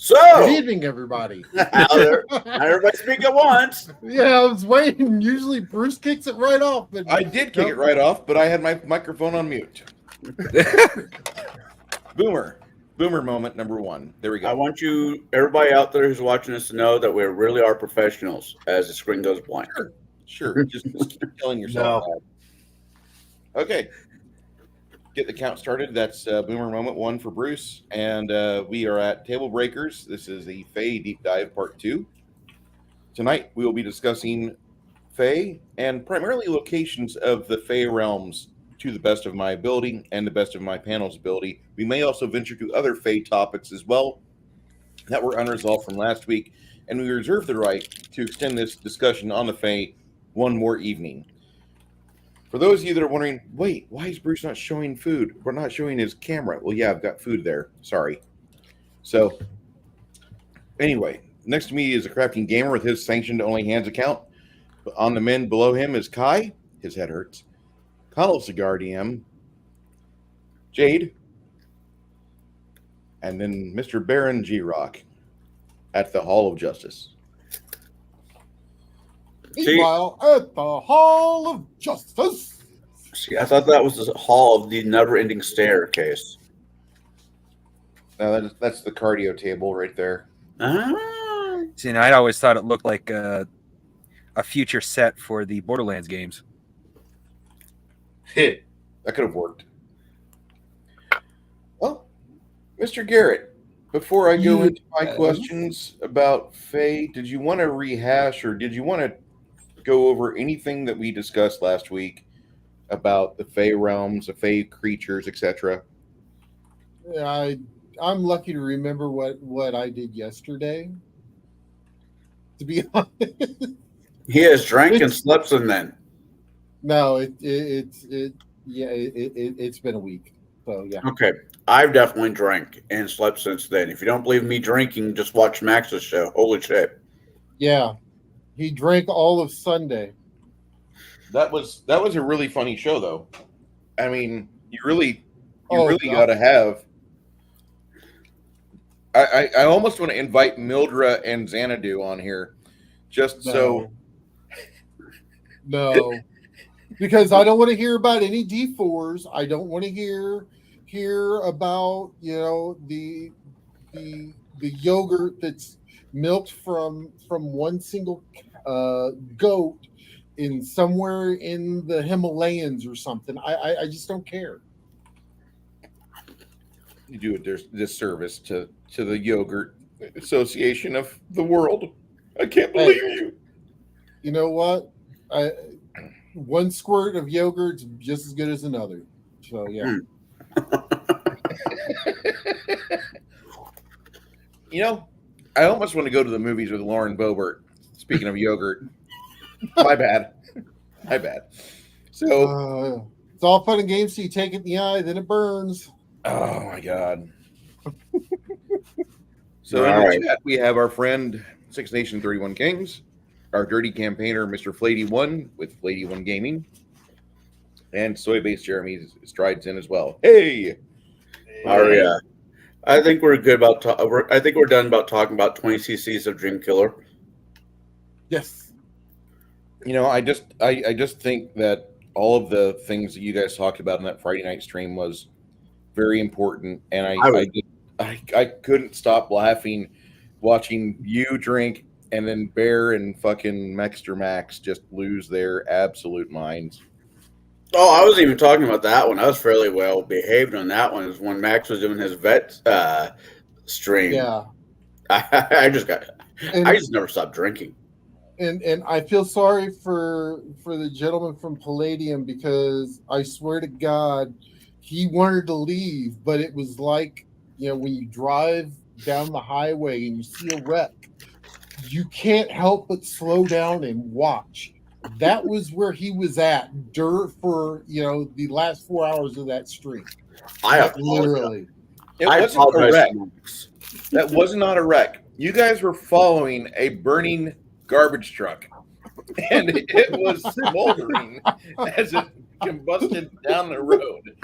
Good evening, everybody. Not everybody speak at once. Yeah, I was waiting. Usually Bruce kicks it right off. But I did kick it right off, but I had my microphone on mute. Boomer moment number 1. There we go. I want everybody out there who's watching us, to know that we really are professionals as the screen goes blank. Sure. Just keep telling yourself that. Okay. Get the count started. That's Boomer moment 1 for Bruce, and we are at Tablebreakers. This is the Fae Deep Dive Part 2. Tonight we will be discussing Fae and primarily locations of the Fae realms to the best of my ability and the best of my panel's ability. We may also venture to other Fae topics as well that were unresolved from last week, and we reserve the right to extend this discussion on the Fae one more evening. For those of you that are wondering, wait, why is Bruce not showing food? We're not showing his camera. Well, yeah, I've got food there. Sorry. So, anyway, next to me is a crafting gamer with his sanctioned only hands account. On the men below him is Kai. His head hurts. Connell Cigar DM. Jade. And then Mr. Baron G-Rock at the Hall of Justice. Meanwhile, at the Hall of Justice. See, I thought that was the Hall of the Never-Ending Staircase. No, that's the cardio table right there. See, I always thought it looked like a future set for the Borderlands games. That could have worked. Well, Mr. Garrett, before I go into my questions about Fae, did you want to rehash or did you want to go over anything that we discussed last week about the Fae realms, the Fae creatures, etc.? I'm lucky to remember what I did yesterday. To be honest, he has drank and slept since then. No, it's been a week. So yeah. Okay, I've definitely drank and slept since then. If you don't believe me drinking, just watch Max's show. Holy shit! Yeah, he drank all of Sunday. That was a really funny show, though. I mean, you really got to have. I almost want to invite Mildra and Xanadu on here, so. No, because I don't want to hear about any D4s. I don't want to hear about the yogurt that's milked from one single goat in somewhere in the Himalayas or something. I just don't care. You do a disservice to the Yogurt Association of the world. I can't believe you. You know what? One squirt of yogurt's just as good as another. So yeah. I almost want to go to the movies with Lauren Boebert. Speaking of yogurt, my bad. So it's all fun and games. So you take it in the eye, then it burns. Oh my god. So in the chat, we have our friend 6 Nation 31 Kings, our dirty campaigner, Mr. Flady1 with Flady1 Gaming, and Soy-Based Jeremy strides in as well. Hey! Aria. I think we're good about. I think we're done about talking about 20 cc's of Dream Killer. Yes. I just think that all of the things that you guys talked about in that Friday night stream was very important, and I couldn't stop laughing watching you drink and then Bear and fucking Maxter Max just lose their absolute minds. Oh, I wasn't even talking about that one. I was fairly well behaved on that one. Is when Max was doing his vet stream. Yeah. I just never stopped drinking. And I feel sorry for the gentleman from Palladium, because I swear to God, he wanted to leave, but it was like, when you drive down the highway and you see a wreck, you can't help but slow down and watch. That was where he was at for the last 4 hours of that stream. Literally. It wasn't a wreck. That was not a wreck. You guys were following a burning garbage truck, and it was smoldering as it combusted down the road.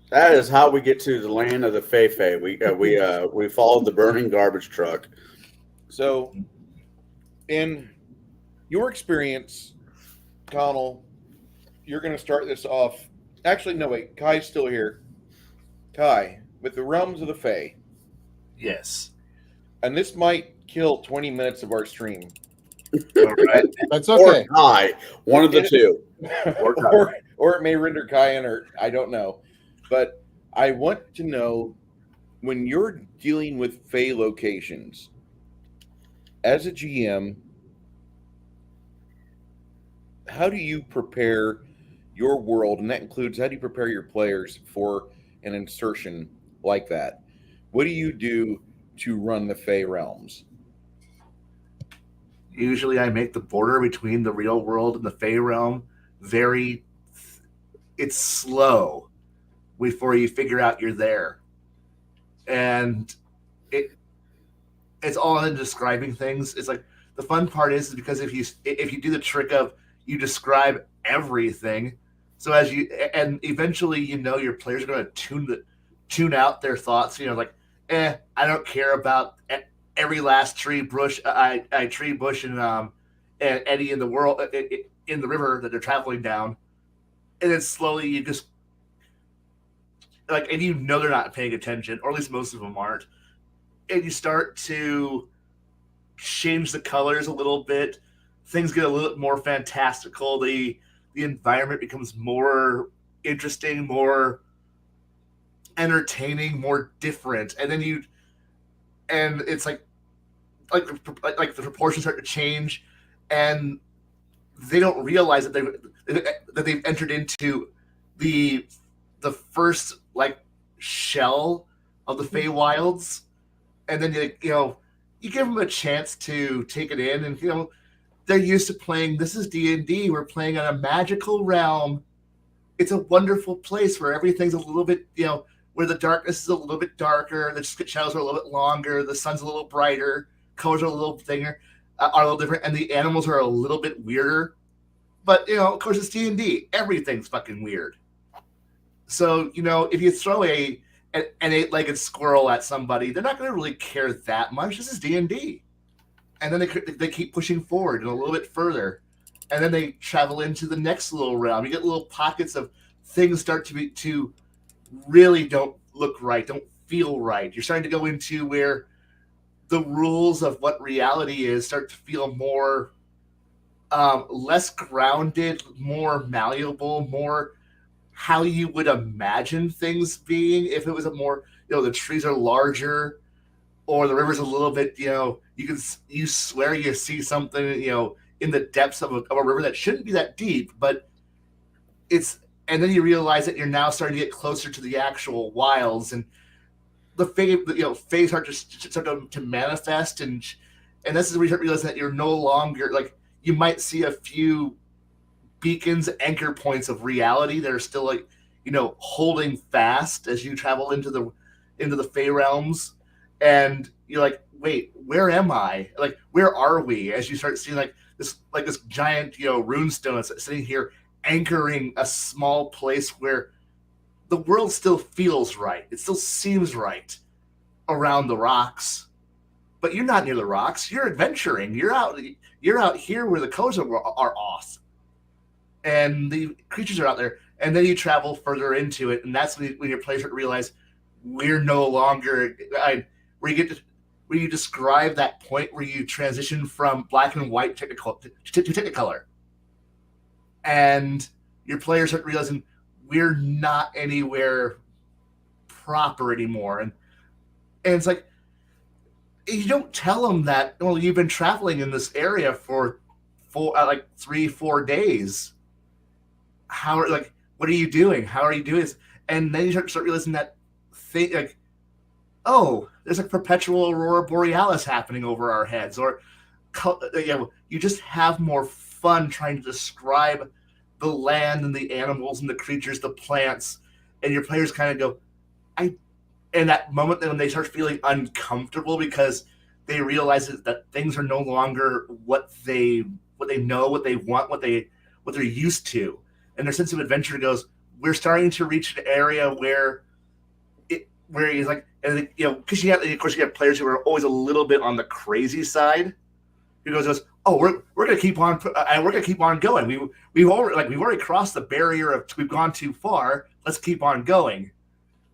That is how we get to the land of the Fei. We followed the burning garbage truck. So, in your experience, Connell, you're going to start this off. Actually, no, wait. Kai's still here. Kai, with the realms of the Fae. Yes. And this might kill 20 minutes of our stream. All right. That's okay. Or Kai, one of the two. or it may render Kai inert. I don't know. But I want to know, when you're dealing with Fae locations, as a GM, how do you prepare your world, and that includes how do you prepare your players for an insertion like that? What do you do to run the Fae realms? Usually I make the border between the real world and the Fae realm it's slow before you figure out you're there. And it's all in describing things. It's like the fun part is because if you do the trick of you describe everything, so and eventually your players are going to tune out their thoughts. Like, I don't care about every last tree bush and Eddie in the world in the river that they're traveling down, and then slowly you just and they're not paying attention, or at least most of them aren't, and you start to change the colors a little bit. Things get a little bit more fantastical. The environment becomes more interesting, more entertaining, more different, and then it's like the proportions start to change, and they don't realize that they've entered into the first shell of the Feywilds, and then you give them a chance to take it in, and they're used to playing. This is D&D. We're playing on a magical realm. It's a wonderful place where everything's a little bit where the darkness is a little bit darker, the shadows are a little bit longer, the sun's a little brighter, colors are a little thinner, are a little different, and the animals are a little bit weirder. But of course, it's D&D. Everything's fucking weird. So if you throw an 8-legged squirrel at somebody, they're not going to really care that much. This is D&D, and then they keep pushing forward and a little bit further, and then they travel into the next little realm. You get little pockets of things start to really don't look right, don't feel right. You're starting to go into where the rules of what reality is start to feel more less grounded, more malleable, more how you would imagine things being if it was a more, the trees are larger, or the river's a little bit, you swear you see something, in the depths of a river that shouldn't be that deep, but and then you realize that you're now starting to get closer to the actual wilds, and the Fae start to manifest, and this is where you start realizing that you're no longer you might see a few beacons, anchor points of reality that are still holding fast as you travel into the Fae realms, and you're like, wait, where am I? Where are we? As you start seeing this giant runestone that's sitting here anchoring a small place where the world still feels right. It still seems right around the rocks, but you're not near the rocks. You're adventuring. You're out here where the colors are off, and the creatures are out there. And then you travel further into it, and that's when your players realize we're no longer where you describe that point where you transition from black and white to Technicolor, and your players start realizing we're not anywhere proper anymore, and it's like you don't tell them that you've been traveling in this area for 3-4 days. What are you doing? How are you doing this? And then you start realizing that thing there's a perpetual aurora borealis happening over our heads, or you just have more fun trying to describe the land and the animals and the creatures, the plants, and your players kind of go, in that moment when they start feeling uncomfortable because they realize that things are no longer what they know, what they want, what they're used to, and their sense of adventure goes, we're starting to reach an area where he's like, and because of course you have players who are always a little bit on the crazy side. Who goes, oh, we're gonna keep on, we're gonna keep on going. We've already crossed the barrier of we've gone too far. Let's keep on going,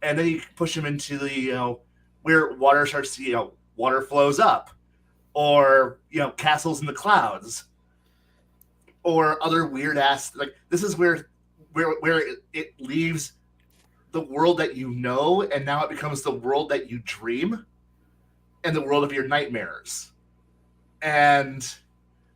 and then you push them into the where water starts to water flows up, or castles in the clouds, or other weird ass this is where it leaves the world that you know, and now it becomes the world that you dream, and the world of your nightmares. And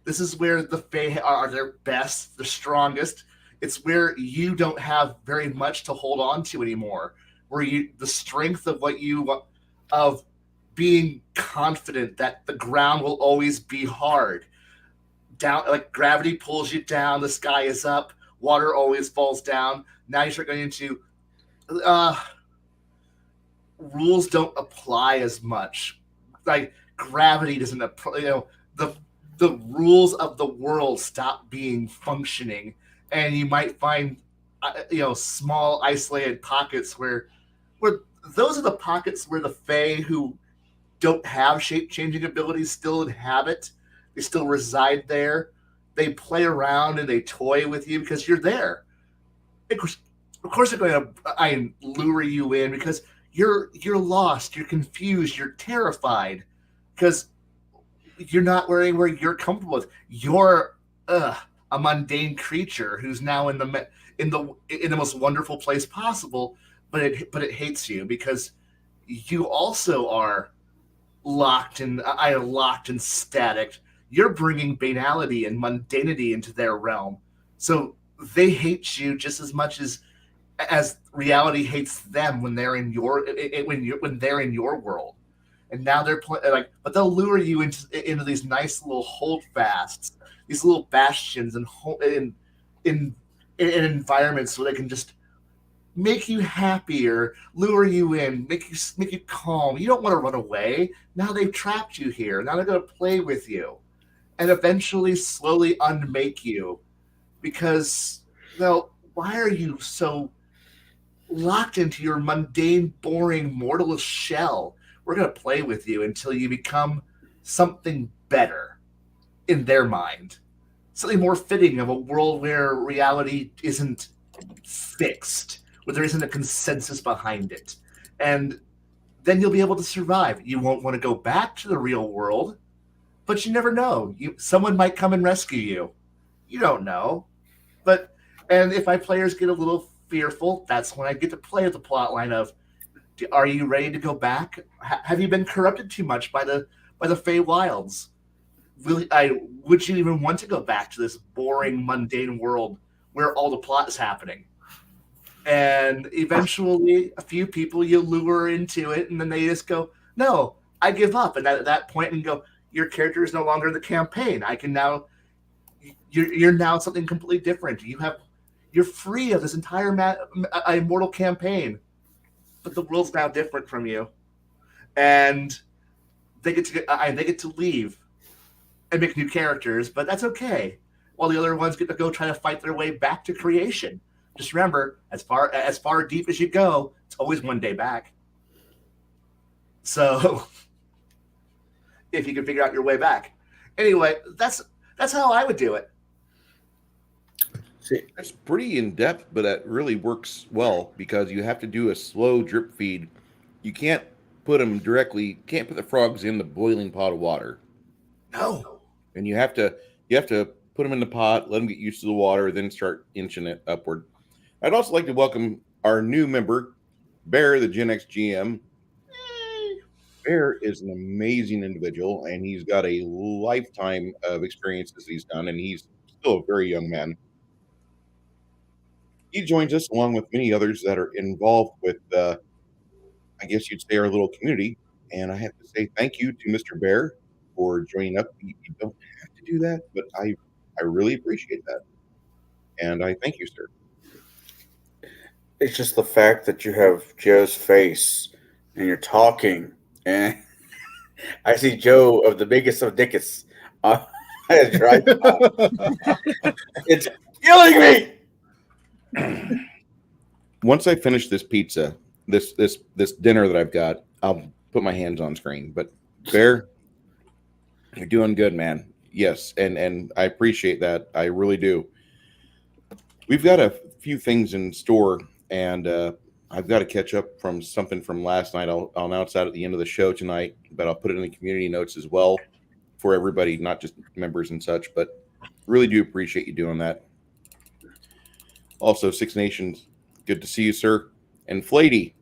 this is where the Fae are their best, the strongest. It's where you don't have very much to hold on to anymore. Where the strength of being confident that the ground will always be hard. Down, like gravity pulls you down, the sky is up, water always falls down. Now you start going into rules don't apply as much. Like gravity doesn't apply. The rules of the world stop being functioning, and you might find small isolated pockets where those are the pockets where the Fae who don't have shape changing abilities still inhabit. They still reside there. They play around and they toy with you because you're there. Of course, they're going to lure you in because you're lost, you're confused, you're terrified because you're not where you're comfortable with. You're a mundane creature who's now in the most wonderful place possible, but it hates you because you also are locked and static. You're bringing banality and mundanity into their realm, so they hate you just as much as reality hates them when they're in your world. And now they're but they'll lure you into these nice little holdfasts, these little bastions, and in environments where they can just make you happier, lure you in, make you calm. You don't want to run away. Now they've trapped you here. Now they're going to play with you, and eventually, slowly unmake you, because why are you so locked into your mundane, boring, mortal shell? We're going to play with you until you become something better in their mind. Something more fitting of a world where reality isn't fixed, where there isn't a consensus behind it. And then you'll be able to survive. You won't want to go back to the real world, but you never know. Someone might come and rescue you. You don't know. And if my players get a little fearful, that's when I get to play with the plot line of, are you ready to go back? Have you been corrupted too much by the Fey Wilds? Would you even want to go back to this boring, mundane world where all the plot is happening? And eventually, a few people you lure into it, and then they just go, "No, I give up." And at that point, and go, "Your character is no longer in the campaign. I can now. You're now something completely different. You're free of this entire immortal campaign." But the world's now different from you, and they get to leave and make new characters. But that's okay. While the other ones get to go try to fight their way back to creation. Just remember, as far deep as you go, it's always one day back. So, if you can figure out your way back, anyway, that's how I would do it. It's pretty in depth, but it really works well because you have to do a slow drip feed. You can't put the frogs in the boiling pot of water. No. And you have to put them in the pot, let them get used to the water, then start inching it upward. I'd also like to welcome our new member, Bear, the Gen X GM. Bear is an amazing individual, and he's got a lifetime of experiences he's done, and he's still a very young man. He joins us along with many others that are involved with, I guess you'd say, our little community. And I have to say thank you to Mr. Bear for joining up. You don't have to do that, but I really appreciate that. And I thank you, sir. It's just the fact that you have Joe's face and you're talking, and I see Joe of the biggest of Dickus. It's killing me. once I finish this pizza, this dinner that I've got, I'll put my hands on screen. But Bear, you're doing good, man. Yes, and I appreciate that. I really do. We've got a few things in store, and I've got to catch up from something from last night. I'll announce that at the end of the show tonight, but I'll put it in the community notes as well for everybody, not just members and such. But really do appreciate you doing that. Also, Six Nations, good to see you, sir. And Flatey,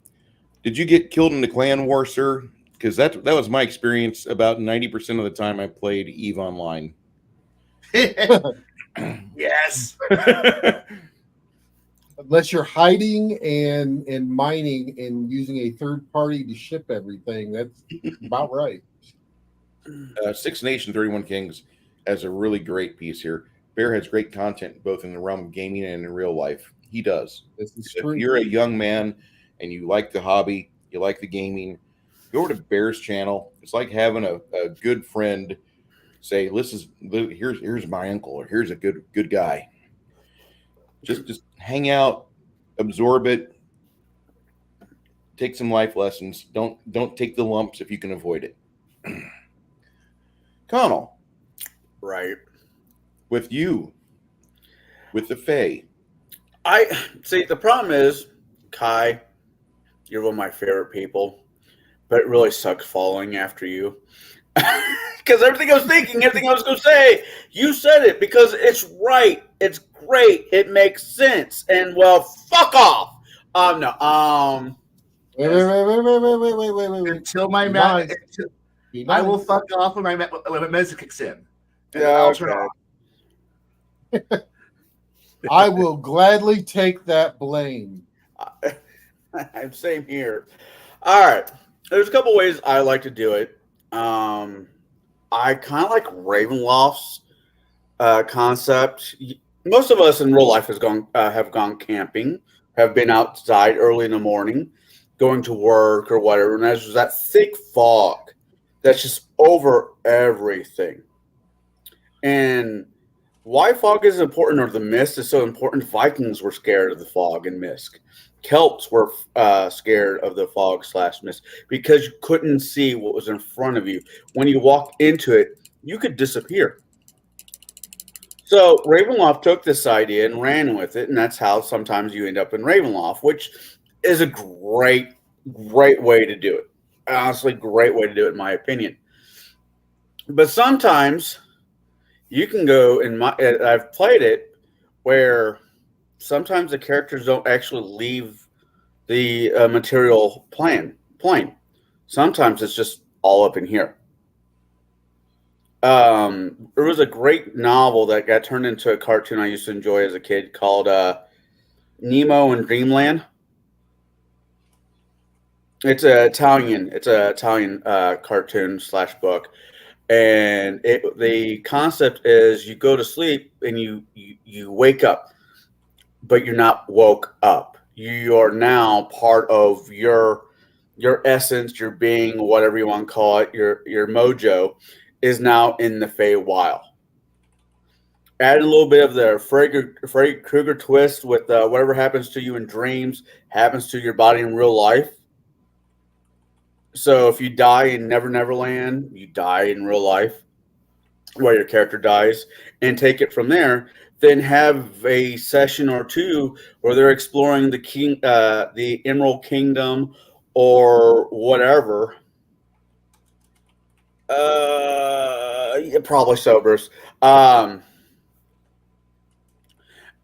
did you get killed in the clan war, sir? Because that was my experience about 90% of the time I played EVE Online. Yes. Unless you're hiding and mining and using a third party to ship everything, that's about right. Six Nation 31 Kings has a really great piece here. Bear has great content both in the realm of gaming and in real life. He does. This is If true. you're a young man and you like the hobby, you like the gaming, go over to Bear's channel. It's like having a good friend say, here's my uncle, or here's a good guy. Just hang out, absorb it, take some life lessons. Don't take the lumps if you can avoid it. Connell, Right. with you, with the Fae. I see. The problem is, Kai, you're one of my favorite people, but it really sucks following after you. Because everything I was thinking, everything I was going to say, you said it because it's right. It's great. It makes sense. And well, fuck off. No. Wait. Until my Nice. I will fuck off when my music kicks in. And Yeah, I'll turn okay. off. I will gladly take that blame. Same here. All right. There's a couple ways I like to do it. I kind of like Ravenloft's concept. Most of us in real life have gone camping, have been outside early in the morning, going to work or whatever, and there's that thick fog that's just over everything. And why fog is important, or the mist is so important? Vikings were scared of the fog and mist. Celts were scared of the fog / mist because you couldn't see what was in front of you. When you walked into it, you could disappear. So Ravenloft took this idea and ran with it, and that's how sometimes you end up in Ravenloft, which is a great way to do it. Honestly, great way to do it, in my opinion. But sometimes you can go I've played it where sometimes the characters don't actually leave the material plane. Sometimes it's just all up in here. There was a great novel that got turned into a cartoon I used to enjoy as a kid called Nemo in Dreamland. It's a Italian cartoon / book. And the concept is you go to sleep and you wake up, but you're not woke up. You are now part of your essence, your being, whatever you want to call it, your mojo is now in the Feywild. Add a little bit of the Freddy Krueger twist with whatever happens to you in dreams happens to your body in real life. So if you die in Never Neverland, you die in real life, where your character dies, and take it from there. Then have a session or two where they're exploring the Emerald Kingdom, or whatever. Yeah, probably sobers. And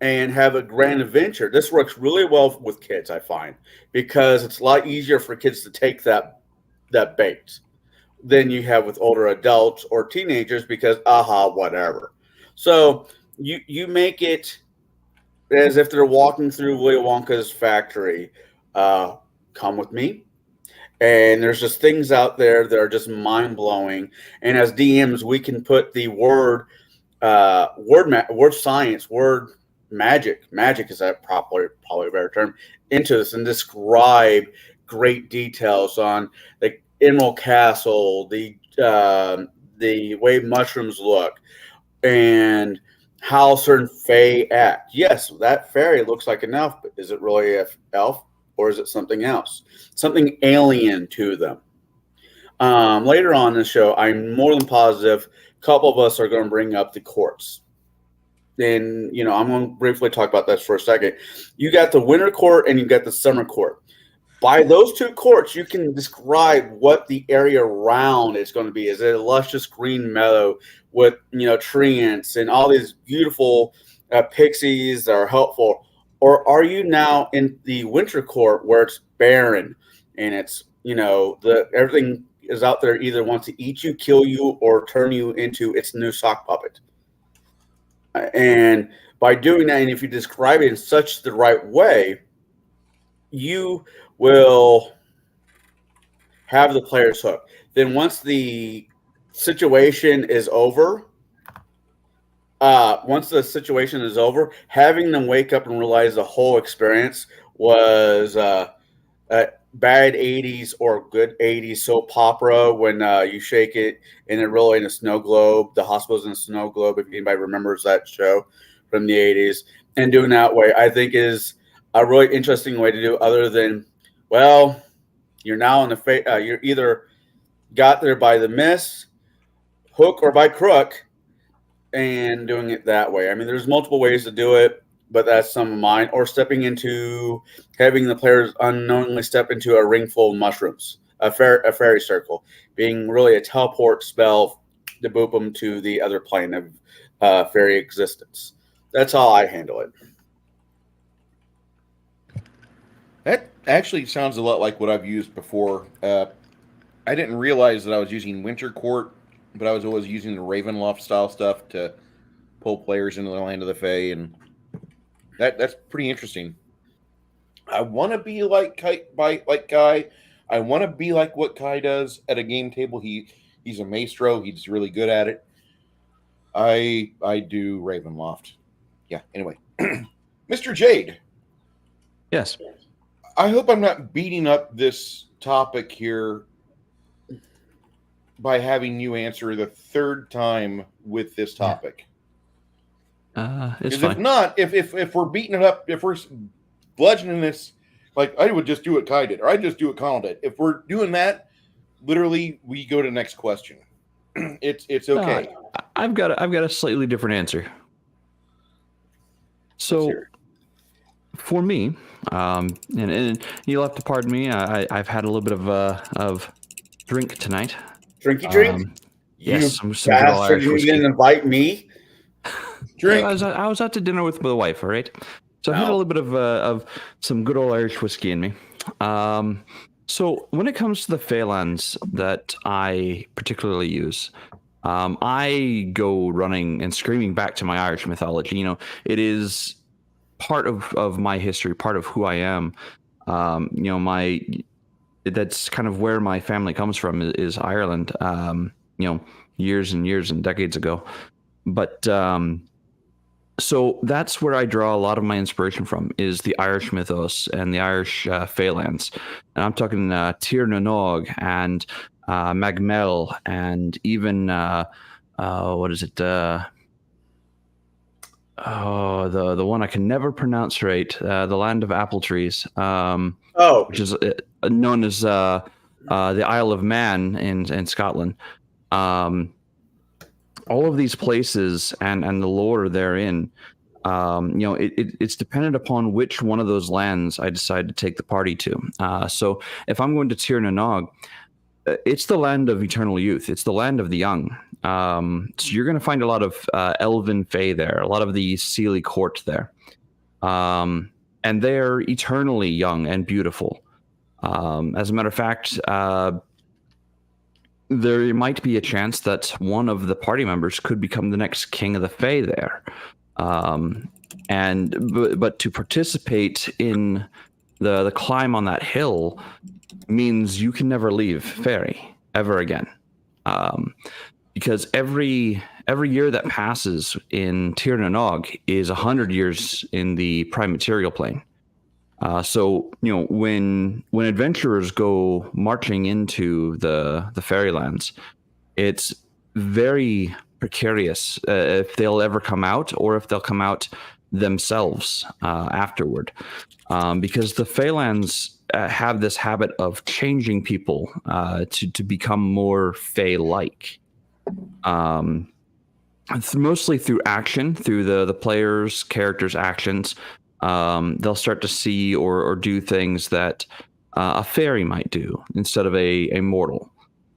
have a grand adventure. This works really well with kids, I find, because it's a lot easier for kids to take that bait than you have with older adults or teenagers, because whatever. So you make it as if they're walking through Willy Wonka's factory. Come with me. And there's just things out there that are just mind blowing. And as DMs, we can put the word science, word magic is that probably a better term, into this, and describe great details on the Emerald Castle, the way mushrooms look, and how certain fae act. Yes, that fairy looks like an elf, but is it really an elf or is it something else? Something alien to them. Later on in the show, I'm more than positive a couple of us are going to bring up the courts. And, I'm going to briefly talk about that for a second. You got the winter court and you got the summer court. By those two courts, you can describe what the area around is going to be. Is it a luscious green meadow with, treants and all these beautiful pixies that are helpful? Or are you now in the winter court where it's barren and it's, everything is out there either wants to eat you, kill you, or turn you into its new sock puppet? And by doing that, and if you describe it in such the right way, you will have the players hooked. Then once the situation is over, having them wake up and realize the whole experience was bad 80s or good 80s soap opera when you shake it and they're really in a snow globe. The hospital's in a snow globe, if anybody remembers that show from the 80s. And doing that way, I think, is a really interesting way to do, other than, well, you're now in the you're either got there by the miss, hook, or by crook, and doing it that way. I mean, there's multiple ways to do it, but that's some of mine. Or having the players unknowingly step into a ring full of mushrooms, a fairy circle, being really a teleport spell to boop them to the other plane of fairy existence. That's how I handle it. That actually sounds a lot like what I've used before. I didn't realize that I was using Winter Court, but I was always using the Ravenloft style stuff to pull players into the Land of the Fae, and that's pretty interesting. I want to be like Kai. I want to be like what Kai does at a game table. He's a maestro. He's really good at it. I do Ravenloft. Yeah. Anyway, Mr. Jade. Yes. I hope I'm not beating up this topic here by having you answer the third time with this topic. It's fine. If not, if we're beating it up, if we're bludgeoning this, like I would just do what Kai did, or I just do what Colin did. If we're doing that, literally, we go to the next question. It's okay. I've got a slightly different answer. So, for me, and you'll have to pardon me. I've had a little bit of drink tonight. Drinky drink. Yes, you bastard! You didn't invite me. Drink. I was out to dinner with my wife. All right, so I had a little bit of some good old Irish whiskey in me. So when it comes to the Phalanx that I particularly use, I go running and screaming back to my Irish mythology. It is part of my history, part of who I am. That's kind of where my family comes from, is Ireland. Years and years and decades ago. But so that's where I draw a lot of my inspiration from, is the Irish mythos and the Irish Phalanx. And I'm talking Tír na Nog and Magmel, and even what is it? The one I can never pronounce right. The land of apple trees. Which is known as the Isle of Man in Scotland. All of these places and the lore therein, it's dependent upon which one of those lands I decide to take the party to. So if I'm going to Tír na Nog, it's the land of eternal youth. It's the land of the young. So you're going to find a lot of elven fae there, a lot of the Seelie court there. And they're eternally young and beautiful. As a matter of fact, there might be a chance that one of the party members could become the next king of the Fae there. But to participate in the climb on that hill means you can never leave Fairy ever again. Because every year that passes in Tír na Nog is 100 years in the prime material plane. So when adventurers go marching into the fairylands, it's very, precarious if they'll ever come out or if they'll come out themselves afterward, because the Feylands have this habit of changing people to become more Fey-like. Mostly through action, through the players' characters' actions. They'll start to see or do things that a fairy might do instead of a mortal.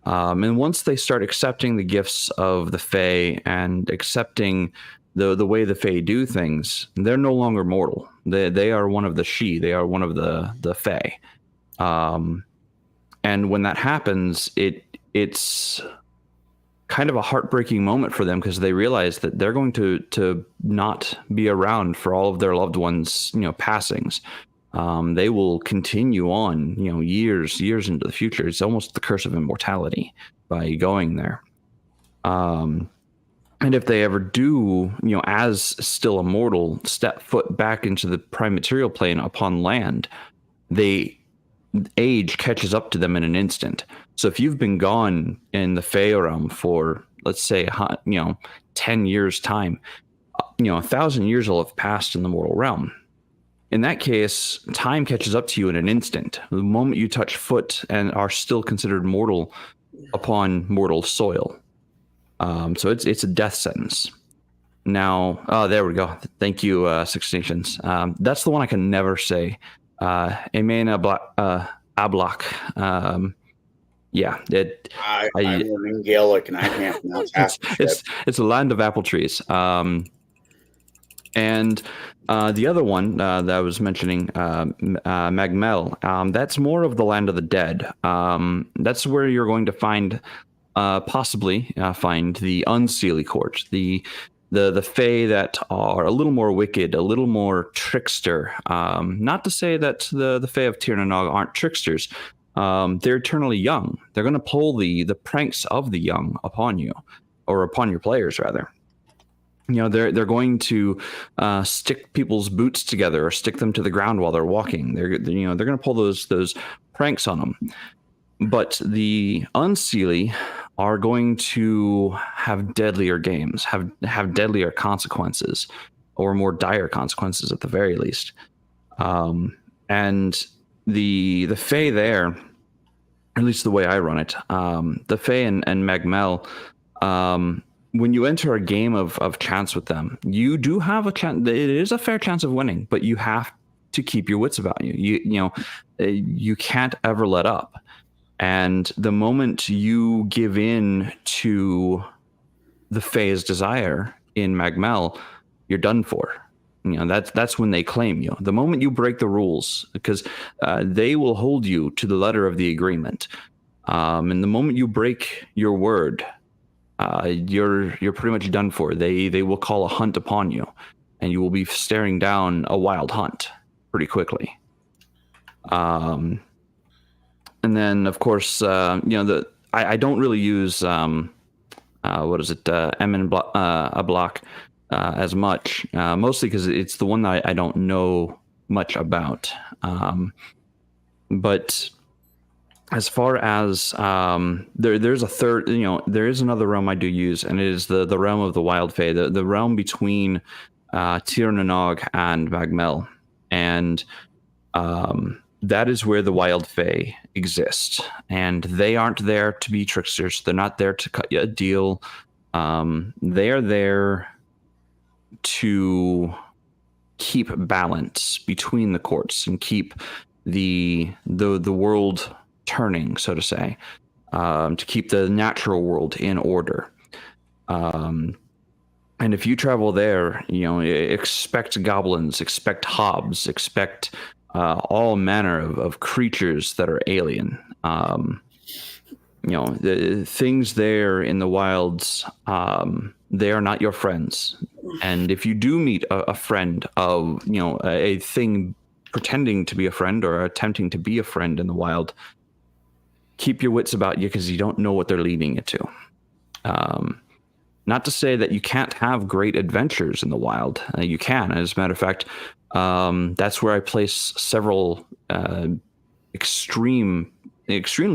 And once they start accepting the gifts of the Fae and accepting the way the Fae do things, they're no longer mortal. They are one of the She. They are one of the Fae. And when that happens, it's kind of a heartbreaking moment for them, because they realize that they're going to not be around for all of their loved ones, passings. They will continue on, years into the future. It's almost the curse of immortality by going there. And if they ever do, as still a mortal, step foot back into the prime material plane upon land, age catches up to them in an instant. So if you've been gone in the Fey realm for, let's say, 10 years time, 1,000 years will have passed in the mortal realm. In that case, time catches up to you in an instant. The moment you touch foot and are still considered mortal upon mortal soil. So it's a death sentence. Now, there we go. Thank you, Six Nations. That's the one I can never say. Amen Ablak. Yeah, I'm learning Gaelic and I can't pronounce half the shit. It's a land of apple trees. And the other one that I was mentioning, Magmel, that's more of the land of the dead. That's where you're going to find, possibly find the Unseelie Court, the Fae that are a little more wicked, a little more trickster. Not to say that the Fae of Tir na Nog aren't tricksters. They're eternally young. They're going to pull the pranks of the young upon you, or upon your players, rather. They're going to stick people's boots together or stick them to the ground while they're walking. They're going to pull those pranks on them. But the Unseelie are going to have deadlier games, have deadlier consequences, or more dire consequences at the very least. And the Fae there, at least the way I run it, the Fae and Magmel, when you enter a game of chance with them, you do have a chance. It is a fair chance of winning, but you have to keep your wits about you. You can't ever let up. And the moment you give in to the Fae's desire in Magmel, you're done for. That's when they claim you. The moment you break the rules, because they will hold you to the letter of the agreement. And the moment you break your word, you're pretty much done for. They will call a hunt upon you, and you will be staring down a wild hunt pretty quickly. And then, of course, I don't really use what is it, a block as much, mostly because it's the one that I don't know much about. But as far as there's a third, there is another realm I do use, and it is the realm of the Wild Fae, the realm between Tir na Nog and Magmel, and that is where the Wild Fae exist, and they aren't there to be tricksters. They're not there to cut you a deal. They are there to keep balance between the courts and keep the world turning, so to say, to keep the natural world in order. And if you travel there, expect goblins, expect hobs, expect all manner of creatures that are alien. The things there in the wilds, they are not your friends. And if you do meet a friend of, a thing pretending to be a friend or attempting to be a friend in the wild, keep your wits about you, because you don't know what they're leading you to. Not to say that you can't have great adventures in the wild. You can. As a matter of fact, that's where I place several extremely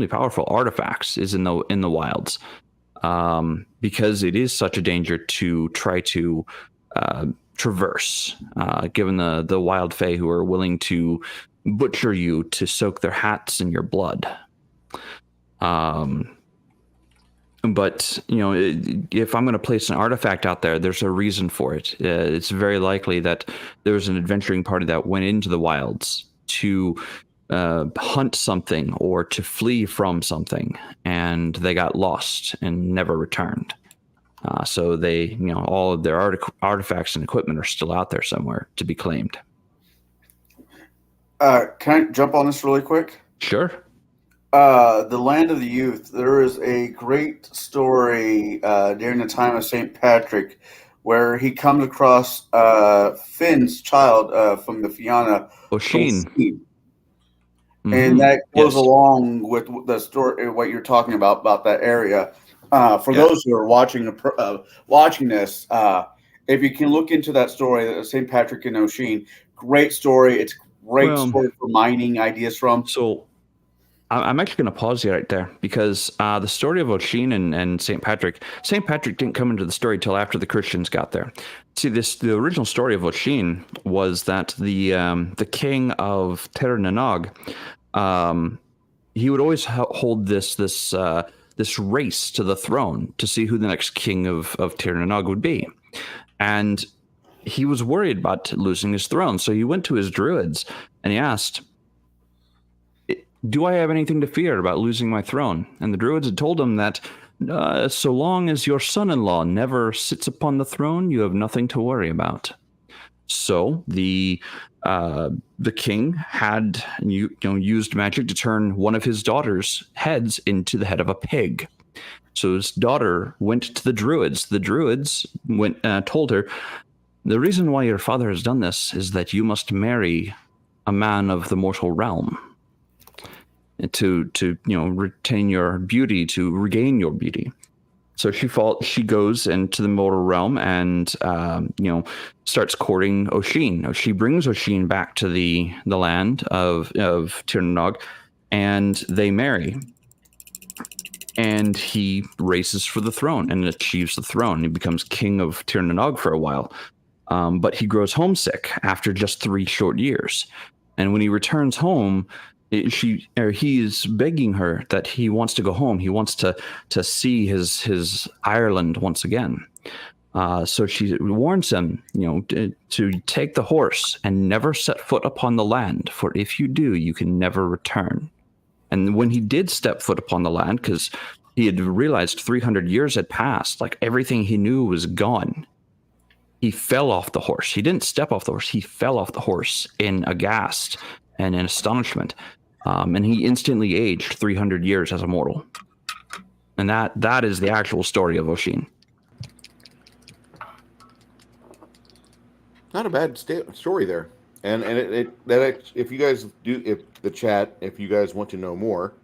powerful artifacts is in the wilds. because it is such a danger to try to traverse, given the wild fae who are willing to butcher you to soak their hats in your blood. But, if I'm going to place an artifact out there, there's a reason for it. It's very likely that there was an adventuring party that went into the wilds to hunt something or to flee from something, and they got lost and never returned. So they, all of their artifacts and equipment are still out there somewhere to be claimed. Can I jump on this really quick? Sure. The Land of the Youth. There is a great story during the time of St. Patrick where he comes across Finn's child from the Fianna. Oisin. And that goes along with the story, what you're talking about that area. For those who are watching this, if you can look into that story, St. Patrick and Oisin, great story. It's great story for mining ideas from. So I'm actually going to pause you right there because the story of Oisin and St. Patrick didn't come into the story till after the Christians got there. See, the original story of Oisin was that the king of Tir na Nog, he would always hold this race to the throne to see who the next king of Tir na Nog would be, and he was worried about losing his throne. So he went to his druids and he asked, "Do I have anything to fear about losing my throne?" And the druids had told him that so long as your son-in-law never sits upon the throne, you have nothing to worry about. So the king had used magic to turn one of his daughter's heads into the head of a pig. So his daughter went to the druids. The druids told her, "The reason why your father has done this is that you must marry a man of the mortal realm to retain your beauty, to regain your beauty." So she goes into the mortal realm and starts courting Oisin. She brings Oisin back to the land of Tir na Nog, and they marry. And he races for the throne and achieves the throne. He becomes king of Tir na Nog for a while, but he grows homesick after just 3 short years. And when he returns home, he is begging her that he wants to go home. He wants to see his Ireland once again. So she warns him, to take the horse and never set foot upon the land, for if you do, you can never return. And when he did step foot upon the land, because he had realized 300 years had passed, like everything he knew was gone, he fell off the horse. He didn't step off the horse. He fell off the horse in aghast and in astonishment. And he instantly aged 300 years as a mortal. And that is the actual story of Oisin. Not a bad story there. And if you guys if you guys want to know more,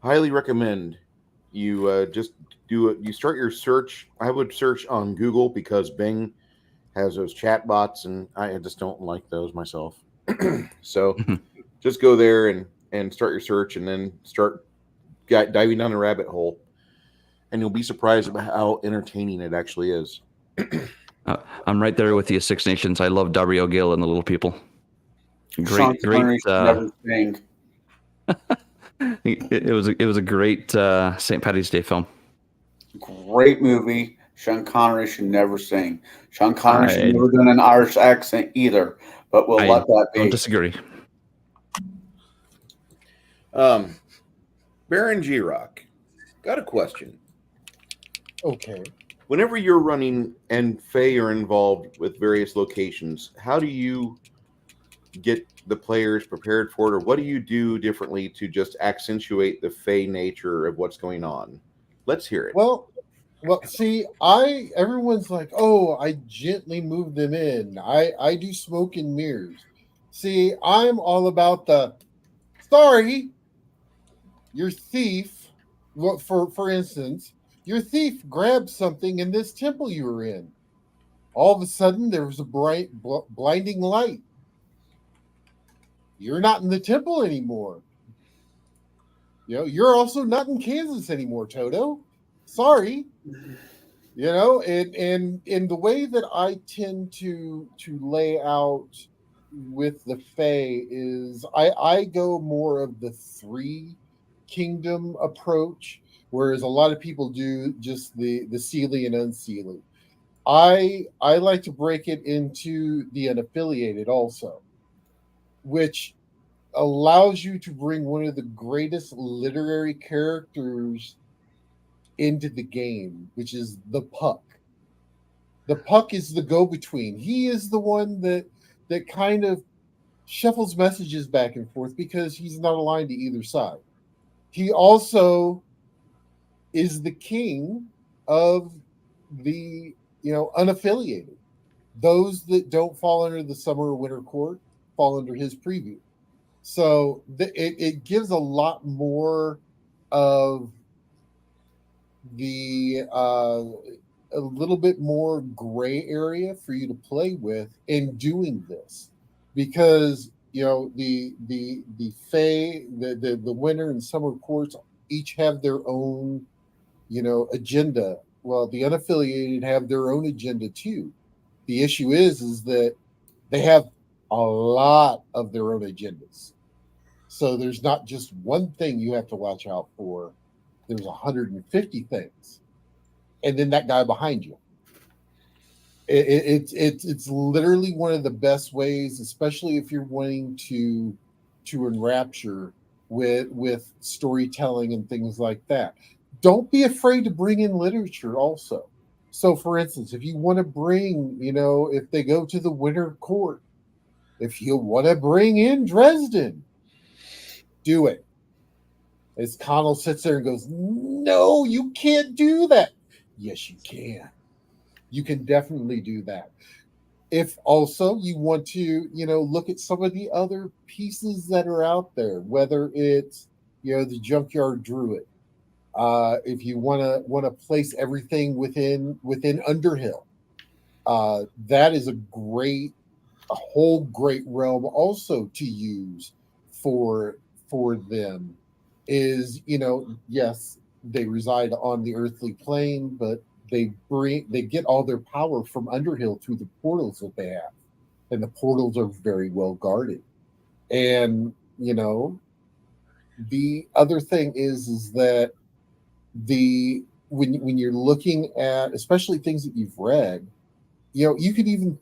highly recommend you just do it. You start your search. I would search on Google because Bing has those chat bots, and I just don't like those myself. So just go there and start your search, and then start diving down the rabbit hole, and you'll be surprised about how entertaining it actually is. I'm right there with you, Six Nations. I love Dario Gil and the Little People. Great. It was a great St. Patty's Day film. Great movie. Sean Connery should never sing. Sean Connery should never done an Irish accent either. But we'll let that be. I don't disagree. Baron G-Rock, got a question. Okay. Whenever you're running and Fae are involved with various locations, how do you get the players prepared for it, or what do you do differently to just accentuate the Fae nature of what's going on? Let's hear it. Well, see, everyone's like, oh, I gently move them in. I do smoke and mirrors. See, I'm all about sorry, your thief, for instance, your thief grabbed something in this temple you were in. All of a sudden, there was a bright, blinding light. You're not in the temple anymore. You're also not in Kansas anymore, Toto. Sorry. And in the way that I tend to lay out with the Fae is I go more of the three kingdom approach, whereas a lot of people do just the Seelie and Unseelie. I like to break it into the unaffiliated also, which allows you to bring one of the greatest literary characters into the game, which is the Puck. The Puck is the go-between. He is the one that kind of shuffles messages back and forth because he's not aligned to either side. He also is the king of the unaffiliated. Those that don't fall under the summer or winter court fall under his preview. So it gives a lot more of the a little bit more gray area for you to play with in doing this, because the Fae, the winter and summer courts each have their own agenda. Well, the unaffiliated have their own agenda too. The issue is that they have a lot of their own agendas. So there's not just one thing you have to watch out for. There's 150 things, and then that guy behind you. It's literally one of the best ways, especially if you're wanting to enrapture with storytelling and things like that. Don't be afraid to bring in literature also. So, for instance, if you want to bring, if they go to the Winter Court, if you want to bring in Dresden, do it. As Connell sits there and goes, "No, you can't do that." Yes, you can. You can definitely do that. If also you want to, look at some of the other pieces that are out there, whether it's, the Junkyard Druid. If you want to place everything within Underhill, that is a whole great realm also to use for them. Is yes, they reside on the earthly plane, but they get all their power from Underhill through the portals that they have, and the portals are very well guarded. And the other thing is that when you're looking at especially things that you've read, you could even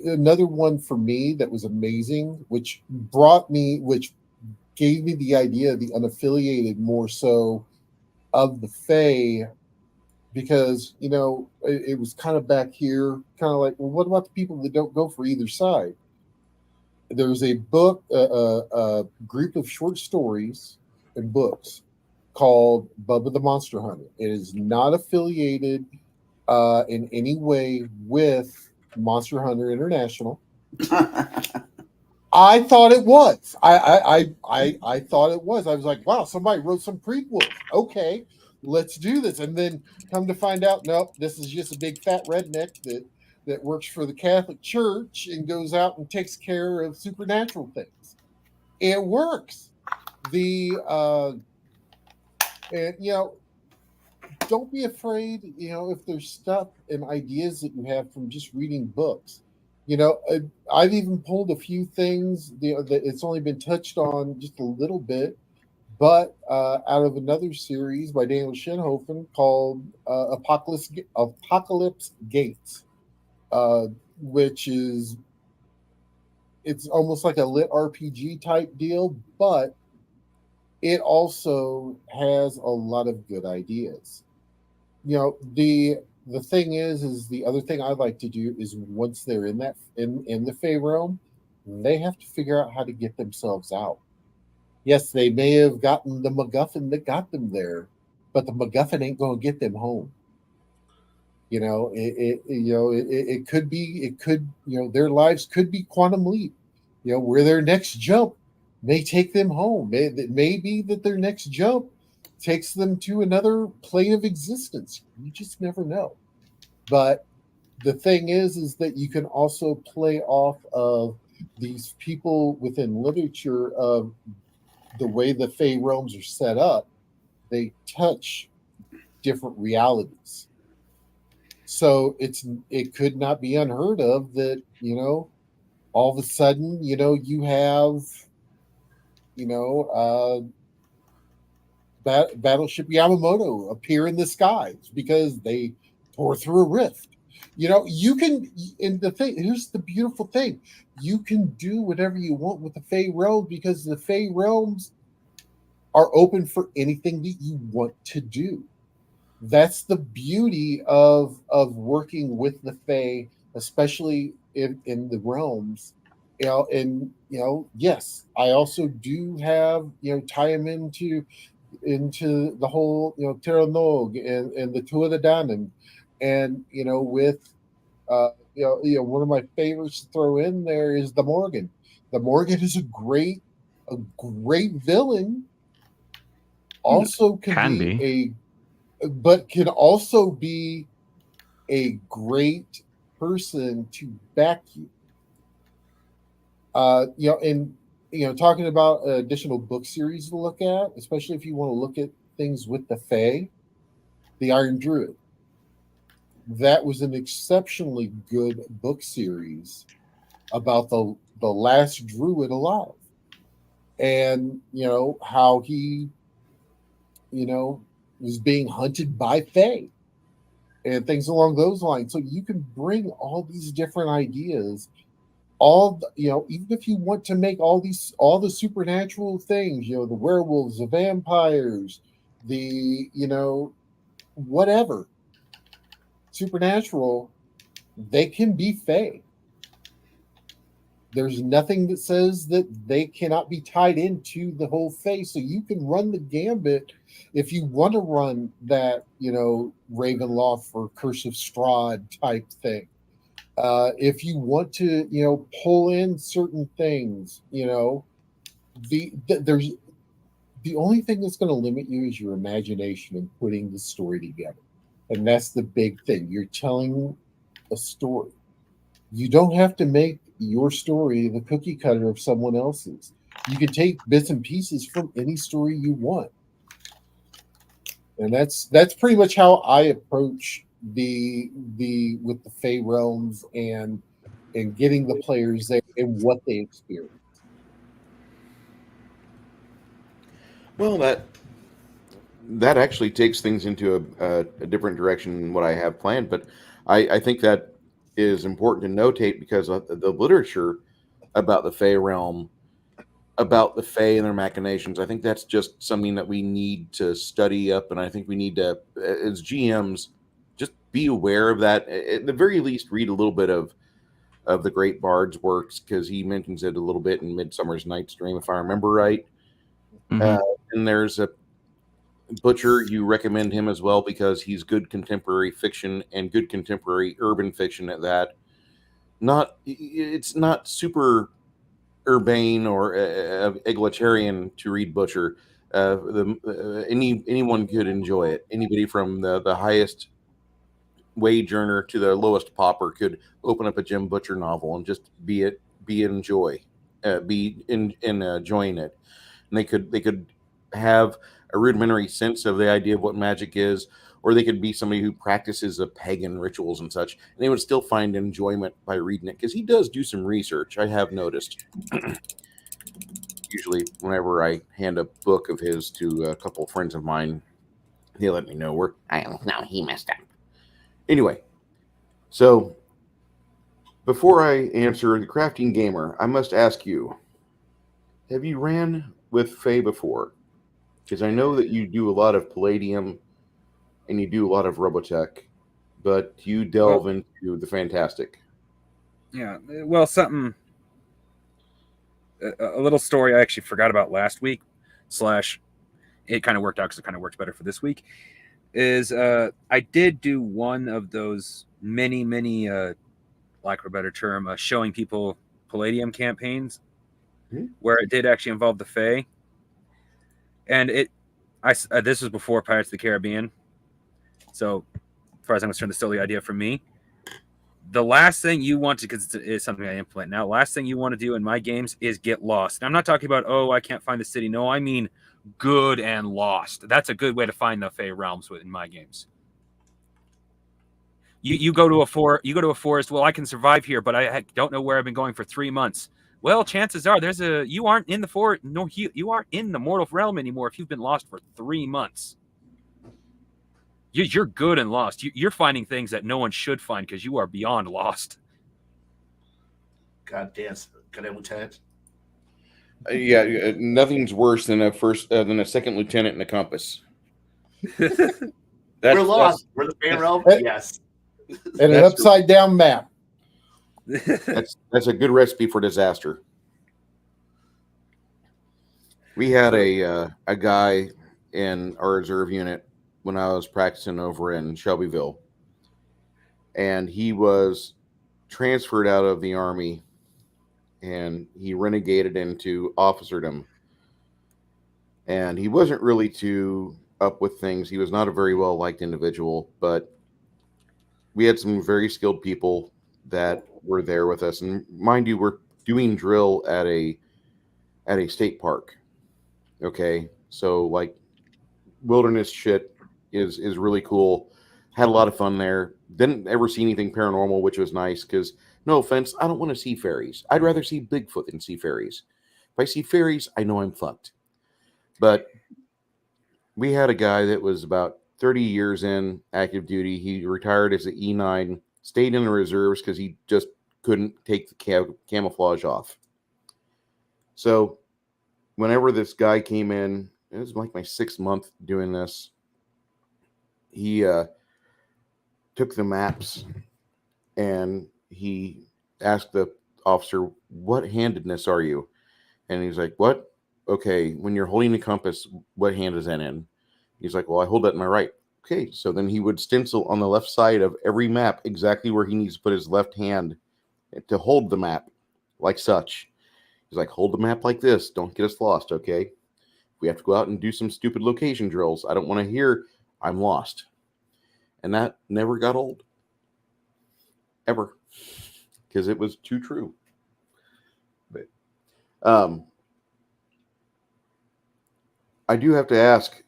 another one for me that was amazing, which gave me the idea of the unaffiliated more so of the Fae, because it was kind of back here, kind of like, well, what about the people that don't go for either side? There's a book, a group of short stories and books called Bubba the Monster Hunter. It is not affiliated in any way with Monster Hunter International. I thought it was. I thought it was. I was like, wow, somebody wrote some prequels. Okay, let's do this. And then come to find out, nope, this is just a big fat redneck that works for the Catholic Church and goes out and takes care of supernatural things. It works. And don't be afraid, if there's stuff and ideas that you have from just reading books. I've even pulled a few things that it's only been touched on just a little bit, but out of another series by Daniel Shinhofen called Apocalypse Gates, which is it's almost like a lit RPG type deal, but it also has a lot of good ideas. The thing is the other thing I'd like to do is once they're in the Fey realm, they have to figure out how to get themselves out. Yes, they may have gotten the MacGuffin that got them there, but the MacGuffin ain't going to get them home. It could be, their lives could be quantum leap, where their next jump may take them home. It may be that their next jump takes them to another plane of existence. You just never know. But the thing is that you can also play off of these people within literature of the way the Fey realms are set up. They touch different realities. So it could not be unheard of that, all of a sudden, you have, Battleship Yamamoto appear in the skies because they tore through a rift. You can, and here's the beautiful thing: you can do whatever you want with the Fey realm because the Fey realms are open for anything that you want to do. That's the beauty of working with the Fae, especially in the realms. And yes, I also do have tie them into the whole Terra Nog and the Two of the Danon, and with one of my favorites to throw in there is the Morgan. The Morgan is a great villain. Also Can be. but can also be a great person to back you. And talking about additional book series to look at, especially if you want to look at things with the Fae, the Iron Druid. That was an exceptionally good book series about the last druid alive, and how he was being hunted by Fae and things along those lines. So you can bring all these different ideas, even if you want to make all the supernatural things, the werewolves, the vampires, the whatever supernatural, they can be Fae. There's nothing that says that they cannot be tied into the whole Fae. So you can run the gambit if you want to run that, Ravenloft or Curse of Strahd type thing. If you want to, pull in certain things, there's the only thing that's going to limit you is your imagination and putting the story together. And that's the big thing. You're telling a story. You don't have to make your story the cookie cutter of someone else's. You can take bits and pieces from any story you want. And that's pretty much how I approach the with the Fey realms and getting the players there and what they experience. Well, that actually takes things into a different direction than what I have planned, but I think that is important to notate because of the literature about the Fey realm, about the Fey and their machinations. I think that's just something that we need to study up, and I think we need to, as GMs, just be aware of that. At the very least, read a little bit of the Great Bard's works because he mentions it a little bit in Midsummer's Night's Dream, if I remember right. Mhm. And there's a Butcher, you recommend him as well because he's good contemporary fiction and good contemporary urban fiction at that. It's not super urbane or egalitarian to read Butcher. Anyone could enjoy it. Anybody from the highest wage earner to the lowest pauper could open up a Jim Butcher novel and just be enjoying it. And they could have a rudimentary sense of the idea of what magic is, or they could be somebody who practices the pagan rituals and such, and they would still find enjoyment by reading it because he does do some research. I have noticed. Usually, whenever I hand a book of his to a couple friends of mine, they let me know where he messed up. Anyway, so before I answer the crafting gamer, I must ask you: have you ran with Faye before? Because I know that you do a lot of Palladium and you do a lot of Robotech, but you delve into the fantastic. Yeah, well, a little story I actually forgot about last week, / it kind of worked out because it kind of worked better for this week, is I did do one of those many, lack of a better term, showing people Palladium campaigns where it did actually involve the Fae. And this was before Pirates of the Caribbean. So, as far as I'm concerned, it's still the idea for me. The last thing you want to, because it's something I implement now, last thing you want to do in my games is get lost. And I'm not talking about, I can't find the city. No, I mean good and lost. That's a good way to find the Fey realms in my games. You go to a forest. Well, I can survive here, but I don't know where I've been going for 3 months. Well, chances are you aren't in the forest. No, you aren't in the mortal realm anymore if you've been lost for 3 months. You're good and lost. You're finding things that no one should find because you are beyond lost. Goddamn, Lieutenant. Nothing's worse than a second lieutenant in a compass. We're lost. We're the Fey realm. Yes. And an upside down map. That's a good recipe for disaster. We had a guy in our reserve unit when I was practicing over in Shelbyville, and he was transferred out of the Army, and he renegaded into officerdom. And he wasn't really too up with things. He was not a very well liked individual, but we had some very skilled people that were there with us. And mind you, we're doing drill at a state park. Okay, so like wilderness shit is really cool. Had a lot of fun there. Didn't ever see anything paranormal, which was nice because, no offense, I don't want to see fairies. I'd rather see Bigfoot than see fairies. If I see fairies, I know I'm fucked. But we had a guy that was about 30 years in active duty. He retired as an E9, stayed in the reserves because he just couldn't take the camouflage off. So whenever this guy came in, it was like my 6th month doing this, he took the maps and he asked the officer, "What handedness are you?" And he's like, "What? Okay, when you're holding the compass, what hand is that in?" He's like, "Well, I hold that in my right." Okay, so then he would stencil on the left side of every map exactly where he needs to put his left hand to hold the map, like such. He's like, "Hold the map like this. Don't get us lost, okay? We have to go out and do some stupid location drills. I don't want to hear I'm lost." And that never got old. Ever. Because it was too true. But I do have to ask,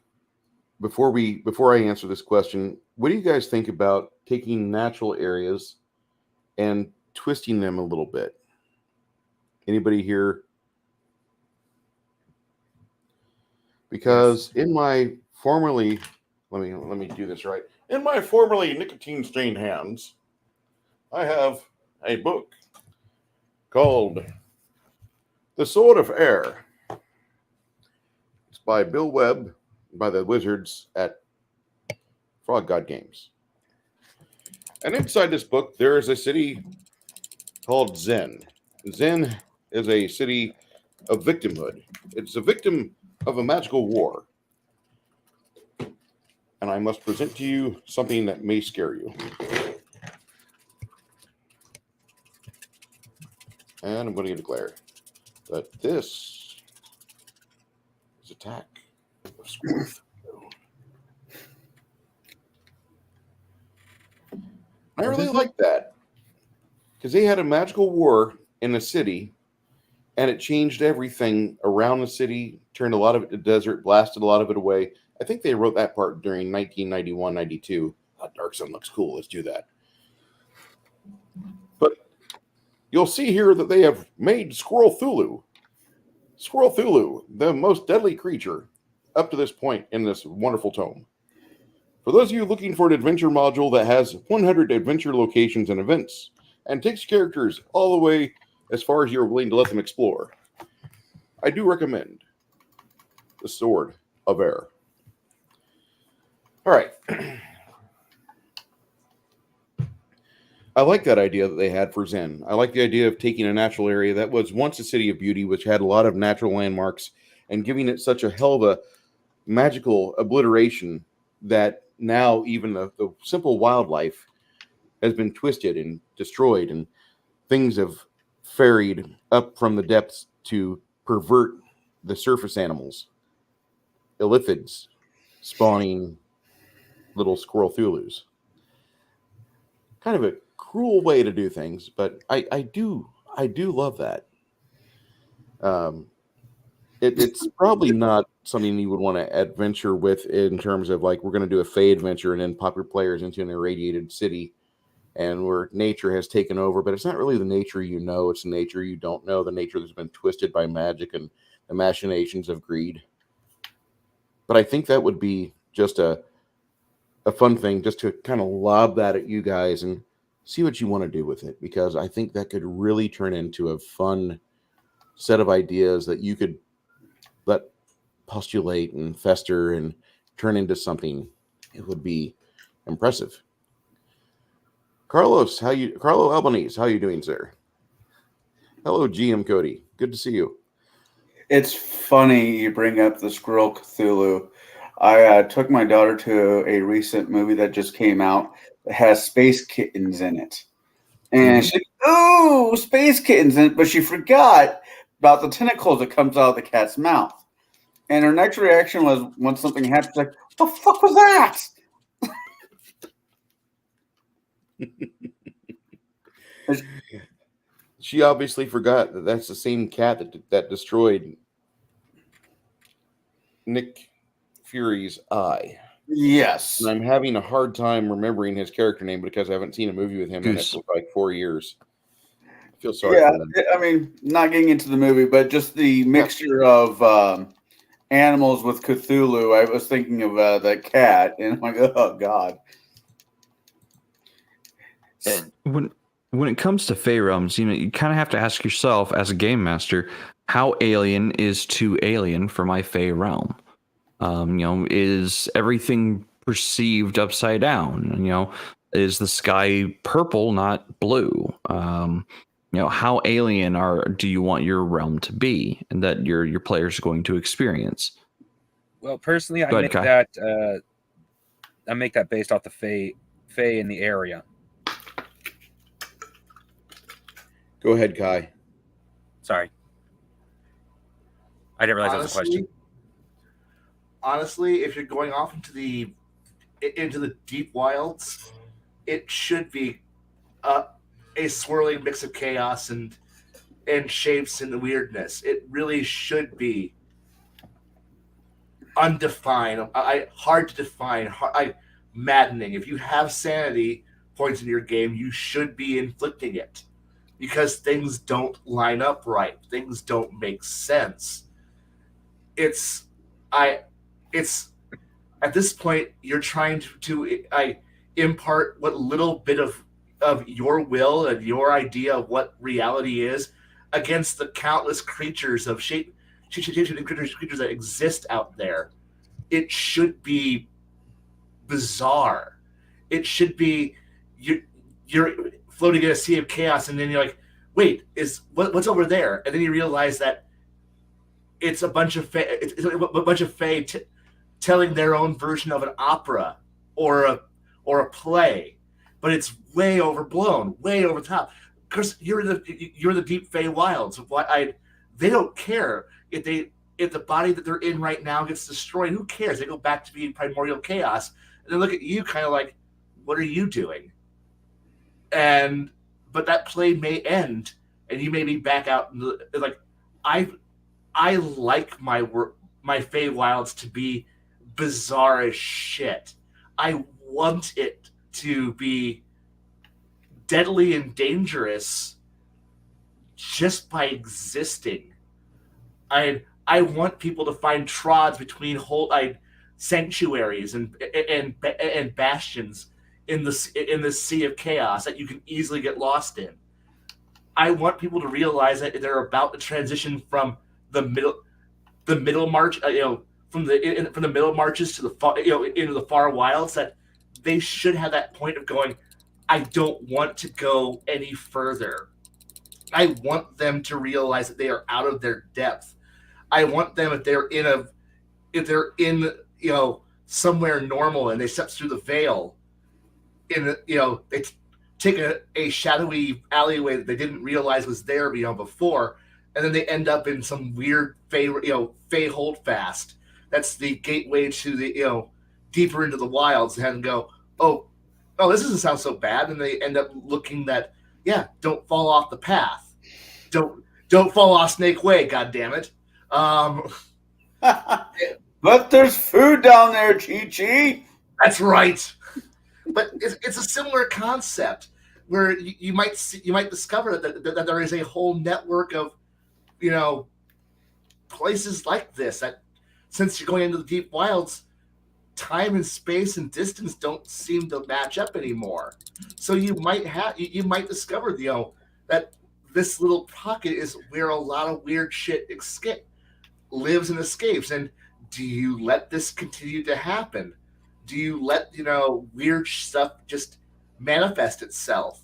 before I answer this question, what do you guys think about taking natural areas and twisting them a little bit? Anybody here? Because in my formerly, let me do this right. In my formerly nicotine-stained hands, I have a book called The Sword of Air. It's by Bill Webb, by the Wizards at Frog God Games. And inside this book, there is a city called Zen. Zen is a city of victimhood. It's a victim of a magical war. And I must present to you something that may scare you. And I'm going to get a glare. But this is Attack of Squirrel. I really like that. Because they had a magical war in the city, and it changed everything around the city, turned a lot of it to desert, blasted a lot of it away. I think they wrote that part during 1991, 92. Dark Sun looks cool. Let's do that. But you'll see here that they have made Squirrel Thulu. Squirrel Thulu, the most deadly creature up to this point in this wonderful tome. For those of you looking for an adventure module that has 100 adventure locations and events, and takes characters all the way as far as you're willing to let them explore, I do recommend The Sword of Air. All right. I like that idea that they had for Zen. I like the idea of taking a natural area that was once a city of beauty, which had a lot of natural landmarks, and giving it such a hell of a magical obliteration that now even the simple wildlife has been twisted and destroyed, and things have ferried up from the depths to pervert the surface animals. Illithids spawning little Squirrel Thulus. Kind of a cruel way to do things, but I do love that. it's probably not something you would want to adventure with in terms of like we're going to do a Fey adventure and then pop your players into an irradiated city and where nature has taken over. But it's not really the nature you know; it's the nature you don't know. The nature that's been twisted by magic and the machinations of greed. But I think that would be just a fun thing, just to kind of lob that at you guys and see what you want to do with it, because I think that could really turn into a fun set of ideas that you could let postulate and fester and turn into something. It would be impressive. Carlo Albanese, how you doing, sir? Hello, GM Cody. Good to see you. It's funny you bring up the Squirrel Cthulhu. I took my daughter to a recent movie that just came out that has space kittens in it. And she's like, "Oh, space kittens!" But she forgot about the tentacles that comes out of the cat's mouth. And her next reaction was, when something happened, she's like, "What the fuck was that?" She obviously forgot that that's the same cat that destroyed Nick Fury's eye. Yes. And I'm having a hard time remembering his character name because I haven't seen a movie with him in it Goose. for like 4 years. I feel sorry Yeah, for him. I mean, not getting into the movie, but just the mixture of animals with Cthulhu. I was thinking of the cat, and I'm like, oh god. And when it comes to Fey realms, you kind of have to ask yourself as a game master, how alien is too alien for my Fey realm? Is everything perceived upside down? Is the sky purple, not blue? How alien do you want your realm to be, and that your players are going to experience? Well, personally, Go ahead, Kai. I make that based off the Fey in the area. Go ahead, Kai. Sorry, I didn't realize that was a question. Honestly, if you're going off into the deep wilds, it should be a swirling mix of chaos and shapes and weirdness. It really should be undefined, hard to define, maddening. If you have sanity points in your game, you should be inflicting it because things don't line up right. Things don't make sense. It's at this point you're trying to impart what little bit of your will and your idea of what reality is against the countless creatures of creatures that exist out there. It should be bizarre. It should be you're floating in a sea of chaos, and then you're like, wait, what's over there? And then you realize that it's a bunch of fae telling their own version of an opera or a play, but it's way overblown, way over the top. Because you're the deep Fey wilds. They don't care if the body that they're in right now gets destroyed. Who cares? They go back to being primordial chaos, and they look at you kind of like, what are you doing? But that play may end, and you may be back out. I like my Fey wilds to be bizarre as shit. I want it to be deadly and dangerous just by existing. I want people to find trods between whole sanctuaries and bastions in the sea of chaos that you can easily get lost in. I want people to realize that they're about to transition from the middle march, from the middle marches to the far, into the far wilds, that they should have that point of going, I don't want to go any further. I want them to realize that they are out of their depth. I want them, if they're in somewhere normal and they step through the veil, they take a shadowy alleyway that they didn't realize was there before, and then they end up in some weird Fey holdfast. That's the gateway to the deeper into the wilds, and go, oh, this doesn't sound so bad. And they end up looking that, don't fall off the path, don't fall off Snake Way, God damn it. But there's food down there, Chi-Chi. That's right. But it's a similar concept where you might discover that there is a whole network of, places like this that, since you're going into the deep wilds, time and space and distance don't seem to match up anymore. So you might discover, that this little pocket is where a lot of weird shit lives and escapes. And do you let this continue to happen? Do you let weird stuff just manifest itself?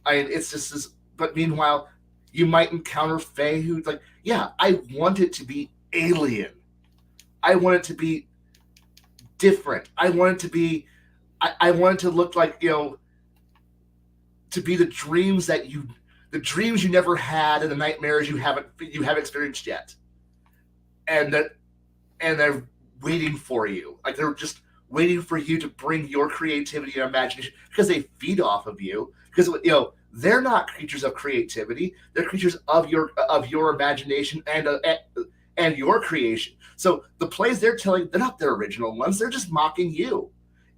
It's just this. But meanwhile, you might encounter Fae who's like, yeah, I want it to be alien. I want it to be different. I want it to be. I want it to look like to be the dreams you never had and the nightmares you haven't experienced yet, and they're waiting for you. Like they're just waiting for you to bring your creativity and imagination, because they feed off of you. Because they're not creatures of creativity; they're creatures of your imagination and your creation. So the plays they're telling, they're not their original ones. They're just mocking you.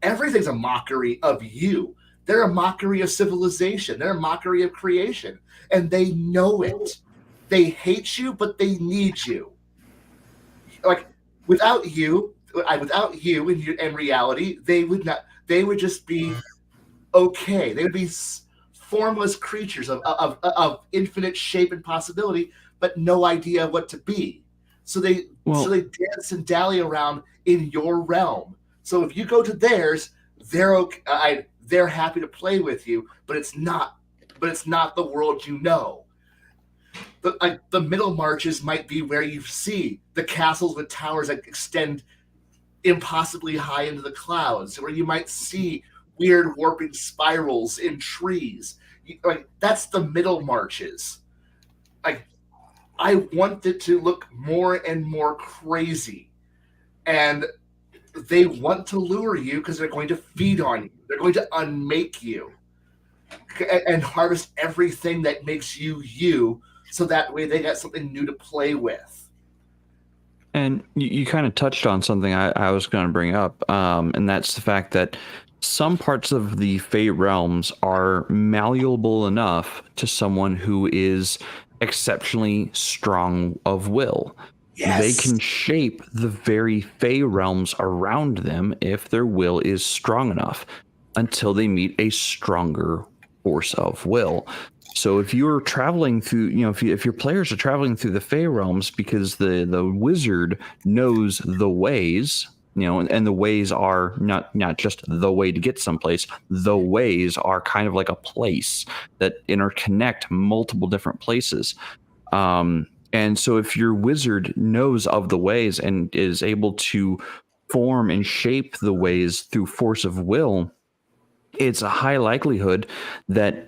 Everything's a mockery of you. They're a mockery of civilization. They're a mockery of creation, and they know it. They hate you, but they need you. Like without you in reality, they would not. They would just be okay. They would be formless creatures of infinite shape and possibility, but no idea what to be. So they dance and dally around in your realm. So if you go to theirs, they're okay. They're happy to play with you, but it's not the world you know. The middle marches might be where you see the castles with towers that extend impossibly high into the clouds, where you might see weird warping spirals in trees. That's the middle marches. I want it to look more and more crazy, and they want to lure you because they're going to feed on you. They're going to unmake you and harvest everything that makes you you, so that way they got something new to play with. And you kind of touched on something I was going to bring up, and that's the fact that some parts of the Fey realms are malleable enough to someone who is exceptionally strong of will. Yes. They can shape the very Fey realms around them if their will is strong enough, until they meet a stronger force of will. So if you're traveling through, if your players are traveling through the Fey realms because the wizard knows the ways, and the ways are not just the way to get someplace. The ways are kind of like a place that interconnect multiple different places. And so if your wizard knows of the ways and is able to form and shape the ways through force of will, it's a high likelihood that,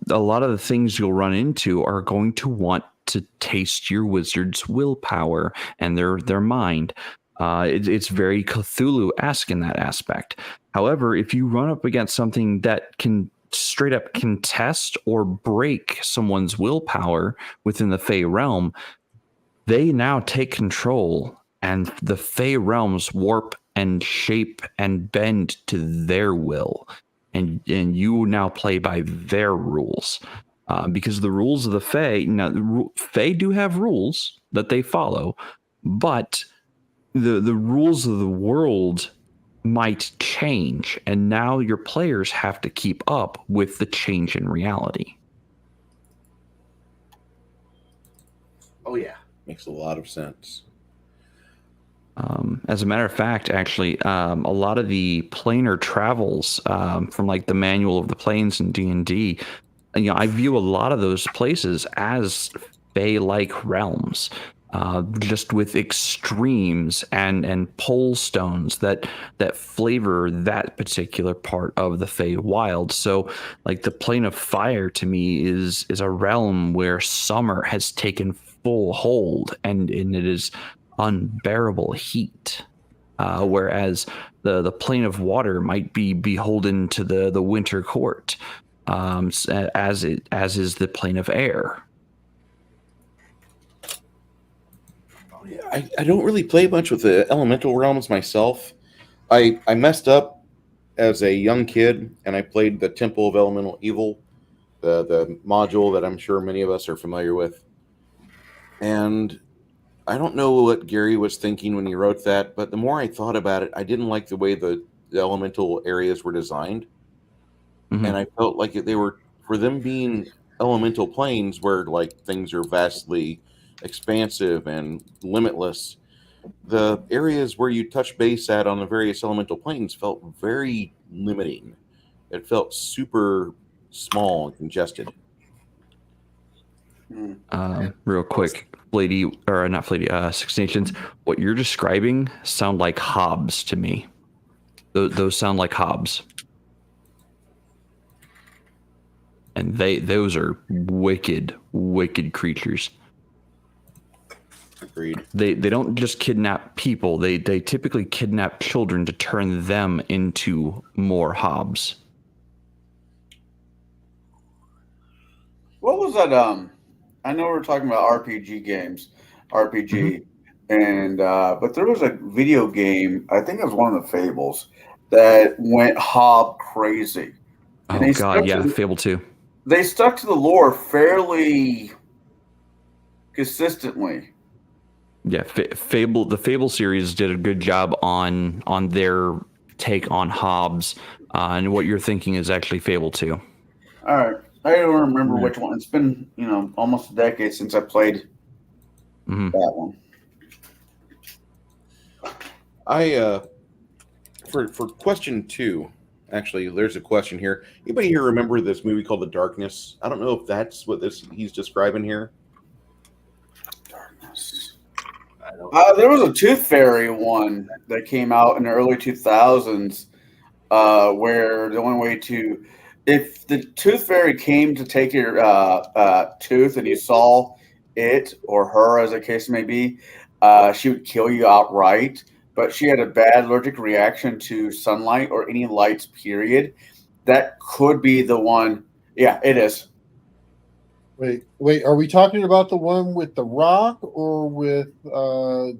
a lot of the things you'll run into are going to want to taste your wizard's willpower and their mind. It's very Cthulhu-esque in that aspect. However, if you run up against something that can straight up contest or break someone's willpower within the Fey realm, they now take control, and the Fey realms warp and shape and bend to their will. And you now play by their rules, because the rules of the Fae. Now, Fae do have rules that they follow, but the rules of the world might change, and now your players have to keep up with the change in reality. Oh yeah, makes a lot of sense. As a matter of fact, actually, a lot of the planar travels from like the Manual of the Planes in D&D, I view a lot of those places as Fey-like realms, just with extremes and pole stones that flavor that particular part of the Fey wild. So, like the Plane of Fire to me is a realm where summer has taken full hold, and it is unbearable heat, whereas the Plane of Water might be beholden to the winter court, as is the Plane of Air. Oh yeah. I don't really play much with the elemental realms myself. I messed up as a young kid, and I played the Temple of Elemental Evil, the module that I'm sure many of us are familiar with. And I don't know what Gary was thinking when he wrote that, but the more I thought about it, I didn't like the way the elemental areas were designed. Mhm. And I felt like they were, for them being elemental planes where like things are vastly expansive and limitless, the areas where you touch base at on the various elemental planes felt very limiting. It felt super small and congested. Real quick, Lady, or not Lady, Six Nations, what you're describing sound like hobs to me. Those sound like hobs. And those are wicked creatures. Agreed. They don't just kidnap people. They typically kidnap children to turn them into more hobs. What was that? I know we're talking about RPG games, RPG, and but there was a video game. I think it was one of the Fables that went hob crazy. And Oh god, yeah, Fable 2. They stuck to the lore fairly consistently. Yeah, Fable. The Fable series did a good job on their take on hobs, and what you're thinking is actually Fable 2. All right, I don't remember which one. It's been almost a decade since I played that one. For question 2, actually, there's a question here. Anybody here remember this movie called The Darkness? I don't know if that's what he's describing here. Darkness. There was a Tooth Fairy one that came out in the early 2000s, where the only way to, if the Tooth Fairy came to take your tooth and you saw it or her, as the case may be, she would kill you outright. But she had a bad allergic reaction to sunlight or any lights, period. That could be the one. Yeah, it is. Wait, are we talking about the one with The Rock or with Larry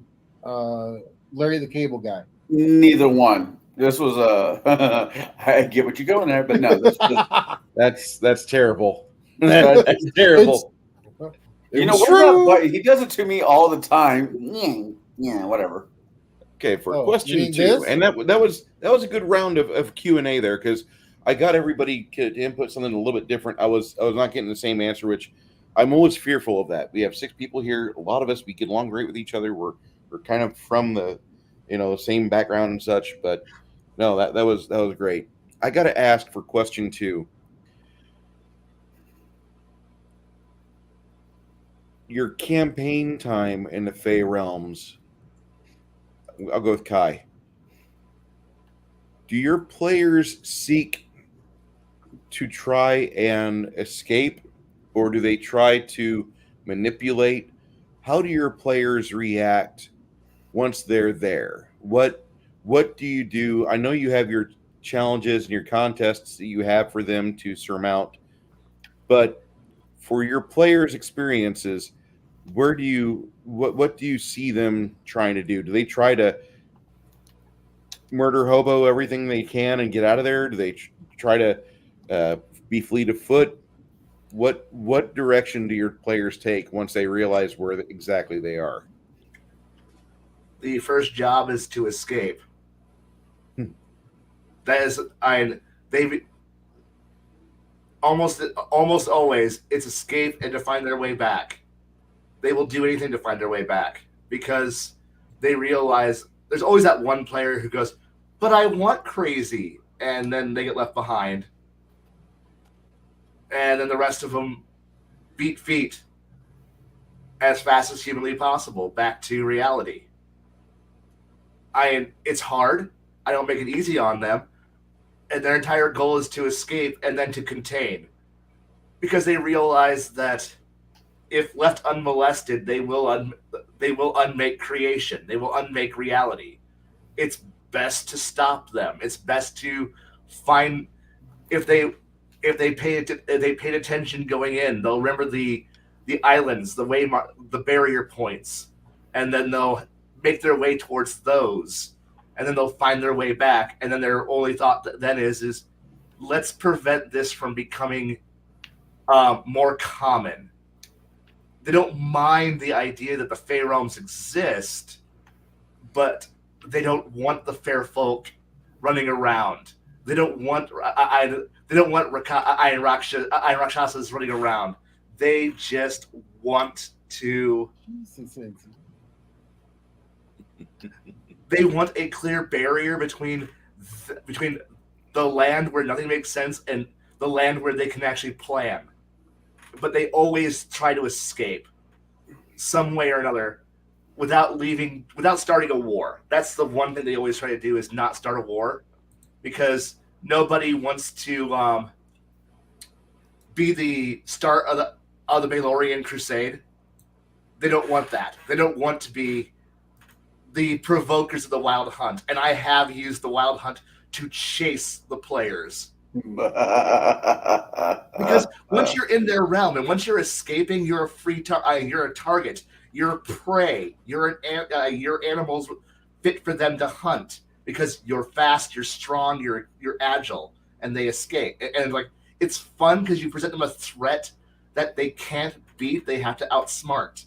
the Cable Guy? Neither one. This was I get what you're going there, but no, this that's terrible. That's terrible. He does it to me all the time. Yeah, whatever. Okay, for question 2, and that was a good round of Q&A there, because I got everybody to input something a little bit different. I was not getting the same answer, which I'm always fearful of that. We have 6 people here. A lot of us, we get along great with each other. We're kind of from the same background and such. But no, that was great. I got to ask for question 2. Your campaign time in the Fey Realms. I'll go with Kai. Do your players seek to try and escape, or do they try to manipulate? How do your players react once they're there? What do you do? I know you have your challenges and your contests that you have for them to surmount, but for your players' experiences, what do you see them trying to do? Do they try to murder hobo everything they can and get out of there? Do they try to be fleet of foot? What direction do your players take once they realize where exactly they are? The first job is to escape. That is, they almost always it's escape and to find their way back. They will do anything to find their way back because they realize there's always that one player who goes, "But I want crazy," and then they get left behind. And then the rest of them beat feet as fast as humanly possible back to reality. It's hard. I don't make it easy on them. And their entire goal is to escape and then to contain. Because they realize that if left unmolested, they will unmake creation. They will unmake reality. It's best to stop them. It's best to find if they paid attention going in, they'll remember the islands, the barrier points, and then they'll make their way towards those, and then they'll find their way back, and then their only thought then is let's prevent this from becoming more common. They don't mind the idea that the Fey realms exist, but they don't want the fair folk running around. They don't want Iron Rakshasas running around. They just want to. They want a clear barrier between the land where nothing makes sense and the land where they can actually plan. But they always try to escape some way or another without starting a war. That's the one thing they always try to do, is not start a war, because nobody wants to be the start of the Balorian Crusade. They don't want that. They don't want to be the provokers of the Wild Hunt. And I have used the Wild Hunt to chase the players. Because once you're in their realm and once you're escaping, you're a you're a target. You're prey. Your animals fit for them to hunt because you're fast, you're strong, you're agile, and they escape. And like, it's fun because you present them a threat that they can't beat. They have to outsmart,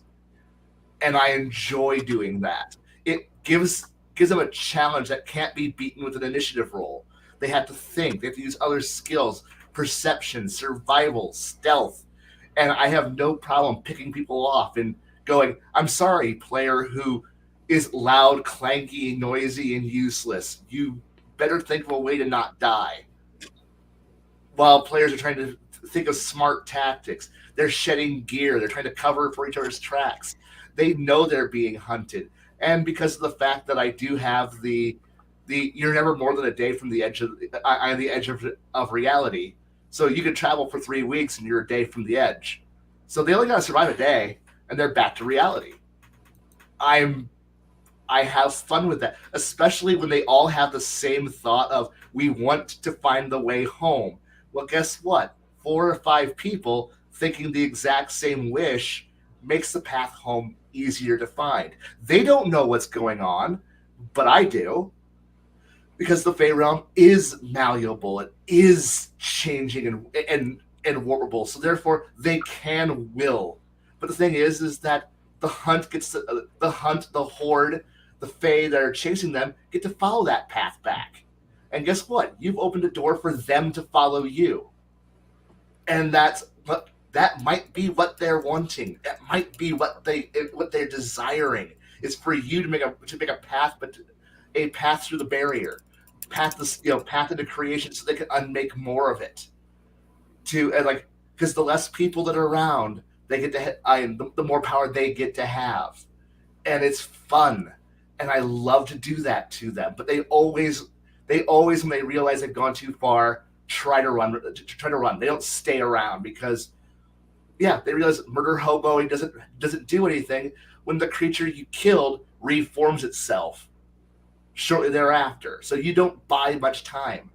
and I enjoy doing that. It gives them a challenge that can't be beaten with an initiative roll. They have to think. They have to use other skills, perception, survival, stealth. And I have no problem picking people off and going, I'm sorry, player who is loud, clanky, noisy, and useless. You better think of a way to not die. While players are trying to think of smart tactics. They're shedding gear. They're trying to cover for each other's tracks. They know they're being hunted. And because of the fact that I do have the you're never more than a day from the edge of reality. So you can travel for 3 weeks and you're a day from the edge. So they only got to survive a day and they're back to reality. I have fun with that, especially when they all have the same thought of, we want to find the way home. Well, guess what? 4 or 5 people thinking the exact same wish makes the path home easier to find. They don't know what's going on, but I do. Because the Fey realm is malleable, it is changing and warpable, so therefore they can will. But the thing is that the hunt the horde, the Fey that are chasing them get to follow that path back. And guess what? You've opened a door for them to follow you, and that might be what they're wanting. That might be what they're desiring, is for you to make a path, but a path through the barrier, path into creation, so they can unmake more of it. Because the less people that are around, they get to the more power they get to have, and it's fun, and I love to do that to them. But they always when they realize they've gone too far, try to run. They don't stay around because, they realize murder hoboing doesn't do anything when the creature you killed reforms itself shortly thereafter. So you don't buy much time.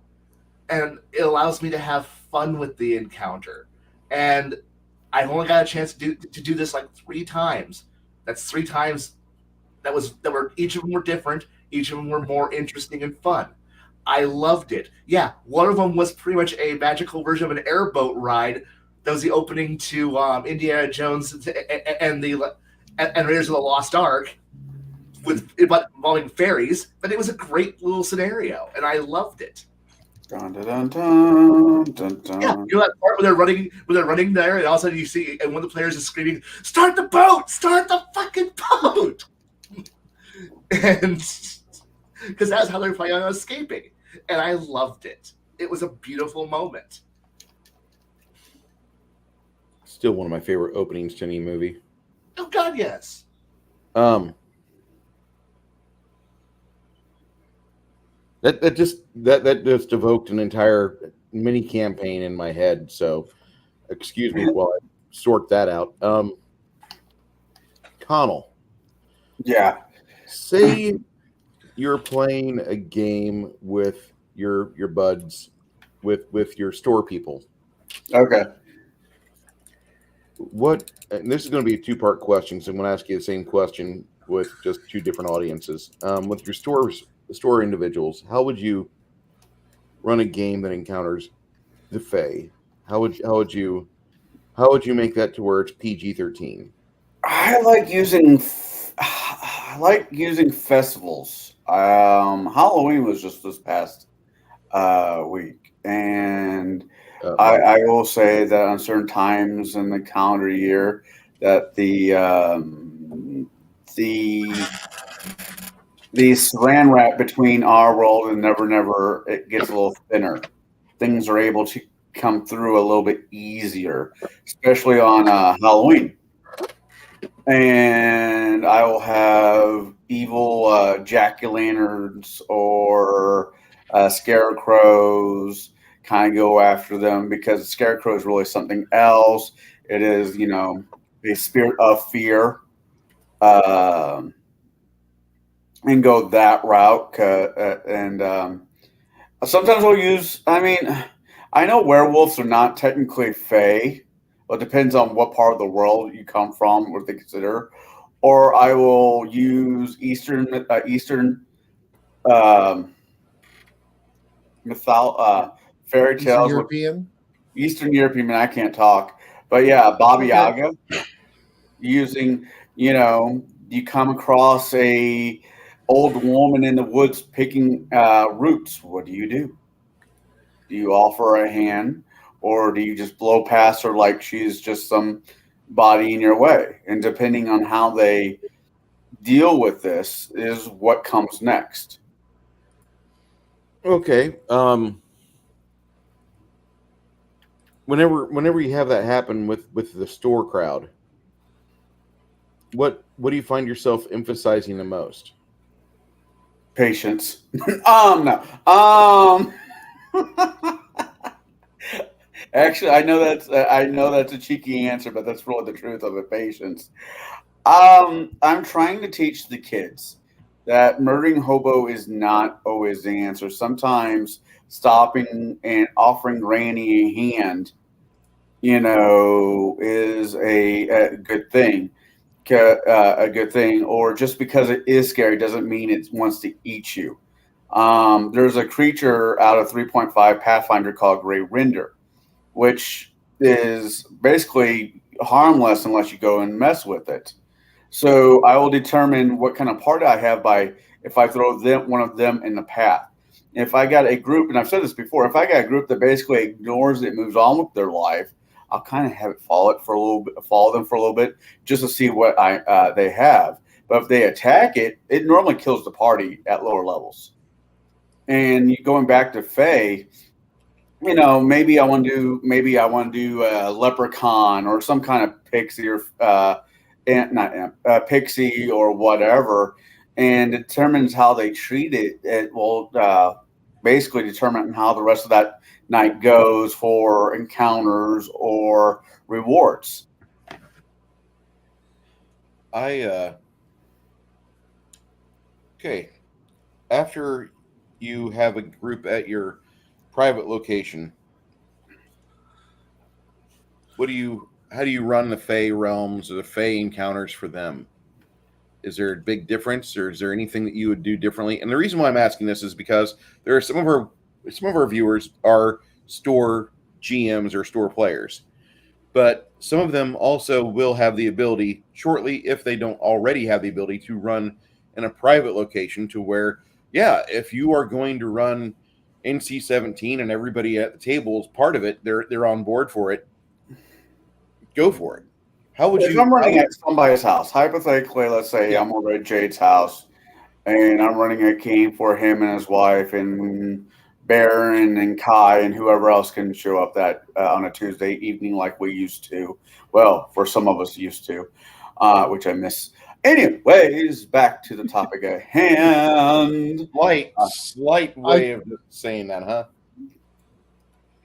And it allows me to have fun with the encounter. And I've only got a chance to do this like 3 times. That's 3 times that were each of them were different, each of them were more interesting and fun. I loved it. Yeah, one of them was pretty much a magical version of an airboat ride. That was the opening to Indiana Jones and Raiders of the Lost Ark, involving fairies, but it was a great little scenario, and I loved it. Dun, dun, dun, dun, dun. Yeah, you know that part where they're running there, and all of a sudden you see, and one of the players is screaming, "Start the boat! Start the fucking boat!" And because that's how they're planning on escaping, and I loved it. It was a beautiful moment. Still one of my favorite openings to any movie. Oh God, yes. That just evoked an entire mini campaign in my head. So, excuse me while I sort that out. Connell. Yeah. Say you're playing a game with your buds, with your store people. Okay. And this is going to be a 2-part question, so I'm going to ask you the same question with just two different audiences. With your store individuals, how would you run a game that encounters the Fae? How would you make that to where it's PG-13? I like using festivals. Halloween was just this past week, and I will say that on certain times in the calendar year, that the saran wrap between our world and Never Never, it gets a little thinner. Things are able to come through a little bit easier, especially on Halloween. And I will have evil jack-o'-lanterns or scarecrows kind of go after them, because the scarecrow is really something else. It is, a spirit of fear, and go that route. And sometimes I'll use, I know werewolves are not technically fae. Well, it depends on what part of the world you come from, what they consider. Or I will use Eastern fairy Eastern tales. European. Eastern European, man, I can't talk. But yeah, Baba Yaga. Using, you come across a old woman in the woods picking roots. What do? Do you offer a hand, or do you just blow past her like she's just some body in your way? And depending on how they deal with this is what comes next. Okay. Whenever you have that happen with the store crowd, what do you find yourself emphasizing the most? Patience. No. Actually, I know that's a cheeky answer, but that's really the truth of it. Patience. I'm trying to teach the kids that murdering hobo is not always the answer. Sometimes stopping and offering Granny a hand, is a good thing. A good thing, or just because it is scary doesn't mean it wants to eat you. There's a creature out of 3.5 Pathfinder called Grey Render, which is basically harmless unless you go and mess with it. So I will determine what kind of party I have by if I throw one of them in the path. If I got a group, and I've said this before, if I got a group that basically ignores it, moves on with their life, I'll kind of have it follow them for a little bit, just to see what they have. But if they attack it, it normally kills the party at lower levels. And going back to Fae, maybe I want to do a leprechaun or some kind of pixie or pixie or whatever, and determines how they treat it. It will basically determine how the rest of that night goes for encounters or rewards. Okay. After you have a group at your private location, how do you run the Fae realms or the Fae encounters for them? Is there a big difference, or is there anything that you would do differently? And the reason why I'm asking this is because there are some of our viewers are store GMs or store players, but some of them also will have the ability shortly, if they don't already have the ability, to run in a private location to where, if you are going to run NC-17 and everybody at the table is part of it, they're on board for it. Go for it. If I'm running at somebody's house, hypothetically, let's say I'm over at Jade's house, and I'm running a game for him and his wife, and Baron and Kai and whoever else can show up that on a Tuesday evening like we used to. Well, for some of us used to, which I miss. Anyways, back to the topic at hand. Slight way of saying that, huh?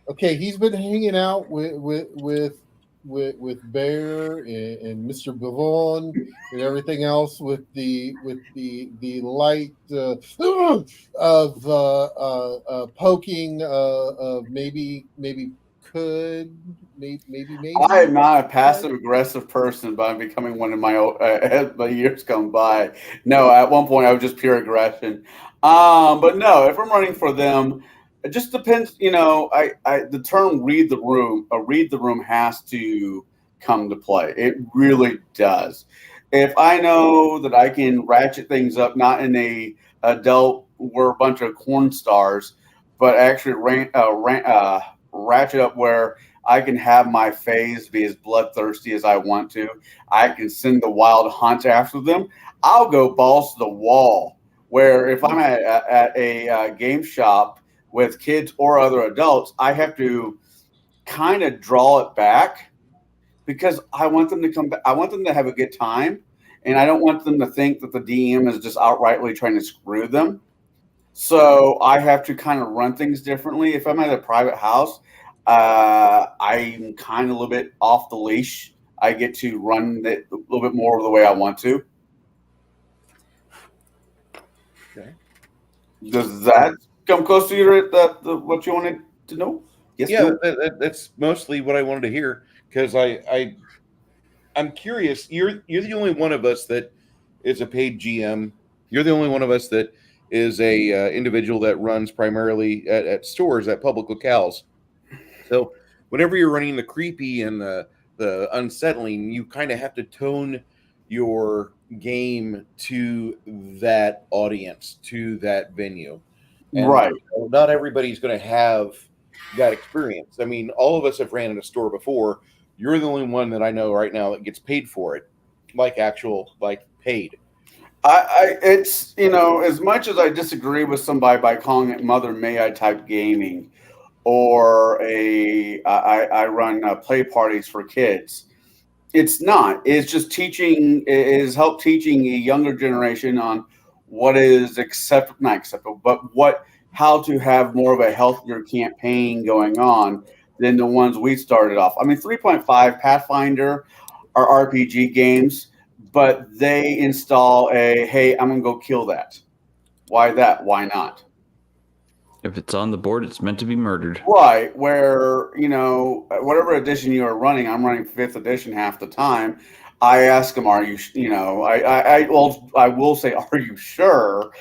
Okay, he's been hanging out with Bear and Mr. Bavon and everything else with the light of poking of maybe could maybe. I am not a passive aggressive person, but I'm becoming one in my as my years come by. No, at one point I was just pure aggression. But no, if I'm running for them, it just depends. The term read the room has to come to play. It really does. If I know that I can ratchet things up, not in a adult, we're a bunch of corn stars, but actually ratchet up where I can have my phase be as bloodthirsty as I want to. I can send the wild hunt after them. I'll go balls to the wall. Where if I'm at a game shop with kids or other adults, I have to kind of draw it back because I want them to come back. I want them to have a good time, and I don't want them to think that the DM is just outrightly trying to screw them. So I have to kind of run things differently. If I'm at a private house, I'm kind of a little bit off the leash. I get to run it a little bit more the way I want to. Okay. Does that come close to your what you wanted to know? Yes. Yeah, No? that's mostly what I wanted to hear because I'm curious. You're the only one of us that is a paid GM. You're the only one of us that is a individual that runs primarily at stores at public locales. So whenever you're running the creepy and the unsettling, you kind of have to tone your game to that audience, to that venue. And Right. not everybody's going to have that experience. I mean, all of us have ran in a store before. You're the only one that I know right now that gets paid for it, like paid. It's as much as I disagree with somebody by calling it Mother May I type gaming, or I run play parties for kids. It's not. It's just teaching. It is help teaching a younger generation on what is acceptable, not acceptable, but how to have more of a healthier campaign going on than the ones we started off. I mean, 3.5 Pathfinder are RPG games, but they install hey, I'm gonna go kill that. Why that? Why not? If it's on the board, it's meant to be murdered. Right, where whatever edition you are running, I'm running 5th edition half the time. I ask them, "Are you? I will say, "Are you sure?"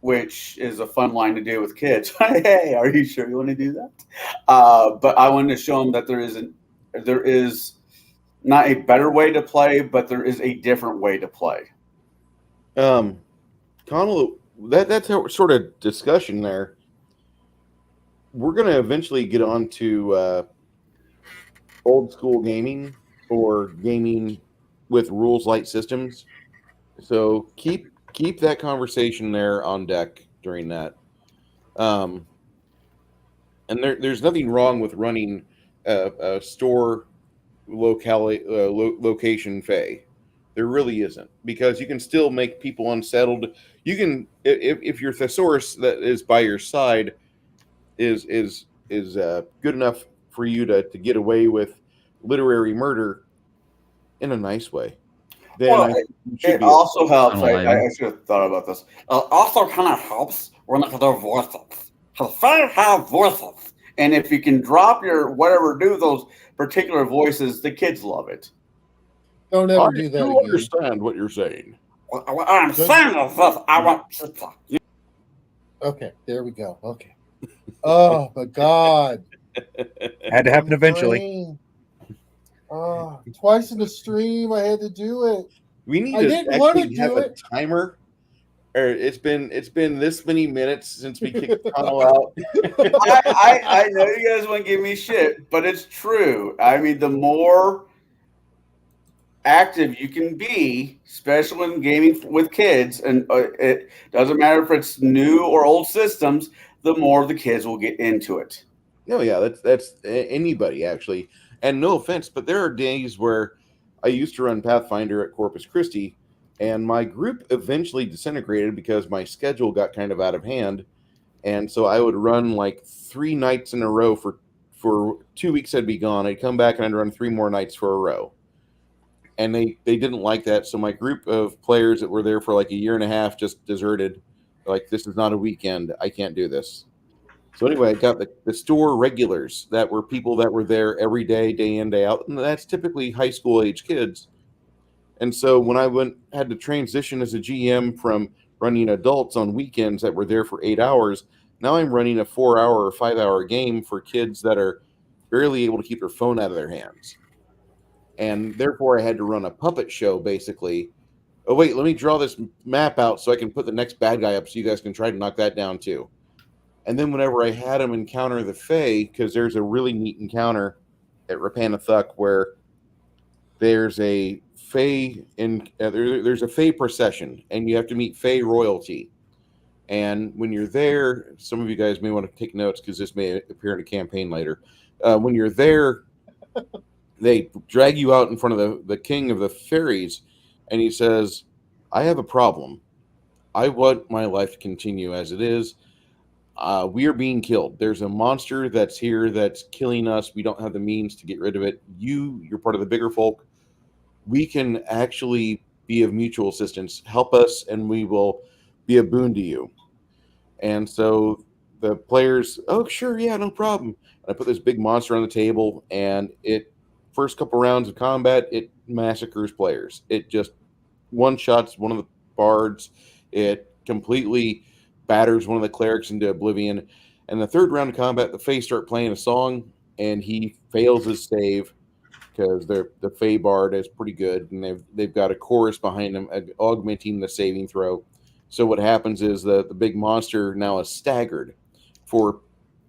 Which is a fun line to do with kids. Hey, are you sure you want to do that? But I wanted to show them that there is not a better way to play, but there is a different way to play. Connell, that's a sort of discussion there. We're going to eventually get on to old school gaming or gaming with rules light systems. So keep that conversation there on deck during that. And there's nothing wrong with running a store location fey. There really isn't, because you can still make people unsettled. You can, if your thesaurus that is by your side is good enough for you to get away with literary murder in a nice way. Then Well, it also helps. I should have thought about this. It also kind of helps when their voices. Because fans have voices, and if you can drop your do those particular voices, the kids love it. Don't ever do that again. Understand what you're saying. What I'm saying is this: I want pizza. Okay, there we go. Okay. Oh my God! Had to happen eventually. Twice in the stream, I had to do it. We need I didn't want to have do a it. timer. It's been this many minutes since we kicked Connell out. I know you guys want to give me shit, but it's true. I mean, the more active you can be, especially when gaming with kids, and it doesn't matter if it's new or old systems, the more the kids will get into it. No, yeah, that's anybody actually. And no offense, but there are days where I used to run Pathfinder at Corpus Christi, and my group eventually disintegrated because my schedule got kind of out of hand. And so I would run like 3 nights in a row for 2 weeks. I'd be gone. I'd come back and I'd run 3 more nights for a row. And they didn't like that. So my group of players that were there for like a year and a half just deserted. Like, this is not a weekend. I can't do this. So anyway, I got the store regulars that were people that were there every day, day in, day out, and that's typically high school age kids. And so when I had to transition as a GM from running adults on weekends that were there for 8 hours, now I'm running a 4 hour or 5 hour game for kids that are barely able to keep their phone out of their hands. And therefore I had to run a puppet show basically. Oh wait, let me draw this map out so I can put the next bad guy up so you guys can try to knock that down too. And then whenever I had them encounter the Fae, because there's a really neat encounter at Rapanathuk where there's a Fae there's a Fae procession, and you have to meet Fae royalty. And when you're there, some of you guys may want to take notes because this may appear in a campaign later. When you're there, they drag you out in front of the king of the fairies, and he says, "I have a problem. I want my life to continue as it is. We are being killed. There's a monster that's here that's killing us. We don't have the means to get rid of it. You're part of the bigger folk. We can actually be of mutual assistance. Help us, and we will be a boon to you." And so the players, oh, sure, yeah, no problem. And I put this big monster on the table, and first couple rounds of combat, it massacres players. It just one-shots one of the bards. It completely batters one of the clerics into oblivion. And the third round of combat, the Fae start playing a song, and he fails his save because the Fae bard is pretty good, and they've got a chorus behind them augmenting the saving throw. So what happens is the big monster now is staggered. For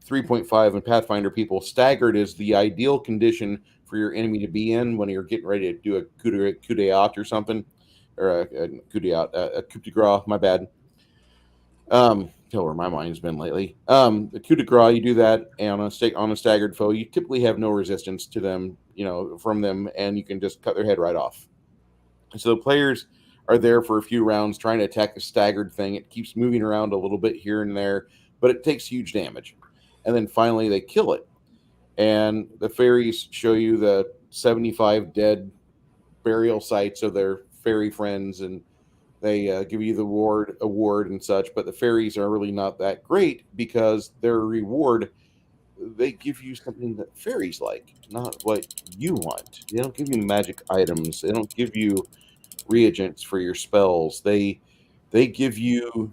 3.5 and Pathfinder people, staggered is the ideal condition for your enemy to be in when you're getting ready to do a coup d'etat or something, or a coup de grace. My bad. Tell where my mind's been lately. The coup de grace, you do that on a staggered foe. You typically have no resistance to them, from them, and you can just cut their head right off. So the players are there for a few rounds trying to attack the staggered thing. It keeps moving around a little bit here and there, but it takes huge damage. And then finally they kill it. And the fairies show you the 75 dead burial sites of their fairy friends, and they give you the award and such. But the fairies are really not that great because their reward, they give you something that fairies like, not what you want. They don't give you magic items. They don't give you reagents for your spells. They give you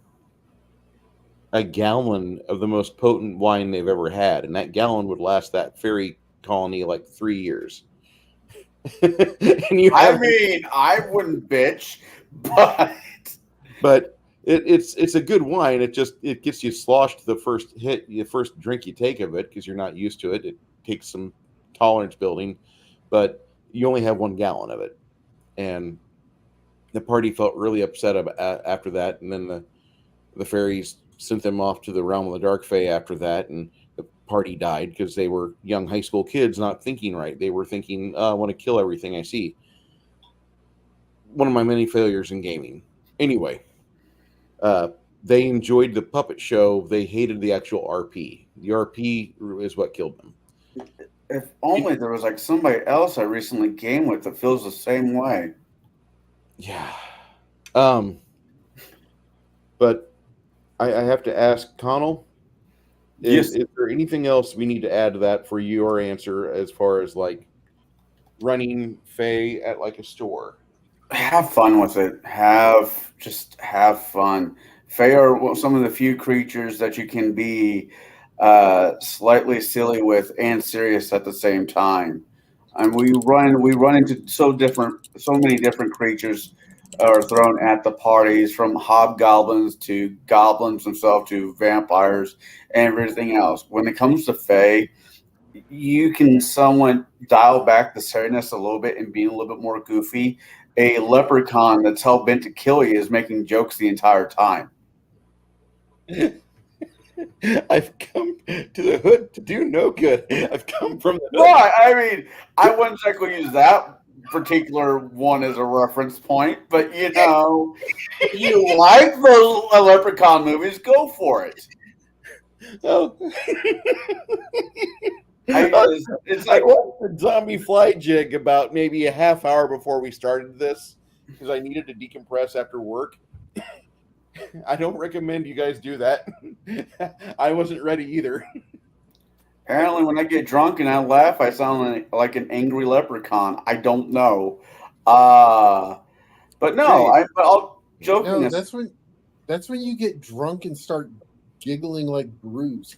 a gallon of the most potent wine they've ever had, and that gallon would last that fairy colony like 3 years. And I wouldn't bitch, but it's a good wine. It gets you sloshed the first drink you take of it because you're not used to it. It takes some tolerance building, but you only have 1 gallon of it, and the party felt really upset after that. And then the fairies sent them off to the realm of the dark fae after that, and the party died because they were young high school kids not thinking right. They were thinking, I want to kill everything I see. One of my many failures in gaming. Anyway, they enjoyed the puppet show. They hated the actual RP. The RP is what killed them. If only there was like somebody else I recently gamed with that feels the same way. Yeah. But I have to ask Connell, is there anything else we need to add to that for your answer as far as like running Fae at like a store? Have fun with it. Have fun. Fae are some of the few creatures that you can be slightly silly with and serious at the same time. And we run into so many different creatures are thrown at the parties, from hobgoblins to goblins themselves to vampires and everything else. When it comes to Fae, you can somewhat dial back the silliness a little bit and be a little bit more goofy. A leprechaun that's hell bent to kill you is making jokes the entire time. I've come to the hood to do no good. I've come from the hood. Right. I mean, I wouldn't exactly use that particular one as a reference point, but you like those leprechaun movies, go for it. Oh. It's like, I watched the zombie fly jig about maybe a half hour before we started this because I needed to decompress after work. I don't recommend you guys do that. I wasn't ready either. Apparently, when I get drunk and I laugh, I sound like an angry leprechaun. I don't know. But no, but I'll joking. No, that's when you get drunk and start giggling like Bruce.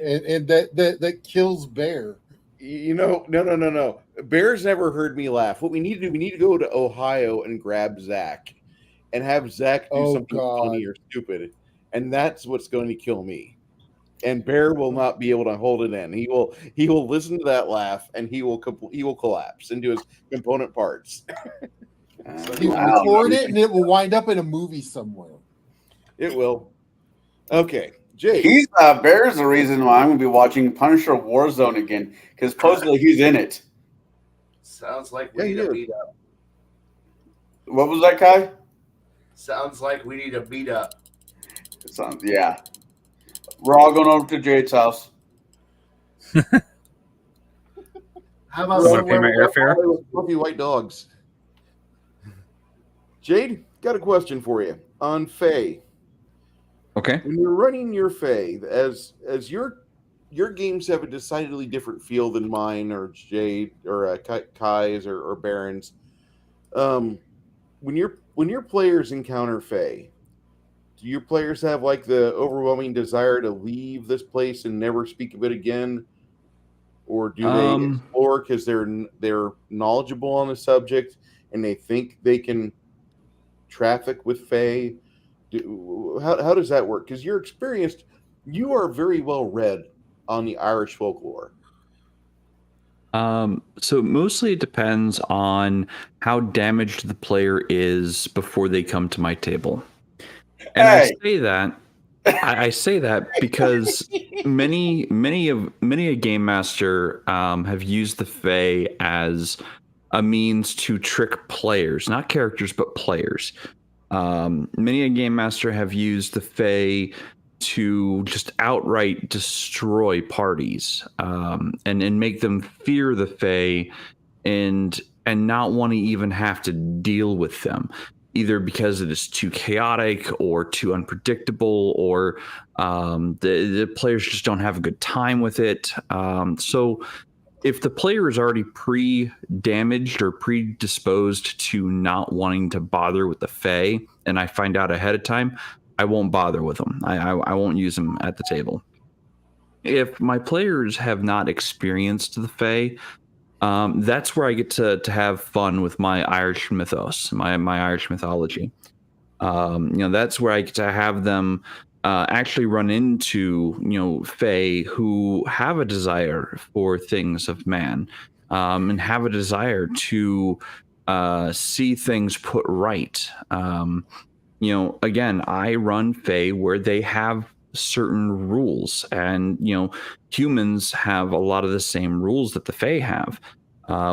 and that kills Bear. No. Bear's never heard me laugh. What we need to do, we need to go to Ohio and grab Zach and have Zach do something funny or stupid. And that's what's going to kill me. And Bear will not be able to hold it in. He will listen to that laugh and he will collapse into his component parts. He will record it and it will wind up in a movie somewhere. It will. Okay. Jay. Bear's the reason why I'm going to be watching Punisher Warzone again, because supposedly he's in it. Sounds like we need a beat up. What was that, Kai? Sounds like we need a beat up. Yeah. We're all going over to Jade's house. How about pay my airfare? Fluffy white dogs. Jade, got a question for you on Fae. Okay. When you're running your Fae, as your games have a decidedly different feel than mine or Jade or Kai's or Baron's. When your players encounter Fae, do your players have like the overwhelming desire to leave this place and never speak of it again, or do they explore because they're knowledgeable on the subject and they think they can traffic with Fae? How does that work? Because you're experienced, you are very well read on the Irish folklore. So mostly it depends on how damaged the player is before they come to my table. And I say that because many a game master have used the Fae as a means to trick players, not characters, but players. Many a game master have used the Fae to just outright destroy parties, and make them fear the Fae and not want to even have to deal with them, either because it is too chaotic or too unpredictable, or the players just don't have a good time with it. So if the player is already pre-damaged or predisposed to not wanting to bother with the Fae, and I find out ahead of time, I won't bother with them. I won't use them at the table. If my players have not experienced the Fae, that's where I get to have fun with my Irish mythos, my Irish mythology. That's where I get to have them actually run into, Fae who have a desire for things of man, and have a desire to see things put right. Again, I run Fae where they have certain rules, and humans have a lot of the same rules that the Fae have,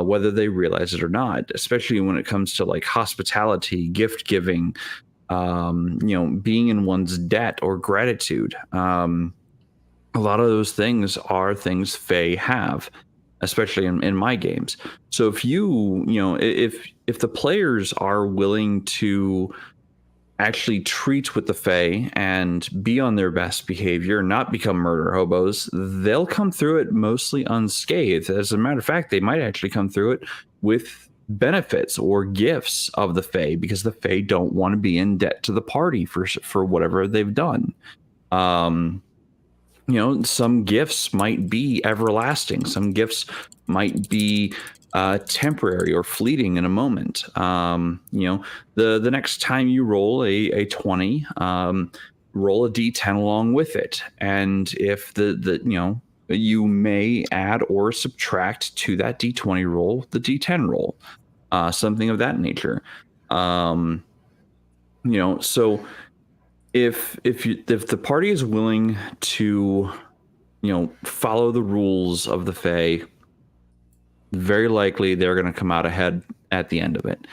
whether they realize it or not, especially when it comes to like hospitality, gift giving, being in one's debt or gratitude. A lot of those things are things Fae have, especially in my games. So if if the players are willing to actually treat with the Fae and be on their best behavior, not become murder hobos, they'll come through it mostly unscathed. As a matter of fact, they might actually come through it with benefits or gifts of the Fae, because the Fae don't want to be in debt to the party for whatever they've done. Some gifts might be everlasting. Some gifts might be temporary or fleeting in a moment. The next time you roll a 20, roll a D10 along with it, and if you may add or subtract to that D20 roll the D10 roll, something of that nature. So if the party is willing to follow the rules of the Fae, very likely they're going to come out ahead at the end of it.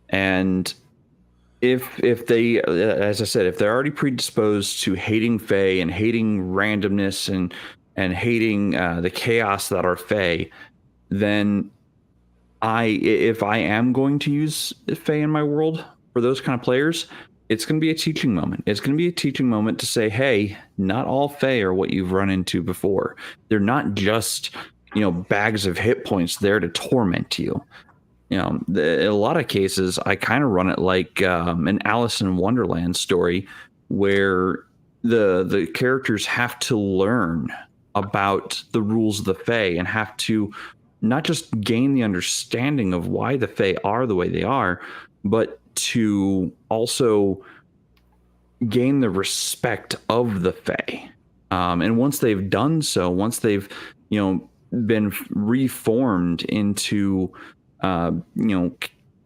And if they, as I said, if they're already predisposed to hating Fae and hating randomness and hating the chaos that are Fae, then if I am going to use Fae in my world for those kind of players, it's going to be a teaching moment. It's going to be a teaching moment to say, hey, not all Fae are what you've run into before. They're not just, bags of hit points there to torment you. In a lot of cases, I kind of run it like an Alice in Wonderland story where the characters have to learn about the rules of the Fae and have to not just gain the understanding of why the Fae are the way they are, but to also gain the respect of the Fae. And once they've done so, once they've, been reformed into,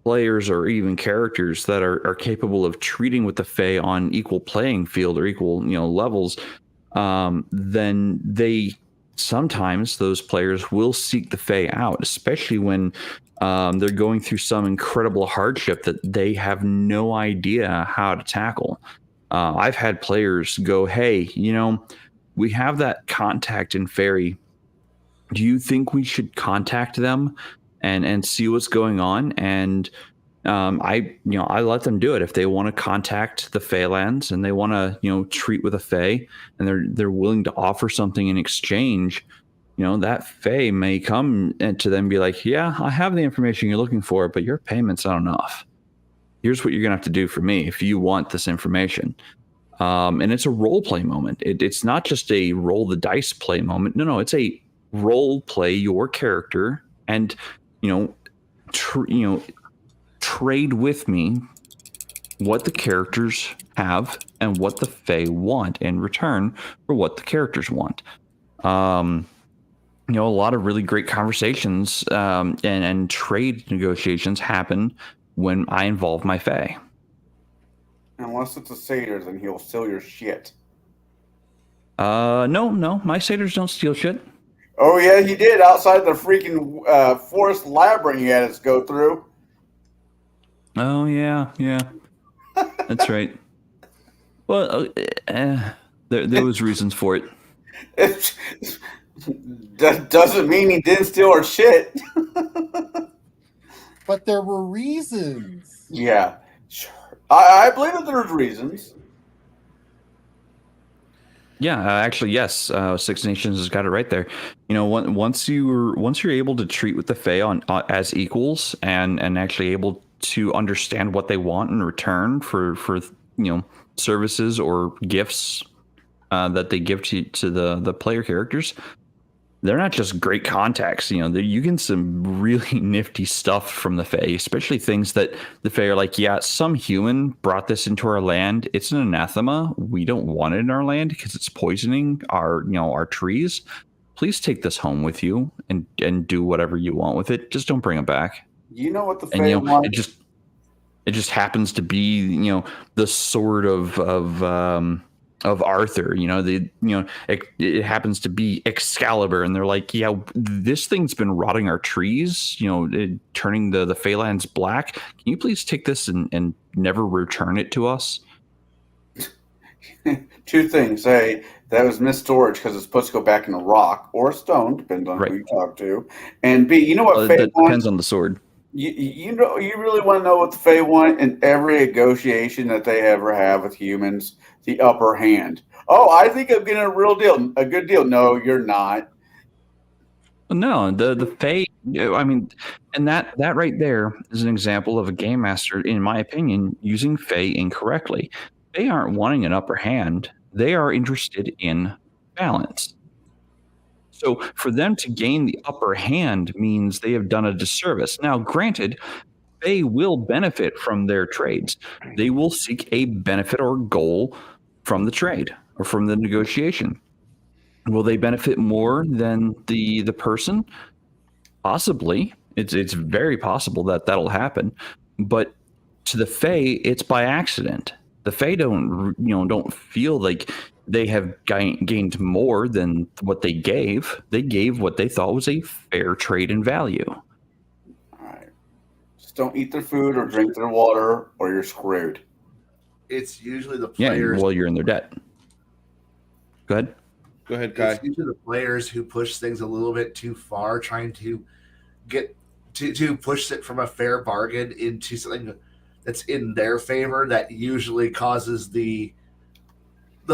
players or even characters that are capable of treating with the Fae on equal playing field or equal, levels, then sometimes those players will seek the Fae out, especially when they're going through some incredible hardship that they have no idea how to tackle. I've had players go, hey, we have that contact in Fairy. Do you think we should contact them and see what's going on? And I let them do it. If they want to contact the Faelands and they want to, treat with a Fae and they're willing to offer something in exchange, that Fae may come to them and be like, yeah, I have the information you're looking for, but your payment's not enough. Here's what you're going to have to do for me if you want this information. And it's a role play moment. It's not just a roll the dice play moment. No, it's a role play your character and, trade with me what the characters have and what the Fae want in return for what the characters want. A lot of really great conversations and trade negotiations happen when I involve my Fae. Unless it's a satyr, then he'll steal your shit. No, my satyrs don't steal shit. Oh yeah, he did outside the freaking forest labyrinth he had us go through. Oh yeah, that's right. Well, there was reasons for it. That doesn't mean he didn't steal our shit. But there were reasons. Yeah, sure. I believe that there's reasons. Yeah, actually, yes. Six Nations has got it right there. Once you're able to treat with the Fae as equals and actually able to understand what they want in return for services or gifts that they give to the player characters, they're not just great contacts. You get some really nifty stuff from the Fae, especially things that the Fae are like, yeah, some human brought this into our land. It's an anathema. We don't want it in our land because it's poisoning our trees. Please take this home with you and do whatever you want with it. Just don't bring it back. You know what the Fae want? It just happens to be, the sword of Arthur, it happens to be Excalibur, and they're like, yeah, this thing's been rotting our trees, turning the Faelands black. Can you please take this and never return it to us? Two things. A, that was misstorage because it's supposed to go back in a rock or a stone, depends on who you talk to. And B, you know what Fae that depends on the sword. You really want to know what the Fae want in every negotiation that they ever have with humans? The upper hand. Oh, I think I'm getting a good deal. No, you're not. No, the Fae. I mean, and that right there is an example of a game master, in my opinion, using Fae incorrectly. They aren't wanting an upper hand. They are interested in balance. So for them to gain the upper hand means they have done a disservice. Now, granted, they will benefit from their trades. They will seek a benefit or goal from the trade or from the negotiation. Will they benefit more than the person? Possibly. It's very possible that that'll happen. But to the Fae, it's by accident. The Fae don't feel like they have gained more than what they gave. They gave what they thought was a fair trade in value. All right. Just don't eat their food or drink their water, or you're screwed. It's usually the players. Yeah, well, you're in their debt. Go ahead, Kai. It's usually the players who push things a little bit too far, trying to get to push it from a fair bargain into something that's in their favor, that usually causes the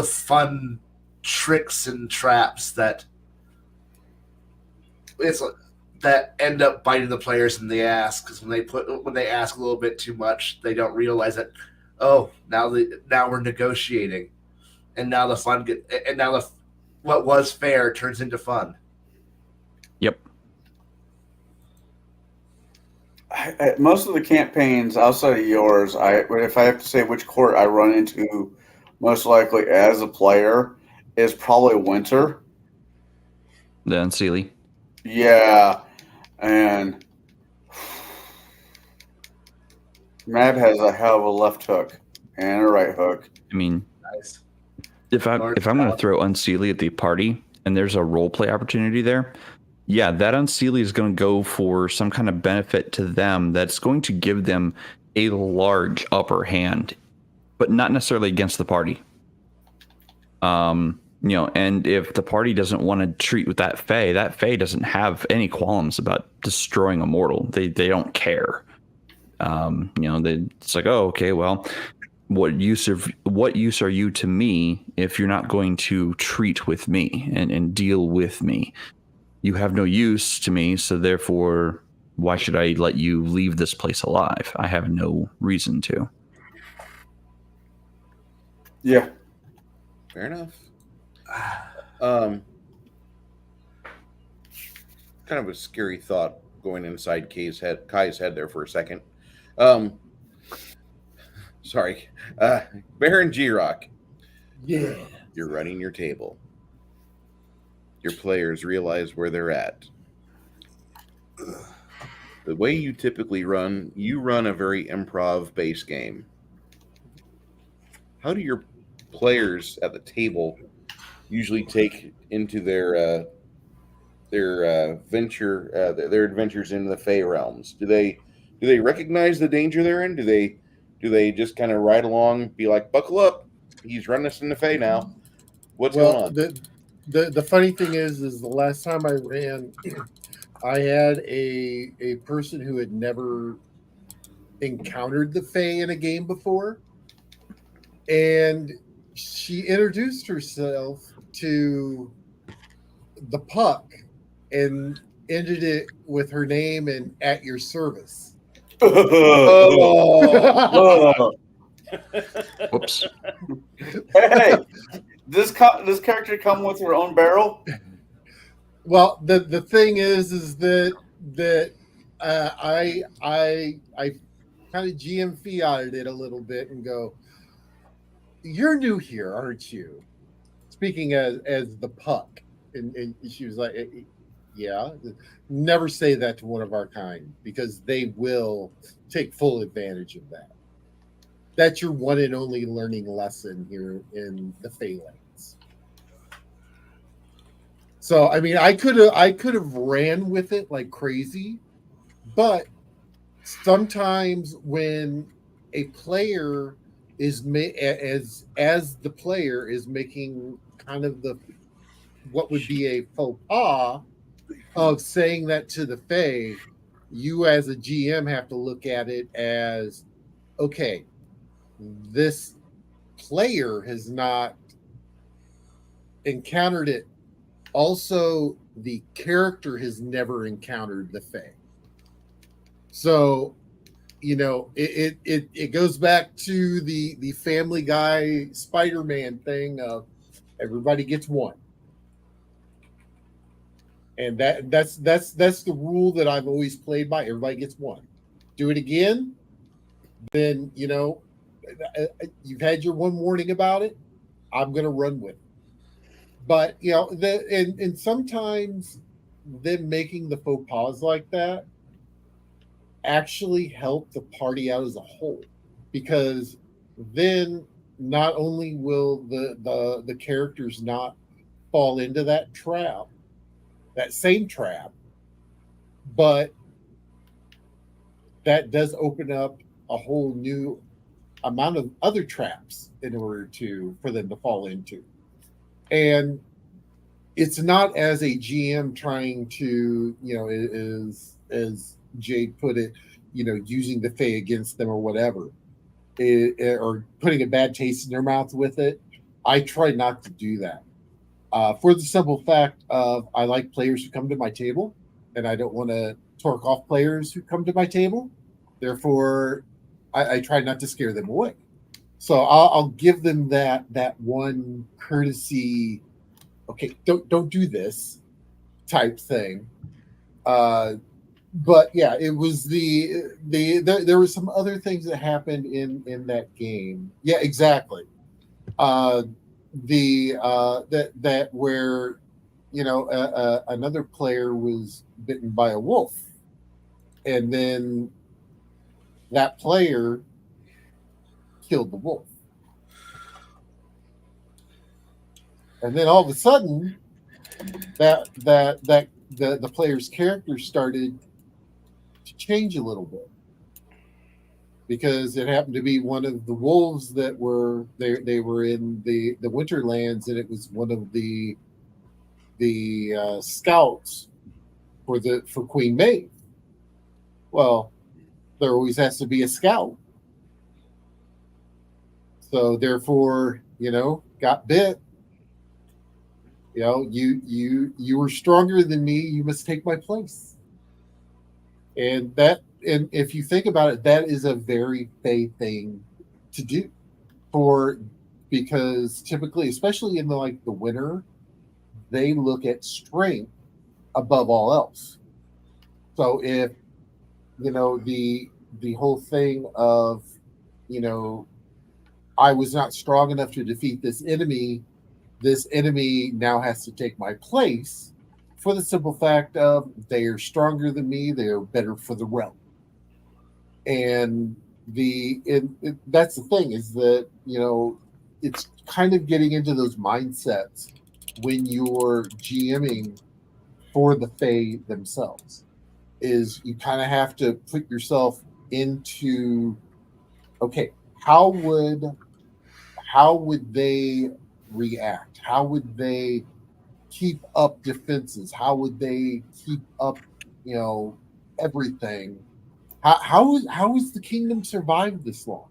fun tricks and traps that that end up biting the players in the ass, because when they ask a little bit too much, they don't realize that now we're negotiating, and now what was fair turns into fun. Yep. Most of the campaigns outside of yours, if I have to say which court I run into most likely as a player, is probably winter. The Unseelie. Yeah, and Matt has a hell of a left hook and a right hook. I mean, Nice. if I'm going to throw Unseelie at the party and there's a role play opportunity there, yeah, that Unseelie is going to go for some kind of benefit to them that's going to give them a large upper hand, but not necessarily against the party. And if the party doesn't want to treat with that Fae doesn't have any qualms about destroying a mortal. They don't care. It's like, oh, okay, well, what use are you to me if you're not going to treat with me and deal with me? You have no use to me, so therefore, why should I let you leave this place alive? I have no reason to. Yeah. Fair enough. Kind of a scary thought going inside Kai's head there for a second. Sorry. Baron G-Rock. Yeah. You're running your table. Your players realize where they're at. The way you typically run a very improv-based game. How do your players at the table usually take into their adventures into the Fey realms? Do they recognize the danger they're in? Do they just kind of ride along, be like, buckle up, he's running us in the Fey now? What's going on? The funny thing is the last time I ran, I had a person who had never encountered the Fae in a game before, and she introduced herself to the puck and ended it with her name and "at your service." Oh. Whoops. Hey, this character come with her own barrel? Well, the thing is that I kind of GM fiated it a little bit and go, "You're new here, aren't you?" Speaking as the puck, and she was like, "Yeah." Never say that to one of our kind, because they will take full advantage of that. That's your one and only learning lesson here in the Phalanx. So I mean, I could have ran with it like crazy, but sometimes when a player is as the player is making kind of what would be a faux pas of saying that to the Fae, you as a GM have to look at it as, okay, this player has not encountered it. Also, the character has never encountered the Fae. So, it goes back to the Family Guy Spider-Man thing of everybody gets one. And that's the rule that I've always played by. Everybody gets one. Do it again, then you've had your one warning about it. I'm going to run with it. But and sometimes them making the faux pas like that actually help the party out as a whole, because then not only will the characters not fall into that same trap, but that does open up a whole new amount of other traps in order for them to fall into. And it's not as a GM trying to, is Jade put it, using the Fae against them or whatever, or putting a bad taste in their mouth with it. I try not to do that. For the simple fact of I like players who come to my table, and I don't want to torque off players who come to my table. Therefore, I try not to scare them away. So I'll give them that one courtesy. Okay, don't do this type thing. But yeah, it was there were some other things that happened in that game. Yeah, exactly. That where another player was bitten by a wolf, and then that player killed the wolf, and then all of a sudden the player's character started to change a little bit because it happened to be one of the wolves that were there. They were in the Winterlands, and it was one of the scouts for Queen Maeve. Well, there always has to be a scout, so therefore, got bit. You were stronger than me. You must take my place. And if you think about it, that is a very Fae thing to do, because typically, especially in the winter, they look at strength above all else. So if the whole thing of I was not strong enough to defeat this enemy now has to take my place, for the simple fact of they are stronger than me, they are better for the realm. And that's the thing, is that it's kind of getting into those mindsets when you're GMing for the Fae themselves, is you kind of have to put yourself into, okay, how would they react? How would they keep up defenses? How would they keep up, everything? How is the kingdom survived this long?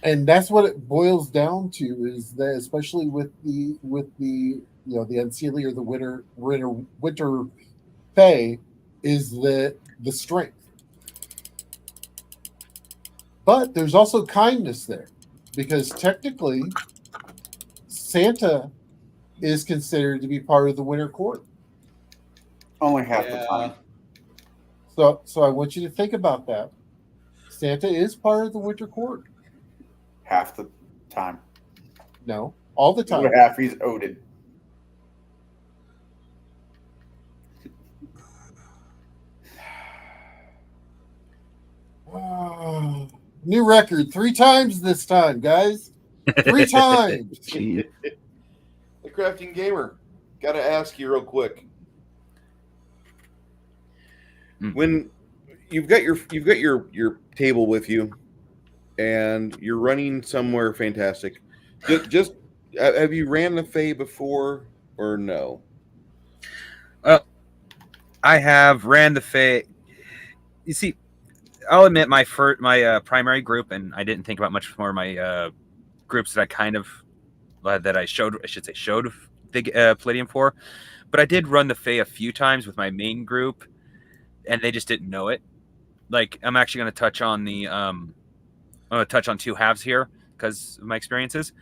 And that's what it boils down to, is that especially with the the Unseelie or the winter Fae, is that the strength. But there's also kindness there, because technically Santa is considered to be part of the winter court. Only half the time. So I want you to think about that. Santa is part of the winter court. Half the time. No, all the time. The other half he's Odin. New record 3 times this time, guys. 3 times. The Crafting Gamer, gotta ask you real quick. When you've got your table with you, and you're running somewhere fantastic, just have you ran the Fae before or no? I have ran the Fae. You see, I'll admit my primary group, and I didn't think about much more of my groups that I showed the Palladium for, but I did run the Fae a few times with my main group, and they just didn't know it. Like, I'm actually going to touch on I'm going to touch on 2 halves here because of my experiences.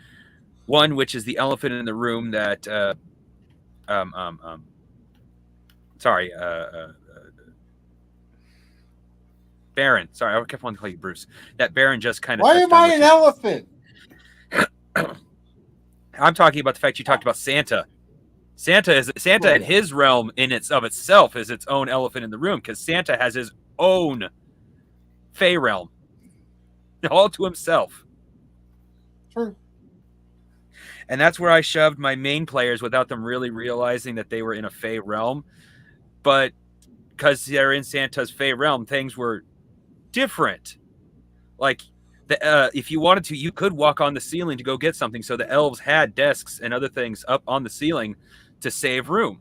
One, which is the elephant in the room that Baron. Sorry, I kept wanting to call you Bruce. That Baron just kind of. Why am I an elephant? I'm talking about the fact you talked about Santa. Santa in his realm of itself is its own elephant in the room, because Santa has his own Fae realm all to himself. True. And that's where I shoved my main players without them really realizing that they were in a Fae realm. But because they're in Santa's Fae realm, things were different. Like, if you wanted to, you could walk on the ceiling to go get something. So the elves had desks and other things up on the ceiling to save room.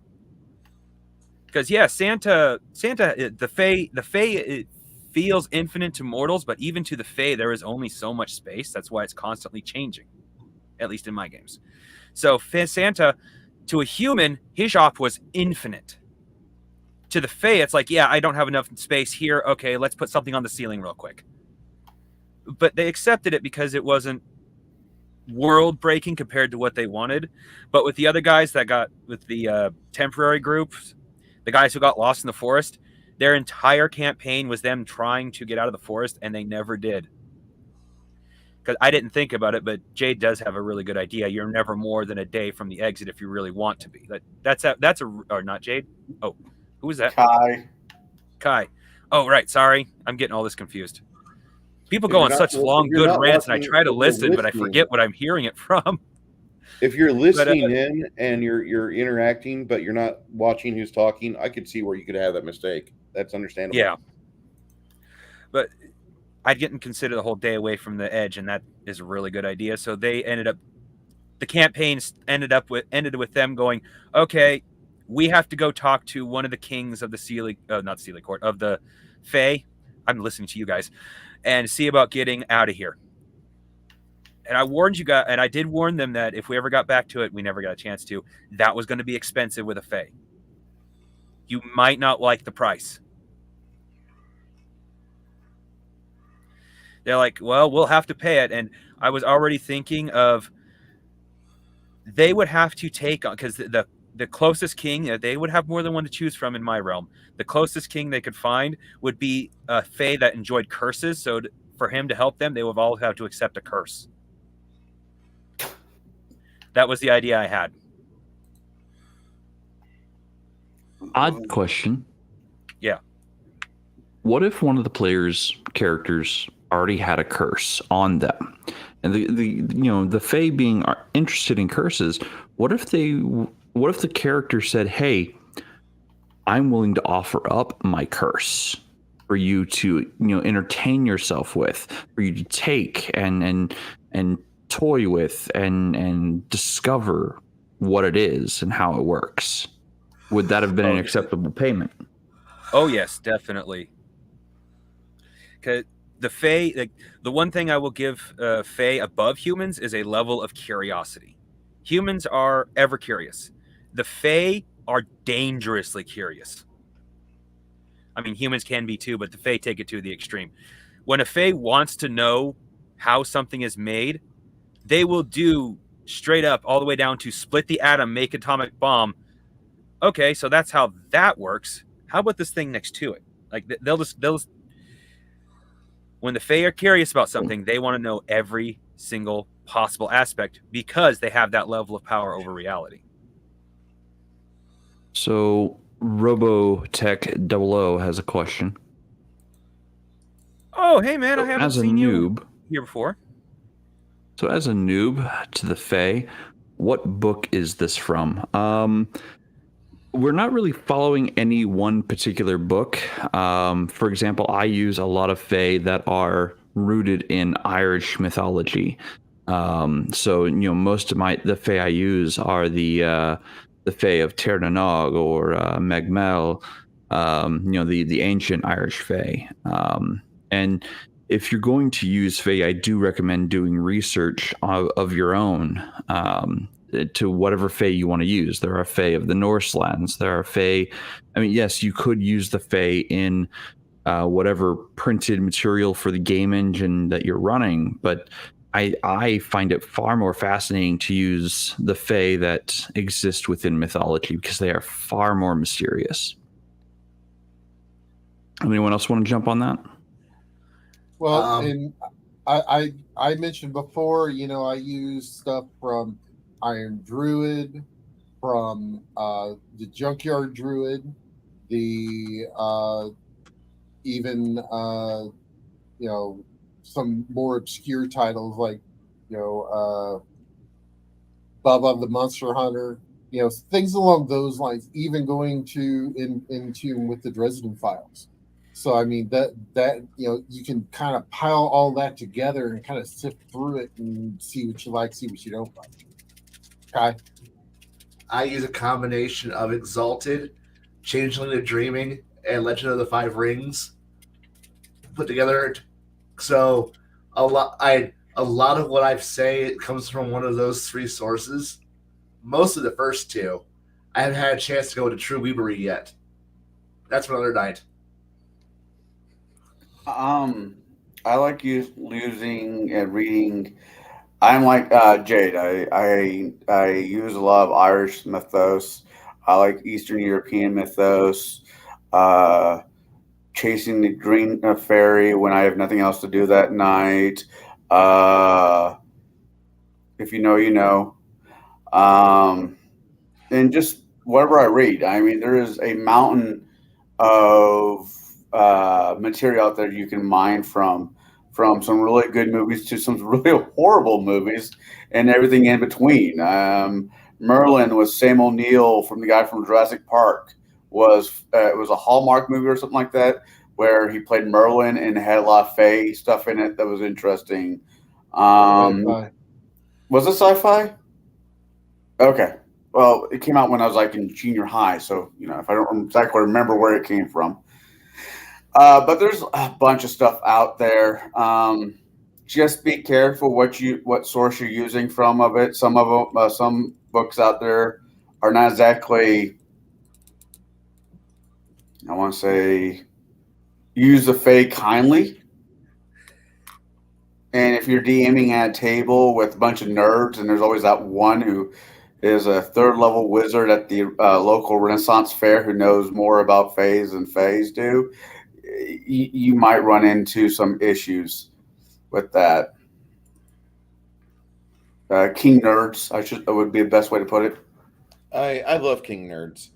Because yeah, Santa, the Fae, it feels infinite to mortals, but even to the Fae, there is only so much space. That's why it's constantly changing, at least in my games. So Santa, to a human, his shop was infinite. To the Fae, it's like, yeah, I don't have enough space here. Okay, let's put something on the ceiling real quick. But they accepted it because it wasn't world breaking compared to what they wanted. But with the other guys that got with the temporary groups, the guys who got lost in the forest, their entire campaign was them trying to get out of the forest, and they never did. Because I didn't think about it, but Jade does have a really good idea. You're never more than a day from the exit if you really want to be. That's or not Jade. Oh, who was that? Kai. Oh, right. Sorry, I'm getting all this confused. People go on such long, good rants, and I try to listen, but I forget what I'm hearing it from. If you're listening in and you're interacting, but you're not watching who's talking, I could see where you could have that mistake. That's understandable. Yeah. But I'd get and consider the whole day away from the edge, and that is a really good idea. So they the campaigns ended with them going, okay, we have to go talk to one of the kings of the not Sealy Court, of the Fae. I'm listening to you guys, and see about getting out of here. And I warned you guys, and I did warn them that if we ever got back to it, we never got a chance to, that was going to be expensive with a Fae. You might not like the price. They're like, well, we'll have to pay it. And I was already thinking of, they would have to take on, because the closest king, they would have more than one to choose from in my realm. The closest king they could find would be a Fae that enjoyed curses. So for him to help them, they would all have to accept a curse. That was the idea I had. Odd question. Yeah. What if one of the players' characters already had a curse on them, and the Fae being interested in curses? What if the character said, "Hey, I'm willing to offer up my curse for you to entertain yourself with, for you to take and toy with and discover what it is and how it works"? Would that have been an acceptable payment? Oh yes, definitely. Because the Fae, the one thing I will give Fae above humans is a level of curiosity. Humans are ever curious. The Fae are dangerously curious. I mean, humans can be too, but the Fae take it to the extreme. When a Fae wants to know how something is made, they will do straight up all the way down to split the atom, make atomic bomb. Okay, so that's how that works. How about this thing next to it? Like they'll just when the Fae are curious about something, they want to know every single possible aspect because they have that level of power over reality. So Robotech 00 has a question. Oh, hey man, I haven't seen you here before. So as a noob to the Fae, what book is this from? We're not really following any one particular book. For example, I use a lot of Fae that are rooted in Irish mythology. So most of the Fae I use are the Fae of Tir na Nog or Megmel, the ancient Irish Fae. And if you're going to use Fae, I do recommend doing research of your own to whatever Fae you want to use. There are Fae of the Norse lands. There are Fae. I mean, yes, you could use the Fae in whatever printed material for the game engine that you're running, but I find it far more fascinating to use the Fae that exist within mythology because they are far more mysterious. Anyone else want to jump on that? Well, and I mentioned before, I use stuff from Iron Druid, from the Junkyard Druid, the even some more obscure titles like Bubba the Monster Hunter, things along those lines. Even going to in tune with the Dresden Files. So I mean that you can kind of pile all that together and kind of sift through it and see what you like, see what you don't like. Okay. I use a combination of Exalted Changeling of Dreaming, and Legend of the Five Rings put together. So a lot of what I say comes from one of those three sources. Most of the first two, I haven't had a chance to go into True Weebery yet. That's for another night. I like using and reading. I'm like Jade. I use a lot of Irish mythos. I like Eastern European mythos. Uh, Chasing the Green Fairy when I have nothing else to do that night. Uh, if you know, you know. Um, and just whatever I read. I mean, there is a mountain of material out there you can mine from some really good movies to some really horrible movies and everything in between. Merlin was Sam O'Neill from the guy from Jurassic Park. It was a Hallmark movie or something like that where he played Merlin and had a lot of Fae stuff in it that was interesting. Sci-fi. Was it sci-fi? Okay. Well, it came out when I was like in junior high, so if I don't exactly remember where it came from. But there's a bunch of stuff out there. Just be careful what source you're using from of it. Some of them, some books out there are not exactly. I want to say, use the Fae kindly. And if you're DMing at a table with a bunch of nerds, and there's always that one who is a third level wizard at the local Renaissance fair who knows more about Faes than Faes do, you might run into some issues with that. King nerds, would be the best way to put it. I love King Nerds.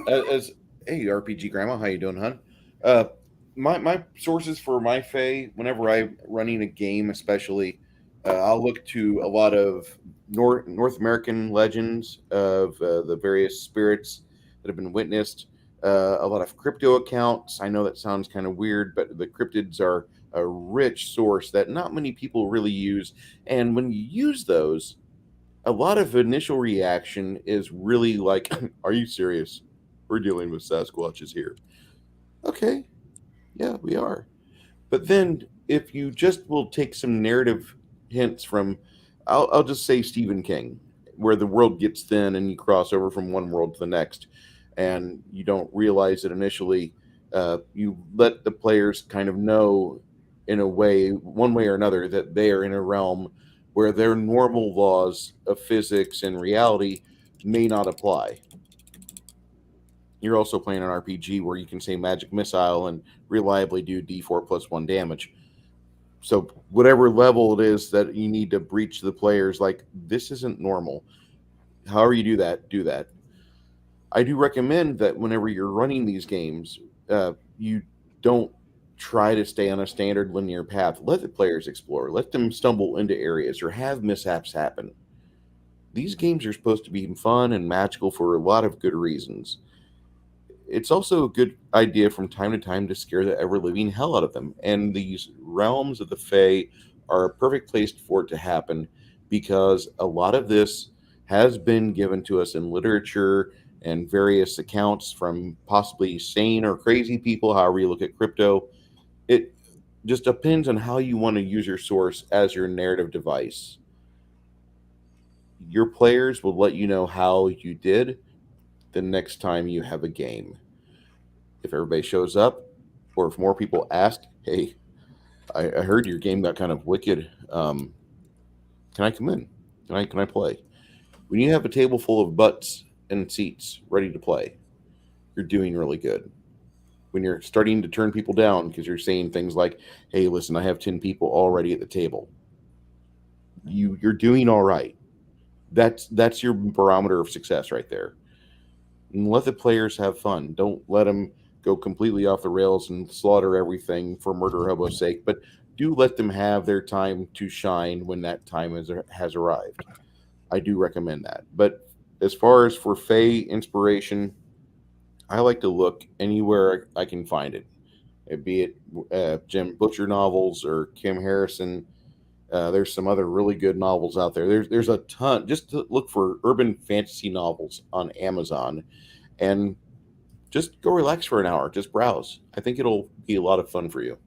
As hey RPG Grandma, how you doing, hon? My sources for my Fae, whenever I'm running a game, especially, I'll look to a lot of North American legends of the various spirits that have been witnessed. A lot of crypto accounts. I know that sounds kind of weird, but the cryptids are a rich source that not many people really use. And when you use those, a lot of initial reaction is really like, "Are you serious? We're dealing with Sasquatches here." Okay, yeah, we are. But then, if you just will take some narrative hints from, I'll just say Stephen King, where the world gets thin and you cross over from one world to the next, and you don't realize it initially. You let the players kind of know, in a way, one way or another, that they are in a realm where their normal laws of physics and reality may not apply. You're also playing an RPG where you can say magic missile and reliably do D4+1 damage. So whatever level it is that you need to breach the players, like, this isn't normal. However you do that, do that. I do recommend that whenever you're running these games, you don't try to stay on a standard linear path. Let the players explore. Let them stumble into areas or have mishaps happen. These games are supposed to be fun and magical for a lot of good reasons. It's also a good idea from time to time to scare the ever living hell out of them. And these realms of the Fae are a perfect place for it to happen because a lot of this has been given to us in literature and various accounts from possibly sane or crazy people, however you look at crypto. It just depends on how you want to use your source as your narrative device. Your players will let you know how you did the next time you have a game. If everybody shows up, or if more people ask, "Hey, I heard your game got kind of wicked. Can I come in? Can I play?" When you have a table full of butts and seats ready to play, you're doing really good. When you're starting to turn people down because you're saying things like, "Hey, listen, I have 10 people already at the table," you're doing all right. That's your barometer of success right there. And let the players have fun. Don't let them go completely off the rails and slaughter everything for murder hobo's sake, but do let them have their time to shine when that time has arrived. I do recommend that. But as far as for Fae inspiration, I like to look anywhere I can find it. Be it Jim Butcher novels or Kim Harrison. There's some other really good novels out there. There's a ton. Just to look for urban fantasy novels on Amazon, and just go relax for an hour. Just browse. I think it'll be a lot of fun for you.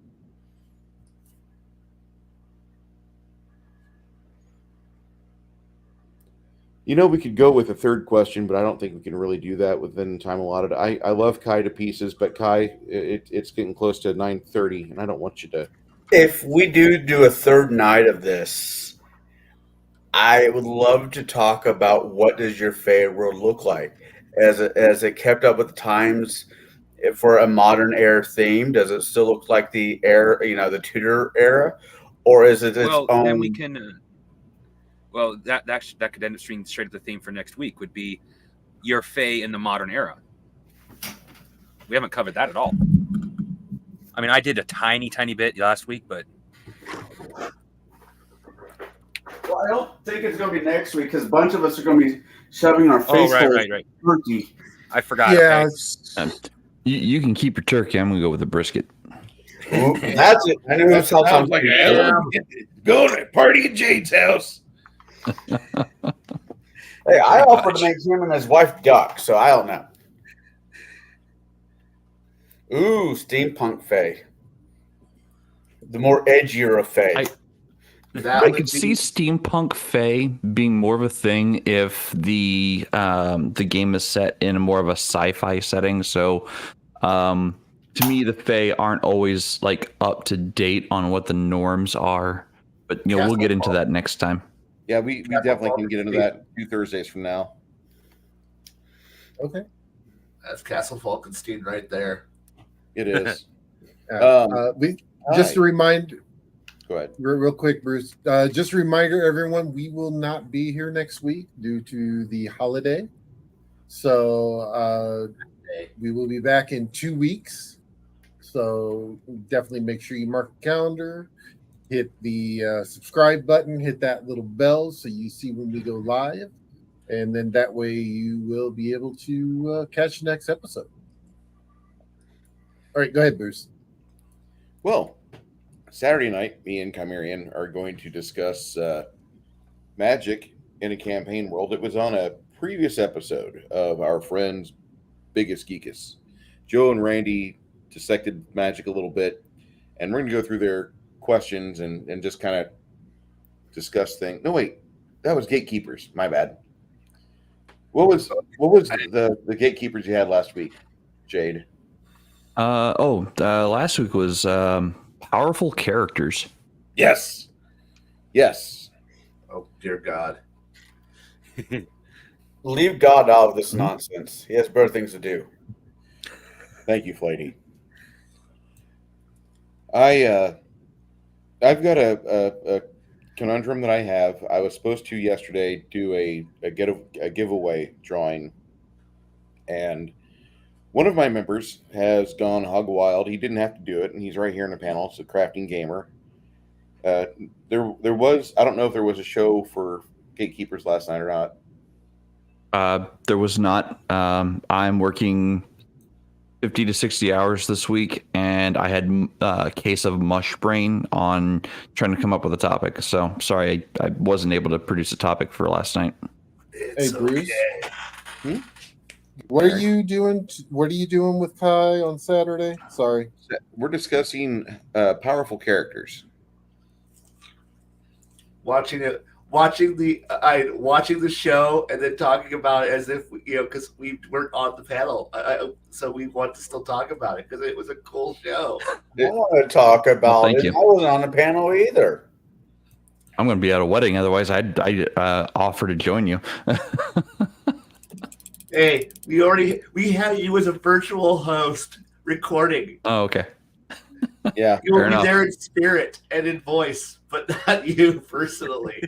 You know, we could go with a third question, but I don't think we can really do that within the time allotted. I love Kai to pieces, but Kai, it's getting close to 9:30, and I don't want you to. If we do a third night of this, I would love to talk about what does your favorite world look like as it kept up with the times for a modern era theme. Does it still look like the era, the Tudor era, or is it its Well, own? then we can. Well, that could end up streaming straight to the theme for next week. Would be your Fae in the modern era. We haven't covered that at all. I mean, I did a tiny bit last week, but Well, I don't think it's going to be next week because a bunch of us are going to be shoving our face right. turkey. I forgot. Yeah, Okay. You can keep your turkey. I'm gonna go with the brisket. Ooh, that's it. I knew it was Sounds like a hell. Go to party at Jade's house. Hey, I offered to make him and his wife duck, so I don't know. Ooh, steampunk Fae. The more edgier of Fae. I could see steampunk Fae being more of a thing if the game is set in more of a sci-fi setting. So, to me, the Fae aren't always like up to date on what the norms are. But we'll get into that next time. Yeah, we definitely can get into that 2 Thursdays from now. okay. That's Castle Falkenstein right there. It is. Just a reminder, Go ahead. real quick, Bruce. Just a reminder, everyone, we will not be here next week due to the holiday. So we will be back in 2 weeks. So definitely make sure you mark the calendar, hit the subscribe button, hit that little bell so you see when we go live. And then that way you will be able to catch the next episode. All right, go ahead, Bruce. Well, Saturday night, me and Chimerian are going to discuss magic in a campaign world. It was on a previous episode of our friends Biggest Geekus. Joe and Randy dissected magic a little bit, and we're going to go through their questions and just kind of discuss things. No, wait, that was Gatekeepers. My bad. What was the Gatekeepers you had last week, Jade? Last week was powerful characters. Yes. Oh, dear God. Leave God out of this nonsense. He has better things to do. Thank you, Flighty. I've got a conundrum that I have. I was supposed to yesterday do a giveaway drawing, and one of my members has gone hog wild. He didn't have to do it, and he's right here in the panel. It's a crafting gamer. There was, I don't know if there was a show for Gatekeepers last night or not. There was not. I'm working 50 to 60 hours this week, and I had a case of mush brain on trying to come up with a topic. So sorry, I wasn't able to produce a topic for last night. Hey, Bruce. What are you doing? What are you doing with Kai on Saturday? Sorry. We're discussing powerful characters. Watching the show and then talking about it as if because we weren't on the panel, so we want to still talk about it because it was a cool show. I want to talk about thank it. you. I wasn't on the panel either. I'm going to be at a wedding. Otherwise, I'd offer to join you. Hey, we had you as a virtual host recording. Oh, okay. Yeah. You will Fair be enough. there in spirit and in voice, but not you personally.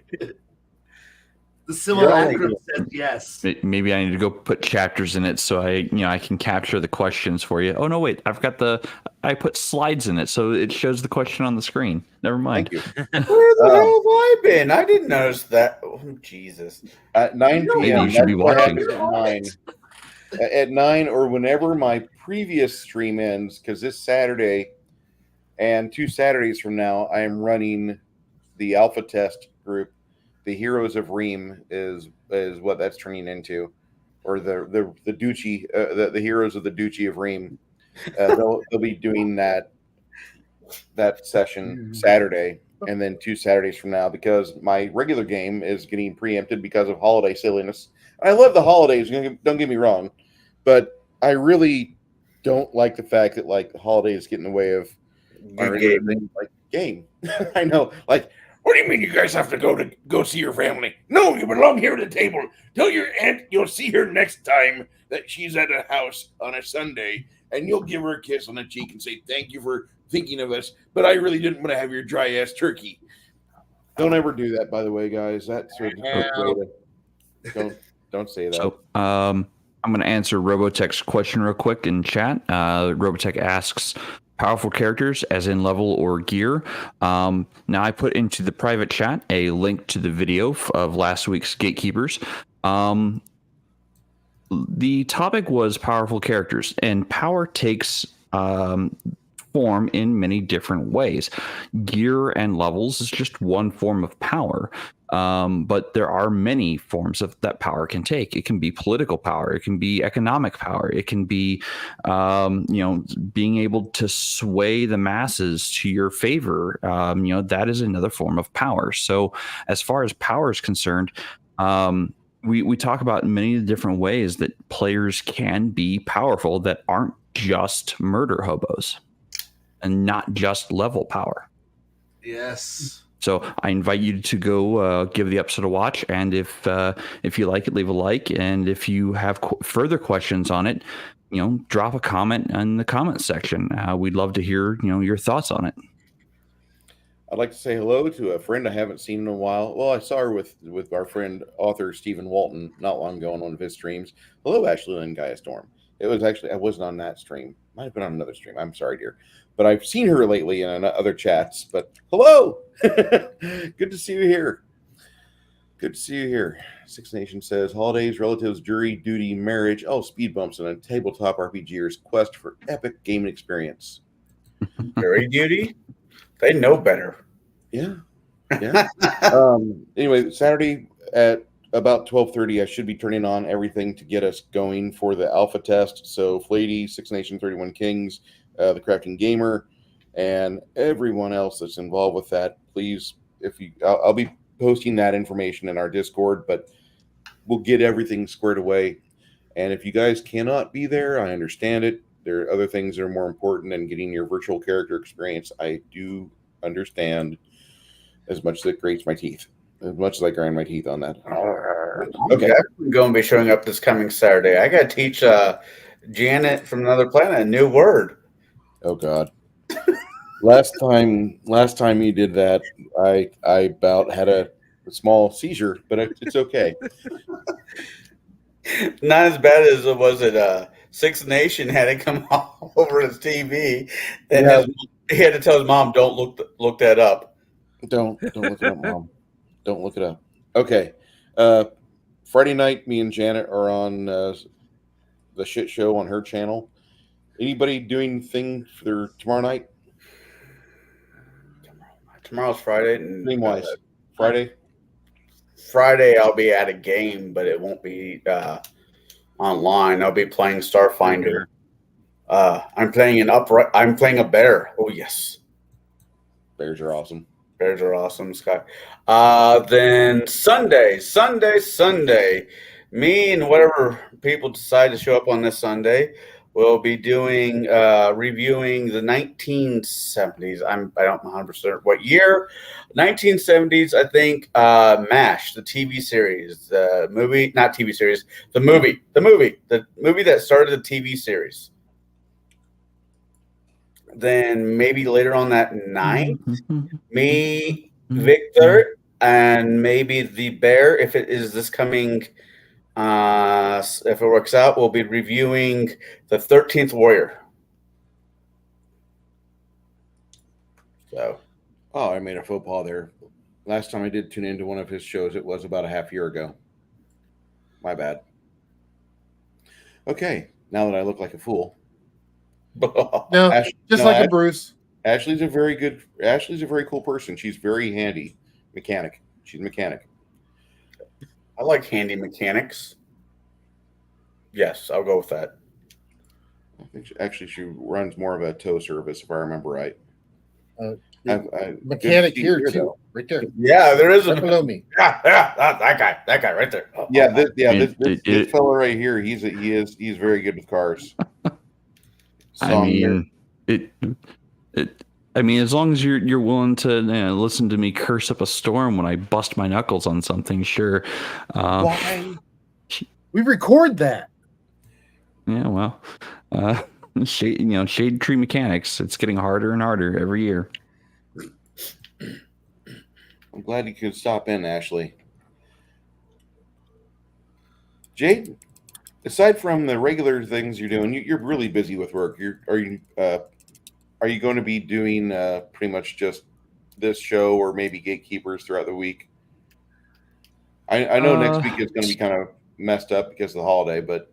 The simulacrum says yes. Maybe I need to go put chapters in it so I can capture the questions for you. Oh no, wait, I put slides in it so it shows the question on the screen. Never mind. Thank you. Where the hell have I been? I didn't notice that. Oh, Jesus. At 9 No, p.m. you should be that's what watching. happens at 9 or whenever my previous stream ends, because this Saturday and 2 Saturdays from now, I am running the alpha test group. The Heroes of Ream is what that's turning into. or the Duchy, the heroes of the Duchy of Ream. They'll be doing that session Saturday, and then 2 Saturdays from now, because my regular game is getting preempted because of holiday silliness. I love the holidays, don't get me wrong, but I really don't like the fact that like the holidays get in the way of our Good thing, like game. I know, like, what do you mean you guys have to go see your family? No, you belong here at the table. Tell your aunt you'll see her next time that she's at a house on a Sunday, and you'll give her a kiss on the cheek and say thank you for thinking of us. But I really didn't want to have your dry ass turkey. Don't ever do that, by the way, guys. That's sort of don't say that. So, I'm going to answer Robotech's question real quick in chat. Robotech asks, powerful characters, as in level or gear. Now, I put into the private chat a link to the video of last week's Gatekeepers. The topic was powerful characters, and power takes form in many different ways. Gear and levels is just one form of power. But there are many forms of that power can take. It can be political power. It can be economic power. It can be, being able to sway the masses to your favor. That is another form of power. So as far as power is concerned, we talk about many different ways that players can be powerful that aren't just murder hobos and not just level power. Yes. So I invite you to go give the episode a watch, and if you like it, leave a like, and if you have further questions on it, drop a comment in the comment section. We'd love to hear your thoughts on it. I'd like to say hello to a friend I haven't seen in a while. Well, I saw her with our friend author Stephen Walton not long ago on one of his streams. Hello, Ashley and Gaia Storm. It was actually I wasn't on that stream. Might have been on another stream. I'm sorry, dear. But I've seen her lately in other chats. But hello. Good to see you here. Good to see you here. Six Nation says, holidays, relatives, jury duty, marriage, speed bumps, and a tabletop RPGer's quest for epic gaming experience. Jury duty? They know better. Yeah. Anyway, Saturday at about 12:30, I should be turning on everything to get us going for the alpha test. So Flady, Six Nation 31 Kings, the Crafting Gamer, and everyone else that's involved with that, please, I'll be posting that information in our Discord, but we'll get everything squared away. And if you guys cannot be there, I understand it. There are other things that are more important than getting your virtual character experience. I do understand, as much as it grates my teeth, as much as I grind my teeth on that. I'm definitely going to be showing up this coming Saturday. I got to teach Janet from Another Planet a new word. Oh God! last time you did that, I about had a small seizure, but it's okay. Not as bad as it was at Six Nation had it come over his TV, and he had to tell his mom, "Don't look that up." Don't look it up, Mom. Don't look it up. Okay. Friday night, me and Janet are on the shit show on her channel. Anybody doing anything for tomorrow night? Tomorrow's Friday. Name-wise. Friday, I'll be at a game, but it won't be online. I'll be playing Starfinder. I'm playing a bear. Oh yes, Bears are awesome. Bears are awesome, Scott. Then Sunday. Me and whatever people decide to show up on this Sunday, we'll be doing reviewing the 1970s. I don't know 100% what year. 1970s, I think. MASH, the TV series, the movie, not TV series, the movie that started the TV series. Then maybe later on that night, me, Victor, and maybe the bear, if it is this coming, if it works out, we'll be reviewing the 13th Warrior. So, I made a faux pas there. Last time I did tune into one of his shows, it was about a half year ago. My bad. Okay, now that I look like a fool. A Bruce. Ashley's a very cool person. She's very handy mechanic. She's a mechanic. I like handy mechanics. Yes, I'll go with that. I think actually she runs more of a tow service, if I remember right. Mechanic good here to see too, right there, Yeah, there is a right below me. yeah, that guy right there. Yeah, this It- fella right here, he's very good with cars. I mean, it. I mean, as long as you're willing to listen to me curse up a storm when I bust my knuckles on something, sure. Why? We record that. Yeah, well, shade tree mechanics. It's getting harder and harder every year. I'm glad you could stop in, Ashley. Jade, aside from the regular things you're doing, you're really busy with work. Are you going to be doing pretty much just this show or maybe Gatekeepers throughout the week? I know next week is going to be kind of messed up because of the holiday, but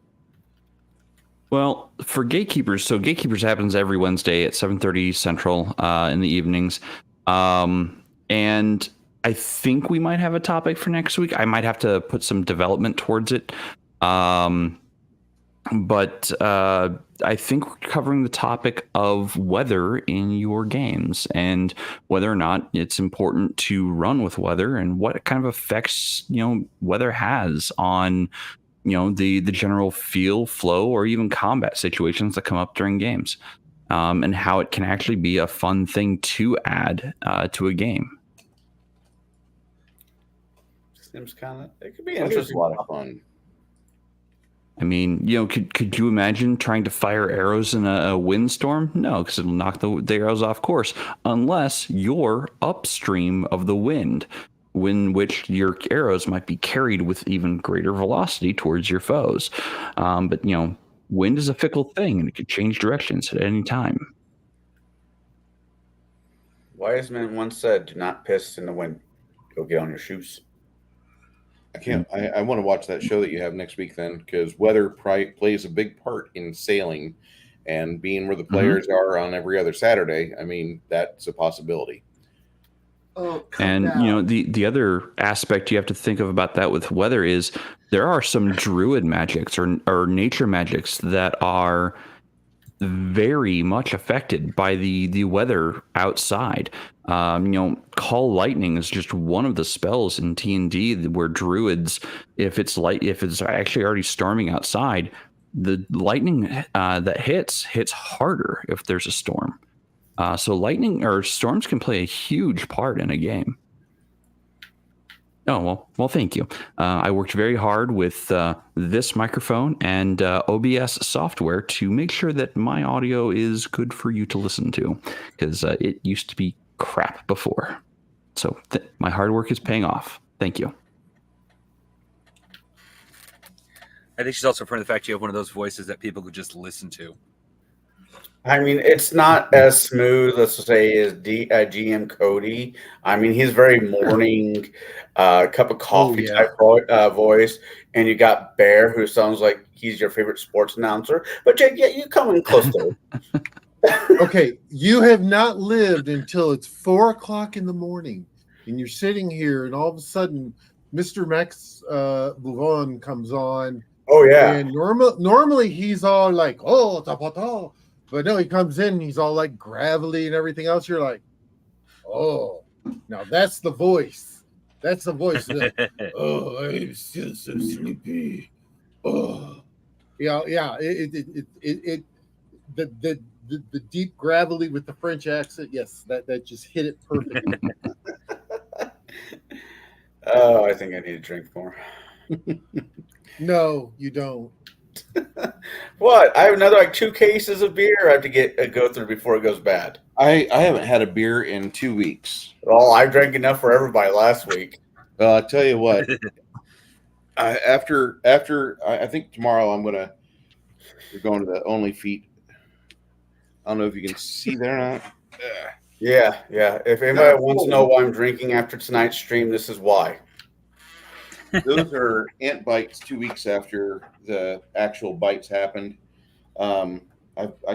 Well, for Gatekeepers, so Gatekeepers happens every Wednesday at 7:30 Central in the evenings, and I think we might have a topic for next week. I might have to put some development towards it, but I think we're covering the topic of weather in your games and whether or not it's important to run with weather and what kind of effects weather has on the general feel, flow, or even combat situations that come up during games, and how it can actually be a fun thing to add to a game. Seems it could be it's interesting. a lot of fun. I mean, could you imagine trying to fire arrows in a windstorm? No, because it'll knock the arrows off course, unless you're upstream of the wind, in which your arrows might be carried with even greater velocity towards your foes. But wind is a fickle thing, and it could change directions at any time. Wise man once said, "Do not piss in the wind. Go get on your shoes." I can't. I want to watch that show that you have next week then, because weather plays a big part in sailing, and being where the players are on every other Saturday. I mean, that's a possibility. Oh, And the other aspect you have to think of about that with weather is there are some druid magics or nature magics that are very much affected by the weather outside. Call lightning is just one of the spells in T&D where druids, if it's actually already storming outside, the lightning that hits harder if there's a storm. So lightning or storms can play a huge part in a game. Oh, well, thank you. I worked very hard with this microphone and OBS software to make sure that my audio is good for you to listen to, because it used to be crap before. So my hard work is paying off. Thank you. I think she's also referring to the fact you have one of those voices that people could just listen to. I mean, it's not as smooth, let's say, as GM Cody. I mean, he's very morning, cup of coffee type voice. And you got Bear, who sounds like he's your favorite sports announcer. But Jake, yeah, you come in close to it. Okay, you have not lived until it's 4:00 in the morning, and you're sitting here, and all of a sudden, Mr. Max Bouvon comes on. Oh, yeah. And normally he's all like, oh, tapato. But no, he comes in and he's all like gravelly and everything else. You're like, oh, now that's the voice. That's the voice. Oh, I'm still so sleepy. Oh, yeah. The deep gravelly with the French accent. Yes, that just hit it perfectly. Oh, I think I need to drink more. No, you don't. What? I have another 2 cases of beer I have to go through before it goes bad. I haven't had a beer in 2 weeks. Well, I drank enough for everybody last week. I'll tell you what. After I think tomorrow we're going to the Only Feet. I don't know if you can see there or not. Yeah. If anybody wants to know why I'm drinking after tonight's stream, this is why. Those are ant bites 2 weeks after the actual bites happened. I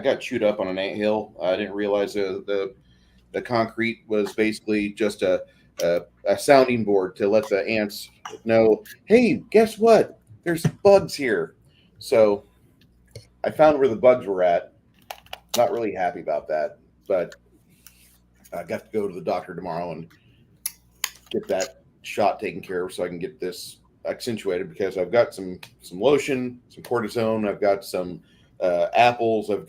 got chewed up on an anthill. I didn't realize the concrete was basically just a sounding board to let the ants know, hey, guess what? There's bugs here. So I found where the bugs were at. Not really happy about that, but I got to go to the doctor tomorrow and get that shot taken care of so I can get this accentuated, because I've got some lotion, some cortisone, I've got some apples, I've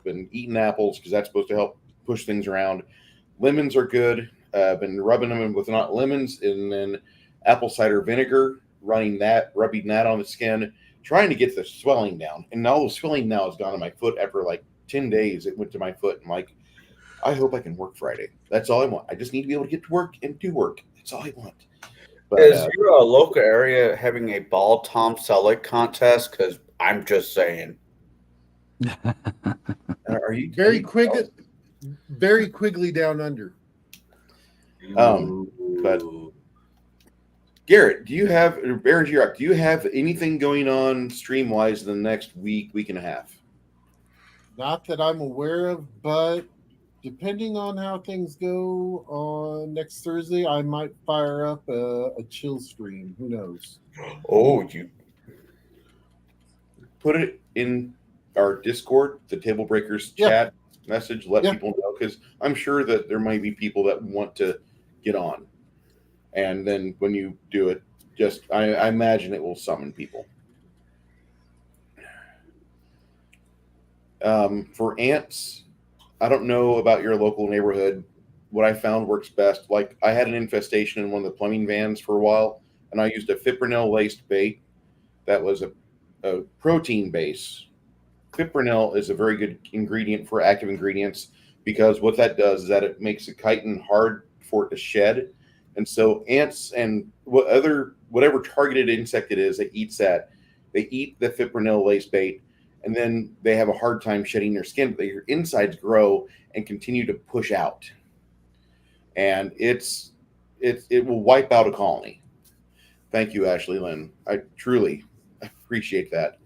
been eating apples because that's supposed to help push things around. Lemons are good. I've been rubbing them with not lemons, and then apple cider vinegar, rubbing that on the skin, trying to get the swelling down. And all the swelling now has gone to my foot after like 10 days. It went to my foot. I'm like, I hope I can work Friday. That's all I want. I just need to be able to get to work and do work. That's all I want. But, Is your local area having a ball Tom Selleck contest? Because I'm just saying. are you Very quickly down under. But Garrett, do you have anything going on stream wise in the next week and a half? Not that I'm aware of, but depending on how things go on next Thursday, I might fire up a chill stream. Who knows? Oh, you Put it in our Discord, the Tablebreakers chat message. Let people know, because I'm sure that there might be people that want to get on. And then when you do it, I imagine it will summon people. For ants, I don't know about your local neighborhood. What I found works best. Like, I had an infestation in one of the plumbing vans for a while, and I used a fipronil laced bait that was a protein base. Fipronil is a very good ingredient for active ingredients, because what that does is that it makes the chitin hard for it to shed. And so ants and whatever targeted insect it is that eats that, they eat the fipronil laced bait, and then they have a hard time shedding their skin, but their insides grow and continue to push out. And it will wipe out a colony. Thank you, Ashley Lynn. I truly appreciate that.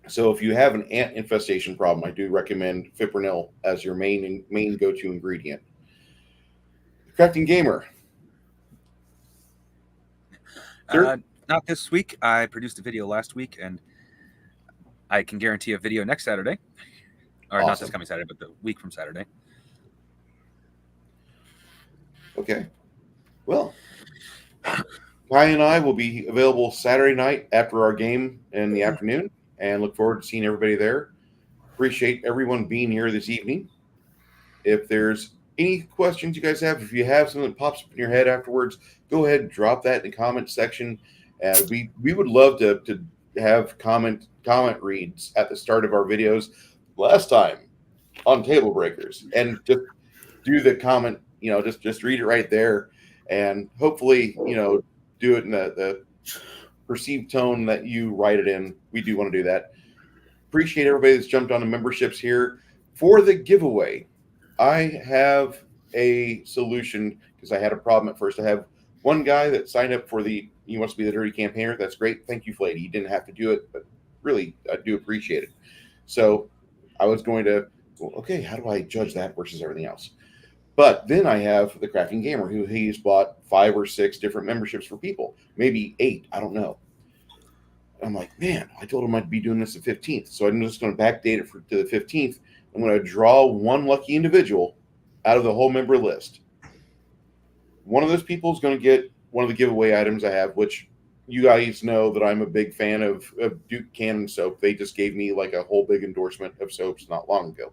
So if you have an ant infestation problem, I do recommend fipronil as your main go-to ingredient. Crafting Gamer. Not this week. I produced a video last week, and I can guarantee a video next Saturday. Or Awesome. Not this coming Saturday, but the week from Saturday. Okay. Well, Kai and I will be available Saturday night after our game in the afternoon, and look forward to seeing everybody there. Appreciate everyone being here this evening. If there's any questions you guys have, if you have something that pops up in your head afterwards, go ahead and drop that in the comment section. We would love to have comment reads at the start of our videos. Last time on Tablebreakers, and just do the comment, just read it right there, and hopefully, do it in the perceived tone that you write it in. We do want to do that. Appreciate everybody that's jumped on the memberships here. For the giveaway, I have a solution, because I had a problem at first. I have one guy that signed up for he wants to be the Dirty Campaigner. That's great. Thank you, Flady. He didn't have to do it, but really, I do appreciate it. So I was going to, okay, how do I judge that versus everything else? But then I have the Crafting Gamer, who he's bought 5 or 6 different memberships for people, maybe 8, I don't know. I'm like, man, I told him I'd be doing this the 15th, so I'm just going to backdate it to the 15th. I'm going to draw one lucky individual out of the whole member list. One of those people is going to get one of the giveaway items I have, which you guys know that I'm a big fan of Duke Cannon soap. They just gave me like a whole big endorsement of soaps not long ago.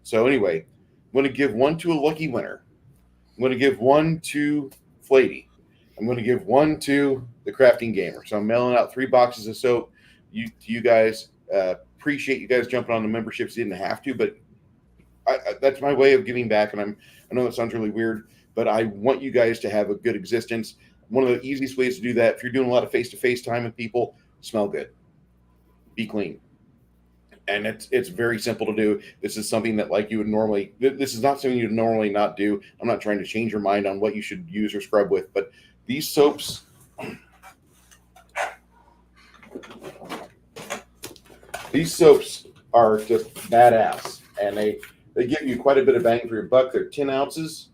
So anyway, I'm going to give one to a lucky winner. I'm going to give one to Flady. I'm going to give one to the Crafting Gamer. So I'm mailing out 3 boxes of soap. You guys, appreciate you guys jumping on the memberships. You didn't have to, but that's my way of giving back. And I know that sounds really weird, but I want you guys to have a good existence. One of the easiest ways to do that, if you're doing a lot of face-to-face time with people, smell good, be clean. And it's very simple to do. This is something that this is not something you'd normally not do. I'm not trying to change your mind on what you should use or scrub with, but these soaps, are just badass, and they give you quite a bit of bang for your buck. They're 10 ounces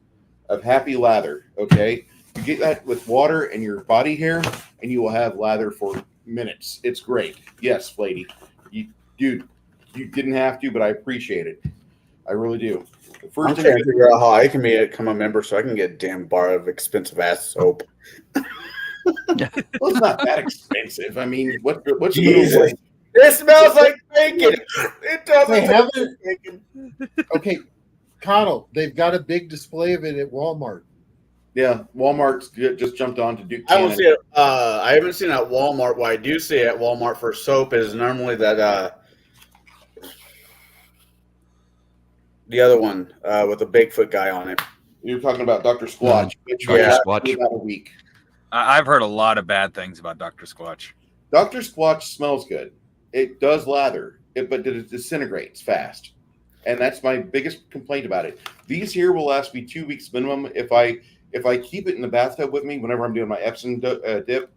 of happy lather. Okay, you get that with water and your body hair, and you will have lather for minutes. It's great. Yes, lady. Dude, you didn't have to, but I appreciate it. I really do. The I'm first trying thing to figure out how I can become a member so I can get a damn bar of expensive ass soap. well, it's not that expensive. I mean, what's the minimum Jesus. wage? It smells like bacon. It doesn't They taste haven't. like bacon. Okay, Connell, they've got a big display of it at Walmart. Yeah, Walmart's just jumped on to Duke I don't Cannon. see it. I haven't seen it at Walmart. What I do see at Walmart for soap is normally that the other one with the Bigfoot guy on it. You're talking about Dr. Squatch, which Dr. will last Squatch. you about a week. I've heard a lot of bad things about Dr. Squatch. Dr. Squatch smells good. It does lather, but it disintegrates fast. And that's my biggest complaint about it. These here will last me 2 weeks minimum. If I keep it in the bathtub with me whenever I'm doing my Epsom dip,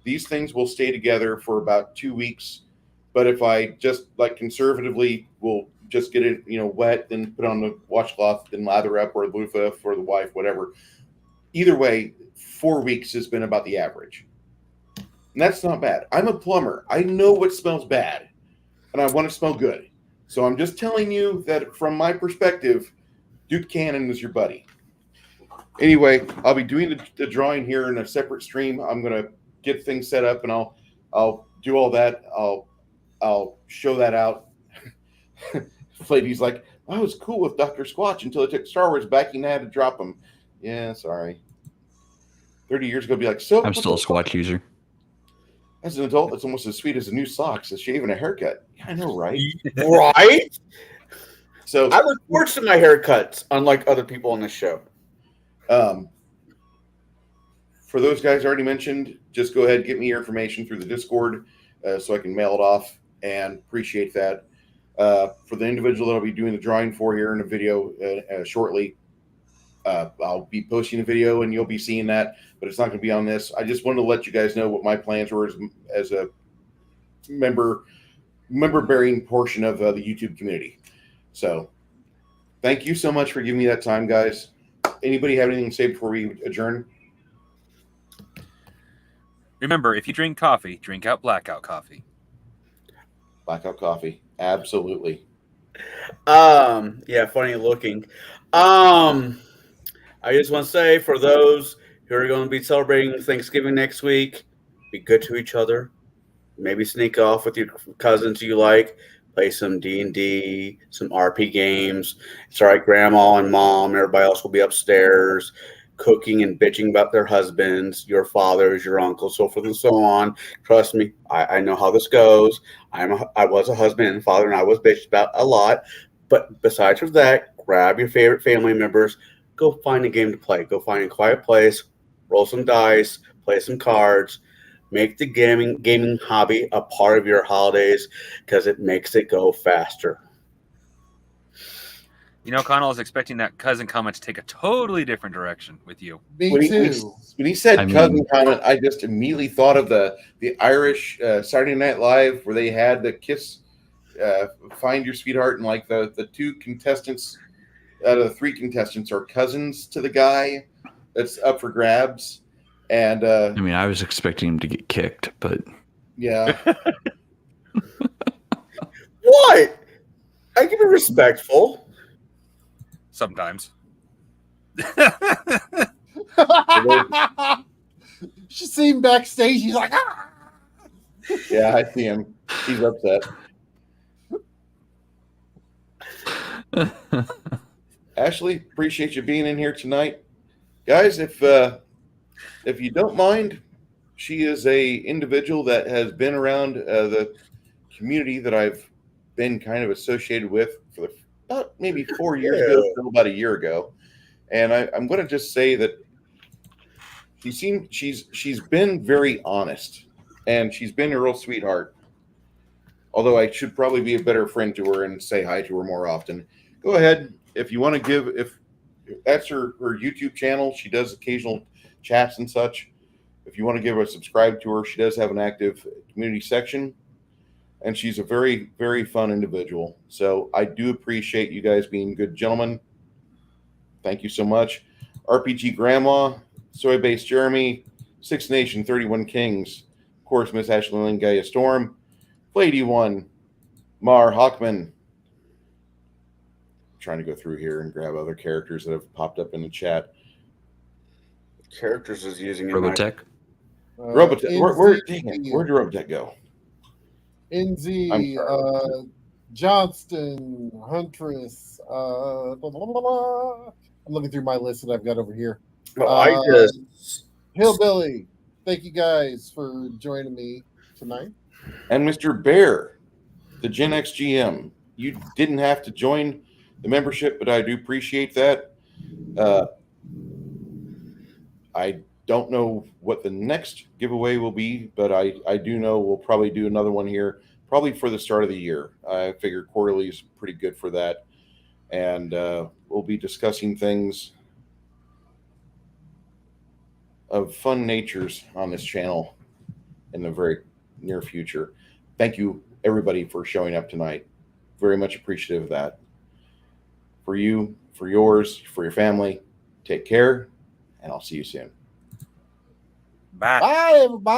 these things will stay together for about 2 weeks. But if I just like conservatively will just get it, wet, then put on the washcloth, then lather up or a loofah for the wife, whatever. Either way, 4 weeks has been about the average. And that's not bad. I'm a plumber. I know what smells bad, and I want to smell good. So I'm just telling you that from my perspective, Duke Cannon is your buddy. Anyway, I'll be doing the drawing here in a separate stream. I'm going to get things set up, and I'll do all that. I'll show that out. Flavy's like, I was cool with Dr. Squatch until it took Star Wars back and I had to drop him. Yeah, sorry. 30 years ago, be like, so I'm still a Squatch user. As an adult, it's almost as sweet as a new socks, a shave, and a haircut. Yeah, I know, right? Right? So I look forward to my haircuts, unlike other people on this show. For those guys already mentioned, just go ahead and get me your information through the Discord so I can mail it off, and appreciate that. For the individual that I'll be doing the drawing for here in a video shortly, I'll be posting a video and you'll be seeing that, but it's not going to be on this. I just wanted to let you guys know what my plans were as a member bearing portion of the YouTube community. So thank you so much for giving me that time, guys. Anybody have anything to say before we adjourn? Remember, if you drink coffee, drink out blackout coffee. Blackout coffee. Absolutely. Yeah, funny looking. I just want to say, for those who are going to be celebrating Thanksgiving next week, be good to each other. Maybe sneak off with your cousins you like. Play some D&D, some RP games. It's all right, Grandma and Mom, everybody else will be upstairs cooking and bitching about their husbands, your fathers, your uncles, so forth and so on. Trust me, I know how this goes. I was a husband and father, and I was bitched about a lot. But besides from that, grab your favorite family members, go find a game to play. Go find a quiet place, roll some dice, play some cards. Make the gaming hobby a part of your holidays because it makes it go faster. You know, Connell is expecting that cousin comment to take a totally different direction with you. Me When too. he said I mean- cousin comment, I just immediately thought of the Irish Saturday Night Live where they had the kiss, find your sweetheart, and like the two contestants out of the three contestants are cousins to the guy that's up for grabs. And I mean, I was expecting him to get kicked, but yeah, What? I can be respectful. Sometimes. She seen him backstage. He's like, ah! yeah, I see him. He's upset. Ashley, appreciate you being in here tonight, guys. If you don't mind, she is a individual that has been around the community that I've been kind of associated with for about maybe 4 years ago, till about a year ago, and I'm going to just say that she's been very honest, and she's been a real sweetheart. Although I should probably be a better friend to her and say hi to her more often. Go ahead if you want to give. If that's her YouTube channel, she does occasional chats and such. If you want to give a subscribe to her, she does have an active community section, and she's a very, very fun individual. So I do appreciate you guys being good gentlemen. Thank you so much. RPG Grandma, Soy Based Jeremy, Six Nation, 31 Kings, course, Miss Ashley Lynn, Gaia Storm, Lady One, Mar Hockman. Trying to go through here and grab other characters that have popped up in the chat. Characters is using Robotech. Robotech. Where'd your Robotech go? I'm NZ, sorry. Johnston, Huntress. Blah, blah, blah, blah. I'm looking through my list that I've got over here. Well, I just Hillbilly. Thank you guys for joining me tonight. And Mr. Bear, the Gen X GM. You didn't have to join the membership, but I do appreciate that. I don't know what the next giveaway will be, but I do know we'll probably do another one here, probably for the start of the year. I figure quarterly is pretty good for that. And we'll be discussing things of fun natures on this channel in the very near future. Thank you, everybody, for showing up tonight. Very much appreciative of that. For you, for yours, for your family, take care, and I'll see you soon. Bye. Bye, everybody.